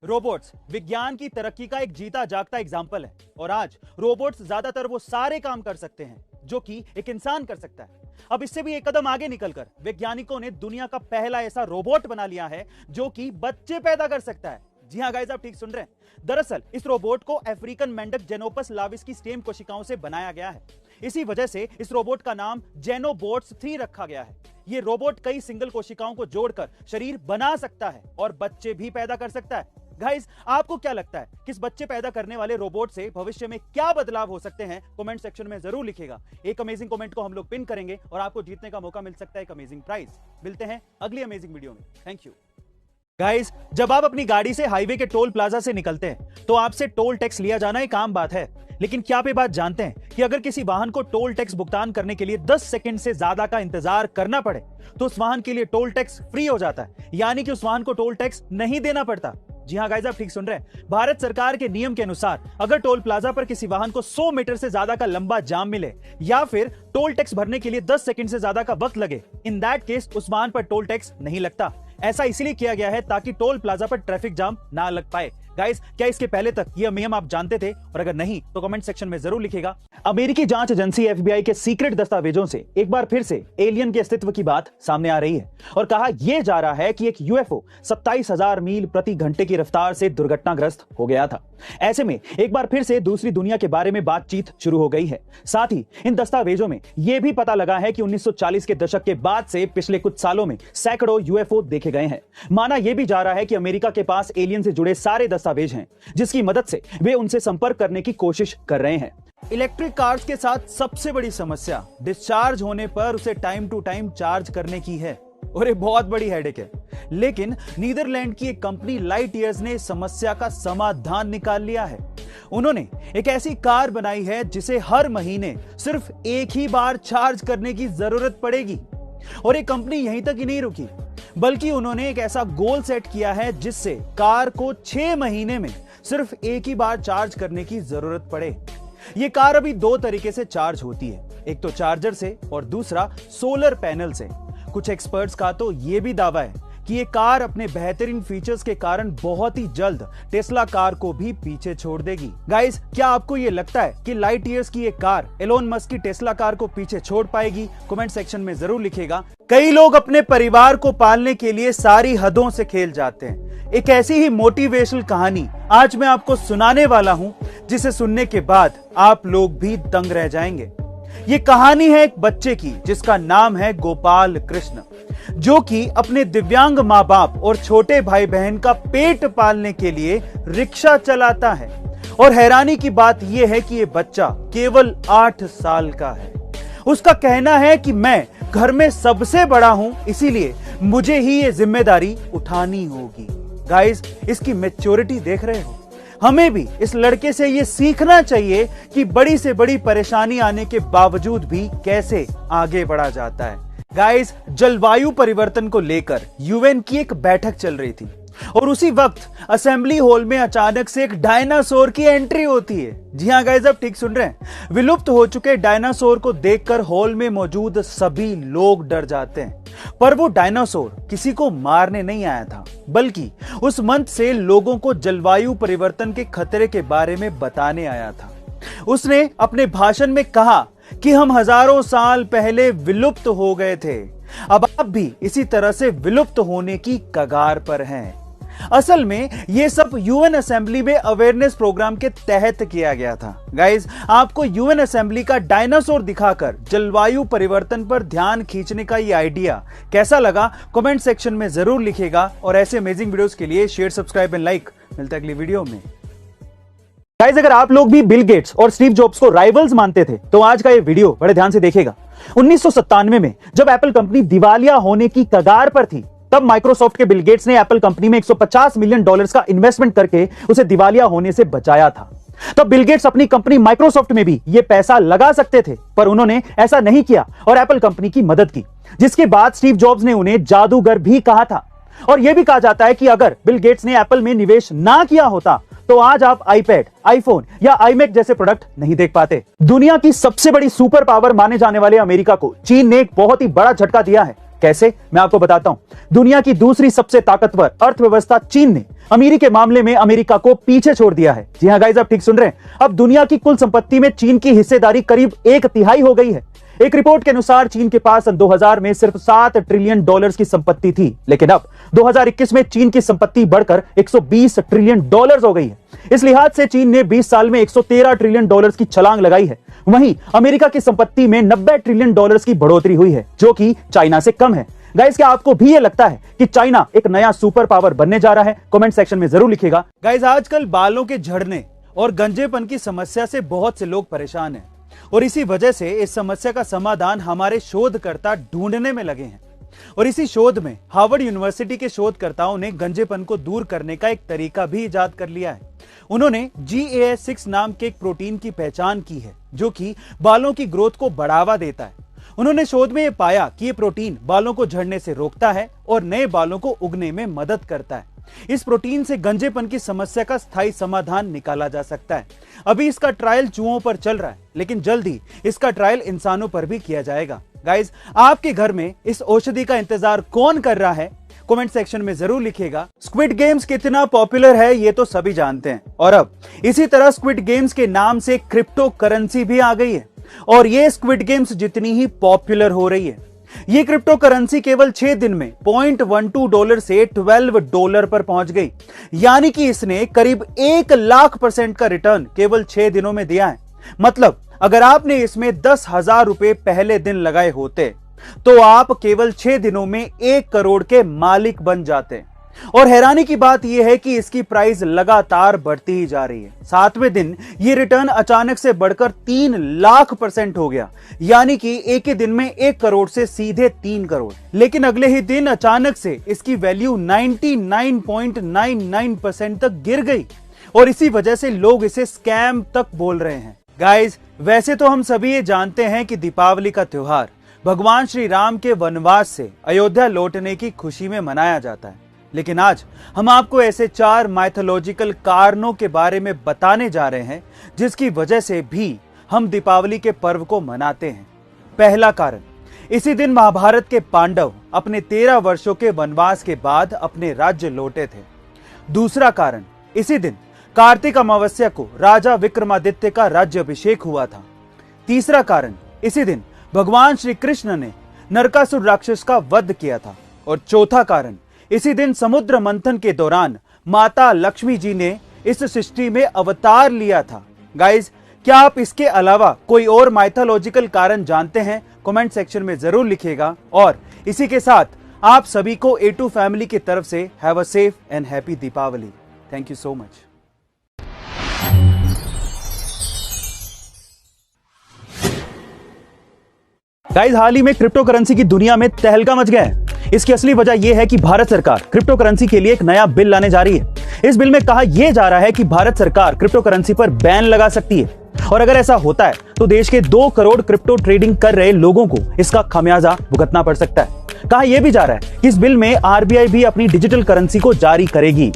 रोबोट्स विज्ञान की तरक्की का एक जीता जागता एग्जाम्पल है और आज रोबोट्स ज्यादातर वो सारे काम कर सकते हैं जो कि एक इंसान कर सकता है। अब इससे भी एक कदम आगे निकलकर वैज्ञानिकों ने दुनिया का पहला ऐसा रोबोट बना लिया है जो कि बच्चे पैदा कर सकता है। जी हाँ गाइस, आप ठीक सुन रहे हैं। दरअसल इस रोबोट को अफ्रीकन मेंढक जेनोपस लाविस की स्टेम कोशिकाओं से बनाया गया है। इसी वजह से इस रोबोट का नाम जेनोबोट्स 3 रखा गया है। ये रोबोट कई सिंगल कोशिकाओं को जोड़कर शरीर बना सकता है और बच्चे भी पैदा कर सकता है। गाइस, आपको क्या लगता है कि इस बच्चे पैदा करने वाले रोबोट से भविष्य में क्या बदलाव हो सकते हैं? कमेंट सेक्शन में जरूर लिखेगा। एक अमेजिंग कमेंट को हम लोग पिन करेंगे और आपको जीतने का मौका मिल सकता है एक अमेजिंग प्राइस। मिलते हैं अगली अमेजिंग वीडियो में। Thank you. गाइस, जब आप अपनी गाड़ी से हाईवे के टोल प्लाजा से निकलते हैं तो आपसे टोल टैक्स लिया जाना एक आम बात है। लेकिन क्या आप ये बात जानते हैं कि अगर किसी वाहन को टोल टैक्स भुगतान करने के लिए 10 सेकंड से ज्यादा का इंतजार करना पड़े तो उस वाहन के लिए टोल टैक्स फ्री हो जाता है, यानी कि उस वाहन को टोल टैक्स नहीं देना पड़ता। जी हाँ गाइस, आप ठीक सुन रहे हैं। भारत सरकार के नियम के अनुसार अगर टोल प्लाजा पर किसी वाहन को 100 मीटर से ज्यादा का लंबा जाम मिले या फिर टोल टैक्स भरने के लिए 10 सेकंड से ज्यादा का वक्त लगे, इन दैट केस उस वाहन पर टोल टैक्स नहीं लगता। ऐसा इसलिए किया गया है ताकि टोल प्लाजा पर ट्रैफिक जाम ना लग पाए। गाइस, क्या इसके पहले तक यह नियम आप जानते थे? और अगर नहीं तो कमेंट सेक्शन में जरूर लिखेगा। अमेरिकी जांच एजेंसी FBI के सीक्रेट दस्तावेजों से एक बार फिर से एलियन के अस्तित्व की बात सामने आ रही है और कहा यह जा रहा है कि एक UFO 27,000 मील प्रति घंटे की रफ्तार से दुर्घटनाग्रस्त हो गया था। ऐसे में एक बार फिर से दूसरी दुनिया के बारे में बातचीत शुरू हो गई है। साथ ही इन दस्तावेजों में यह भी पता लगा है कि 1940 के दशक के बाद से पिछले कुछ सालों में सैकड़ों UFO देखे गए हैं। माना यह भी जा रहा है कि अमेरिका के पास एलियन से जुड़े सारे दस्तावेज हैं जिसकी मदद से वे उनसे संपर्क करने की कोशिश कर रहे हैं। इलेक्ट्रिक कार्स के साथ सबसे बड़ी समस्या डिस्चार्ज होने पर उसे टाइम टू टाइम चार्ज करने की है और ये बहुत बड़ी हेडेक है। लेकिन नीदरलैंड की एक कंपनी लाइट ईयर्स ने समस्या का समाधान निकाल लिया है। उन्होंने एक ऐसी कार बनाई है जिसे हर महीने सिर्फ एक ही बार चार्ज करने की जरूरत पड़ेगी। और ये कंपनी यहीं तक ही नहीं रुकी, बल्कि उन्होंने एक ऐसा गोल सेट किया है जिससे कार को 6 महीने में सिर्फ एक ही बार चार्ज करने की जरूरत पड़े। ये कार अभी 2 तरीके से चार्ज होती है, एक तो चार्जर से और दूसरा सोलर पैनल से। कुछ एक्सपर्ट्स का तो ये भी दावा है कि ये कार अपने बेहतरीन फीचर्स के कारण बहुत ही जल्द टेस्ला कार को भी पीछे छोड़ देगी। गाइस, क्या आपको ये लगता है कि लाइट ईयर्स की ये कार एलोन मस्क की टेस्ला कार को पीछे छोड़ पाएगी? कमेंट सेक्शन में जरूर लिखेगा। कई लोग अपने परिवार को पालने के लिए सारी हदों से खेल जाते हैं। एक ऐसी ही मोटिवेशनल कहानी आज मैं आपको सुनाने वाला हूं जिसे सुनने के बाद आप लोग भी दंग रह जाएंगे। ये कहानी है एक बच्चे की जिसका नाम है गोपाल कृष्ण, जो कि अपने दिव्यांग माँ बाप और छोटे भाई बहन का पेट पालने के लिए रिक्शा चलाता है। और हैरानी की बात यह है कि ये बच्चा केवल 8 साल का है। उसका कहना है कि मैं घर में सबसे बड़ा हूं, इसीलिए मुझे ही ये जिम्मेदारी उठानी होगी। गाइस, इसकी मैच्योरिटी देख रहे हो? हमें भी इस लड़के से ये सीखना चाहिए कि बड़ी से बड़ी परेशानी आने के बावजूद भी कैसे आगे बढ़ा जाता है। गाइस, जलवायु परिवर्तन को लेकर UN की एक बैठक चल रही थी और उसी वक्त असेंबली हॉल में अचानक से एक डायनासोर की एंट्री होती है। जी हाँ गाइस, आप ठीक सुन रहे हैं। विलुप्त हो चुके डायनासोर को देखकर हॉल में मौजूद सभी लोग डर जाते हैं। पर वो डायनासोर किसी को मारने नहीं आया था, बल्कि उस मंच से लोगों को जलवायु परिवर्तन के खतरे के बारे में बताने आया था। उसने अपने भाषण में कहा कि हम हजारों साल पहले विलुप्त हो गए थे, अब आप भी इसी तरह से विलुप्त होने की कगार पर हैं। असल में ये सब यूएन असेंबली में अवेयरनेस प्रोग्राम के तहत किया गया था। गाइस, आपको यूएन असेंबली का डायनासोर दिखाकर जलवायु परिवर्तन पर ध्यान खींचने का ये आइडिया कैसा लगा, कमेंट सेक्शन में जरूर लिखिएगा। और ऐसे अमेजिंग वीडियोस के लिए शेयर, सब्सक्राइब एंड लाइक। मिलता है अगली वीडियो में। गाइस, अगर आप लोग भी बिल गेट्स और स्टीव जॉब्स को राइवल्स मानते थे तो आज का ये वीडियो बड़े ध्यान से देखिएगा। 1997 में जब एप्पल कंपनी दिवालिया होने की कगार पर थी, तब माइक्रोसॉफ्ट के बिल गेट्स ने एप्पल कंपनी में $150 मिलियन का इन्वेस्टमेंट करके उसे दिवालिया होने से बचाया था। तब बिल गेट्स अपनी कंपनी माइक्रोसॉफ्ट में भी यह पैसा लगा सकते थे, पर उन्होंने ऐसा नहीं किया और एप्पल कंपनी की मदद की, जिसके बाद स्टीव जॉब्स ने उन्हें जादूगर भी कहा था। और यह भी कहा जाता है कि अगर बिल गेट्स ने एप्पल में निवेश ना किया होता तो आज आप आईपैड, आईफोन या आईमैक जैसे प्रोडक्ट नहीं देख पाते। दुनिया की सबसे बड़ी सुपर पावर माने जाने वाले अमेरिका को चीन ने एक बहुत ही बड़ा झटका दिया है। कैसे, मैं आपको बताता हूं। दुनिया की दूसरी सबसे ताकतवर अर्थव्यवस्था चीन ने अमीरी के मामले में अमेरिका को पीछे छोड़ दिया है। जी हां गाइस, आप ठीक सुन रहे हैं। अब दुनिया की कुल संपत्ति में चीन की हिस्सेदारी करीब 1/3 हो गई है। एक रिपोर्ट के अनुसार चीन के पास सन 2000 में सिर्फ $7 ट्रिलियन की संपत्ति थी, लेकिन अब 2021 में चीन की संपत्ति बढ़कर $120 ट्रिलियन हो गई है। इस लिहाज से चीन ने 20 साल में $113 ट्रिलियन की छलांग लगाई है। वहीं अमेरिका की संपत्ति में $90 ट्रिलियन की बढ़ोतरी हुई है, जो कि चाइना से कम है। गाइस, क्या आपको भी ये लगता है कि चाइना एक नया सुपर पावर बनने जा रहा है? कमेंट सेक्शन में जरूर लिखिएगा। गाइस, आजकल बालों के झड़ने और गंजेपन की समस्या से बहुत से लोग परेशान हैं, और इसी वजह से इस समस्या का समाधान हमारे शोधकर्ता ढूंढने में लगे हैं। और इसी शोध में हार्वर्ड यूनिवर्सिटी के शोधकर्ताओं ने गंजेपन को दूर करने का एक तरीका भी इजाद कर लिया है। उन्होंने GAS6 नाम के एक प्रोटीन की पहचान की है, जो कि बालों की ग्रोथ को बढ़ावा देता है। उन्होंने शोध में यह पाया कि यह प्रोटीन बालों को झड़ने से रोकता है और नए बालों को उगने में मदद करता है। इस प्रोटीन से गंजेपन की समस्या का स्थायी समाधान निकाला जा सकता है। अभी इसका ट्रायल चूहों पर चल रहा है, लेकिन जल्द ही इसका ट्रायल इंसानों पर भी किया जाएगा। गाइस, आपके घर में इस औषधि का इंतजार कौन कर रहा है? कमेंट सेक्शन में जरूर लिखिएगा। स्क्विड गेम्स कितना पॉपुलर है ये तो सभी जानते हैं, और अब इसी तरह स्क्विड गेम्स के नाम से क्रिप्टो करेंसी भी आ गई है, और ये स्क्विड गेम्स जितनी ही पॉपुलर हो रही है, ये क्रिप्टो करेंसी केवल 6 दिन में $0.12 से $12 पर पहुंच गई। यानी कि इसने करीब 1,00,000% का रिटर्न केवल 6 दिनों में दिया है। मतलब अगर आपने इसमें 10,000 रुपए पहले दिन लगाए होते तो आप केवल 6 दिनों में 1 करोड़ के मालिक बन जाते। और हैरानी की बात यह है कि इसकी प्राइस लगातार बढ़ती ही जा रही है। 7वें दिन ये रिटर्न अचानक से बढ़कर 3,00,000% हो गया, यानी कि एक ही दिन में 1 करोड़ से सीधे 3 करोड़। लेकिन अगले ही दिन अचानक से इसकी वैल्यू 99.99% तक गिर गई, और इसी वजह से लोग इसे स्कैम तक बोल रहे हैं। गाइस, वैसे तो हम सभी ये जानते हैं कि दीपावली का त्योहार भगवान श्री राम के वनवास से अयोध्या लौटने की खुशी में मनाया जाता है, लेकिन आज हम आपको ऐसे 4 माइथोलॉजिकल कारणों के बारे में बताने जा रहे हैं जिसकी वजह से भी हम दीपावली के पर्व को मनाते हैं। पहला कारण, इसी दिन महाभारत के पांडव अपने 13 वर्षों के वनवास के बाद अपने राज्य लौटे थे। दूसरा कारण, इसी दिन कार्तिक अमावस्या को राजा विक्रमादित्य का राज्याभिषेक हुआ था। तीसरा कारण, इसी दिन भगवान श्री कृष्ण ने नरकासुर राक्षस का वध किया था। और चौथा कारण, इसी दिन समुद्र मंथन के दौरान माता लक्ष्मी जी ने इस सृष्टि में अवतार लिया था। गाइस, क्या आप इसके अलावा कोई और माइथोलॉजिकल कारण जानते हैं? कमेंट सेक्शन में जरूर लिखिएगा। और इसी के साथ आप सभी को A2 फैमिली की तरफ से have a safe and happy Deepawali. Thank you so much. Guys, हाल ही में क्रिप्टो करेंसी की दुनिया में तहलका मच गया है। इसकी असली वजह यह है कि भारत सरकार क्रिप्टो करेंसी के लिए एक नया बिल लाने जा रही है। इस बिल में कहा यह जा रहा है कि भारत सरकार क्रिप्टो करेंसी पर बैन लगा सकती है, और अगर ऐसा होता है तो देश के 2 करोड़ क्रिप्टो ट्रेडिंग कर रहे लोगों को इसका खामियाजा भुगतना पड़ सकता है। कहा यह भी जा रहा है कि इस बिल में आरबीआई भी अपनी डिजिटल करेंसी को जारी करेगी।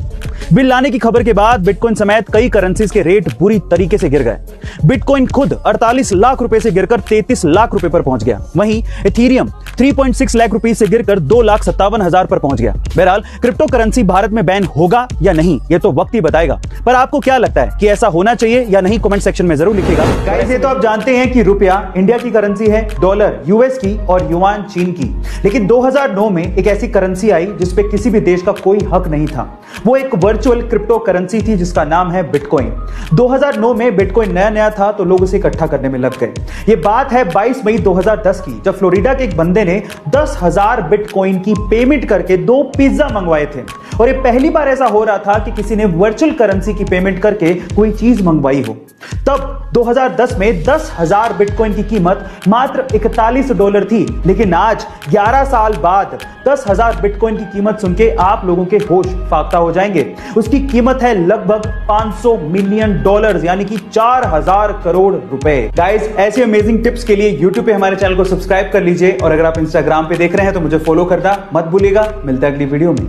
बिल लाने की खबर के बाद बिटकॉइन समेत कई करेंसीज के रेट बुरी तरीके से गिर गए। बिटकॉइन खुद 48 लाख रुपए से गिरकर 33 लाख रुपए पर पहुंच गया। वहीं इथेरियम 3.6 लाख रुपए से गिरकर 2,57,000 पर पहुंच गया। बहरहाल क्रिप्टो करेंसी भारत में बैन होगा या नहीं, यह तो वक्त ही बताएगा। पर आपको क्या लगता है कि ऐसा होना चाहिए या नहीं, कमेंट सेक्शन में जरूर लिखिएगा। गाइस, ये तो आप जानते हैं कि रुपया इंडिया की करेंसी है, डॉलर यूएस की और युआन चीन की। लेकिन 2009 में एक ऐसी करेंसी आई जिसपे किसी भी देश का कोई हक नहीं था। वो एक वर्चुअल क्रिप्टो करेंसी थी जिसका नाम है बिटकॉइन। 2009 में बिटकॉइन नया नया था तो लोग उसे इकट्ठा करने में लग गए। ये बात है 22 मई 2010 की, जब फ्लोरिडा के एक बंदे ने 10,000 बिटकॉइन की पेमेंट करके 2 पिज्जा मंगवाए थे। और ये पहली बार ऐसा हो रहा था कि किसी ने वर्चुअल करेंसी की पेमेंट करके कोई चीज मंगवाई हो। तब 2010 में 10,000 बिटकॉइन की कीमत मात्र $41 थी। लेकिन आज 11 साल बाद 10,000 बिटकॉइन की कीमत सुन के आप लोगों के होश फाख्ता हो जाएंगे। उसकी कीमत है लगभग $500 मिलियन, यानी कि 4,000 करोड़ रुपए। गाइस, ऐसे अमेजिंग टिप्स के लिए YouTube पे हमारे चैनल को सब्सक्राइब कर लीजिए और अगर आप Instagram पे देख रहे हैं तो मुझे फॉलो करना मत भूलिएगा। मिलता है अगली वीडियो में।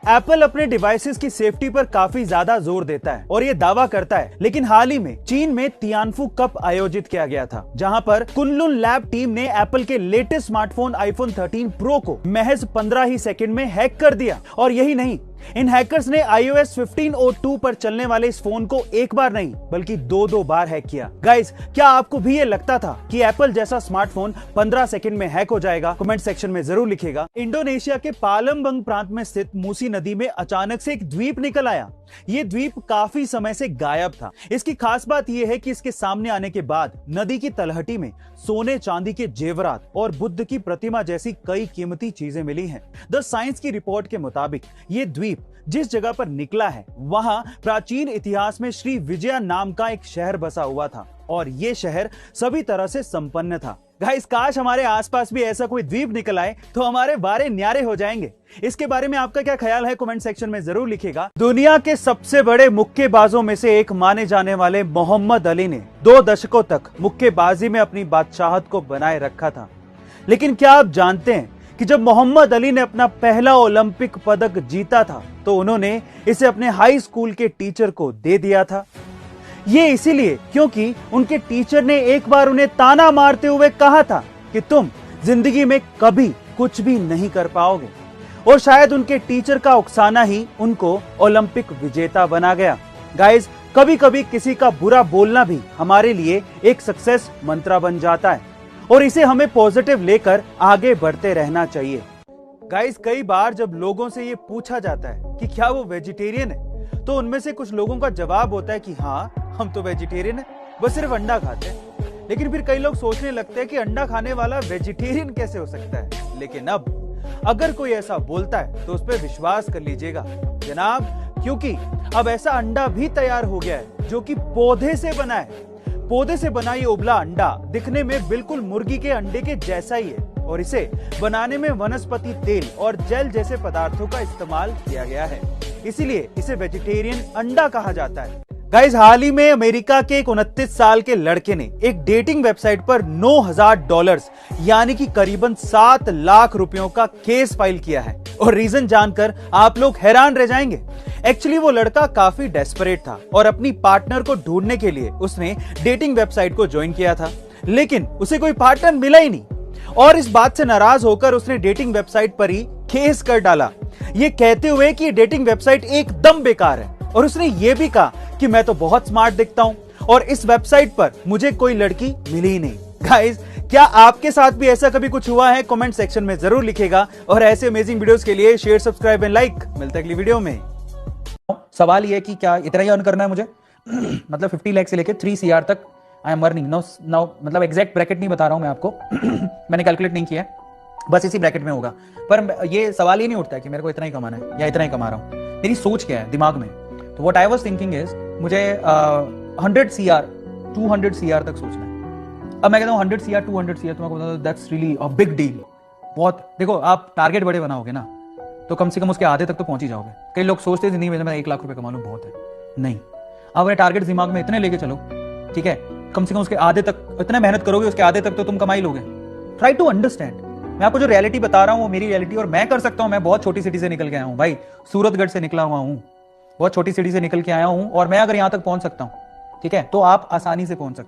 एप्पल अपने डिवाइसेस की सेफ्टी पर काफी ज्यादा जोर देता है और ये दावा करता है। लेकिन हाल ही में चीन में तियानफू कप आयोजित किया गया था, जहां पर कुनलुन लैब टीम ने एप्पल के लेटेस्ट स्मार्टफोन आईफोन 13 प्रो को महज 15 ही सेकंड में हैक कर दिया। और यही नहीं, इन हैकर्स ने iOS 15.02 पर चलने वाले इस फोन को एक बार नहीं बल्कि 2 बार हैक किया। गाइस, क्या आपको भी ये लगता था कि एप्पल जैसा स्मार्टफोन 15 सेकंड में हैक हो जाएगा? कमेंट सेक्शन में जरूर लिखिएगा। इंडोनेशिया के पालमबंग प्रांत में स्थित मूसी नदी में अचानक से एक द्वीप निकल आया। ये द्वीप काफी समय से गायब था। इसकी खास बात यह है कि इसके सामने आने के बाद नदी की तलहटी में सोने चांदी के जेवरात और बुद्ध की प्रतिमा जैसी कई कीमती चीजें मिली हैं। द साइंस की रिपोर्ट के मुताबिक ये द्वीप जिस जगह पर निकला है वहां प्राचीन इतिहास में श्री विजया नाम का एक शहर बसा हुआ था और ये शहर सभी तरह से संपन्न था। गाइस, काश हमारे आसपास भी ऐसा कोई द्वीप निकल आए तो हमारे बारे न्यारे हो जाएंगे। इसके बारे में आपका क्या ख्याल है, कमेंट सेक्शन में जरूर लिखिएगा। दुनिया के सबसे बड़े मुक्केबाजों में से एक माने जाने वाले मोहम्मद अली ने 2 दशकों तक मुक्केबाजी में अपनी बादशाहत को बनाए रखा था। लेकिन क्या आप जानते हैं कि जब मोहम्मद अली ने अपना पहला ओलंपिक पदक जीता था तो उन्होंने इसे अपने हाई स्कूल के टीचर को दे दिया था। ये इसीलिए क्योंकि उनके टीचर ने एक बार उन्हें ताना मारते हुए कहा था कि तुम जिंदगी में कभी कुछ भी नहीं कर पाओगे। और शायद उनके टीचर का उकसाना ही उनको ओलंपिक विजेता बना गया। गाइस, कभी कभी किसी का बुरा बोलना भी हमारे लिए एक सक्सेस मंत्र बन जाता है और इसे हमें पॉजिटिव लेकर आगे बढ़ते रहना चाहिए। गाइस, कई बार जब लोगों से ये पूछा जाता है कि क्या वो वेजिटेरियन है तो उनमें से कुछ लोगों का जवाब होता है कि हाँ, हम तो वेजिटेरियन है, बस सिर्फ अंडा खाते हैं। लेकिन फिर कई लोग सोचने लगते हैं कि अंडा खाने वाला वेजिटेरियन कैसे हो सकता है। लेकिन अब अगर कोई ऐसा बोलता है तो उस पर विश्वास कर लीजिएगा जनाब, क्योंकि अब ऐसा अंडा भी तैयार हो गया है जो कि पौधे से बना है। पौधे से बना ये उबला अंडा दिखने में बिल्कुल मुर्गी के अंडे के जैसा ही है और इसे बनाने में वनस्पति तेल और जेल जैसे पदार्थों का इस्तेमाल किया गया है, इसीलिए इसे वेजिटेरियन अंडा कहा जाता है। गाइस, हाल ही में अमेरिका के एक 29 साल के लड़के ने एक डेटिंग वेबसाइट पर $9,000 यानी कि करीबन 7 लाख रुपयों का केस फाइल किया है। और रीजन जानकर आप लोग हैरान रह जाएंगे। एक्चुअली वो लड़का काफी डेस्परेट था और अपनी पार्टनर को ढूंढने के लिए उसने डेटिंग वेबसाइट को ज्वाइन किया था, लेकिन उसे कोई पार्टनर मिला ही नहीं। और इस बात से नाराज होकर उसने डेटिंग वेबसाइट पर ही केस कर डाला, ये कहते हुए कि डेटिंग वेबसाइट एकदम बेकार है। और उसने ये भी कहा कि मैं तो बहुत स्मार्ट दिखता हूं और इस वेबसाइट पर मुझे कोई लड़की मिली ही नहीं। गाइस, क्या आपके साथ भी ऐसा कभी कुछ हुआ है? कमेंट सेक्शन में जरूर लिखिएगा और ऐसे अमेजिंग वीडियोस के लिए शेयर, सब्सक्राइब एंड लाइक। मिलते हैं अगली वीडियो में। सवाल ये है कि क्या इतना ही अर्न करना है मुझे? मतलब 50 लाख से लेके 3 CR तक आई एम अर्निंग नाउ। मतलब एग्जैक्ट ब्रैकेट नहीं बता रहा हूं मैं आपको मैंने कैलकुलेट नहीं किया है, बस इसी ब्रैकेट में होगा। पर ये सवाल ही नहीं उठता है कि मेरे को इतना ही कमाना है या इतना ही कमा रहा हूं। मेरी सोच क्या है दिमाग में? तो what I was thinking is मुझे 100 CR 200 CR तक सोचना है। अब मैं कहता हूँ 100 CR 200 CR, तुम्हारे को बता दो that's really a big deal. बहुत, देखो आप टारगेट बड़े बनाओगे ना तो कम से कम उसके आधे तक तो पहुंच ही जाओगे। कई लोग सोचते हैं जिंदगी में मैं 1 लाख रुपए कमा लूं बहुत है, नहीं। अब अपने टारगेट दिमाग में इतने लेके चलो, ठीक है, कम से कम उसके आधे तक इतने मेहनत करोगे उसके आधे तक तो तुम कमा ही लोगे। Try to understand. मैं आपको जो रियलिटी बता रहा हूं वो मेरी रियलिटी, और मैं कर सकता हूं। मैं बहुत छोटी सिटी से निकल के आया हूं भाई, सूरतगढ़ से निकला हुआ हूं, बहुत छोटी सिटी से निकल के आया हूं, और मैं अगर यहां तक पहुंच सकता हूं, ठीक है, तो आप आसानी से पहुंच सकते हैं।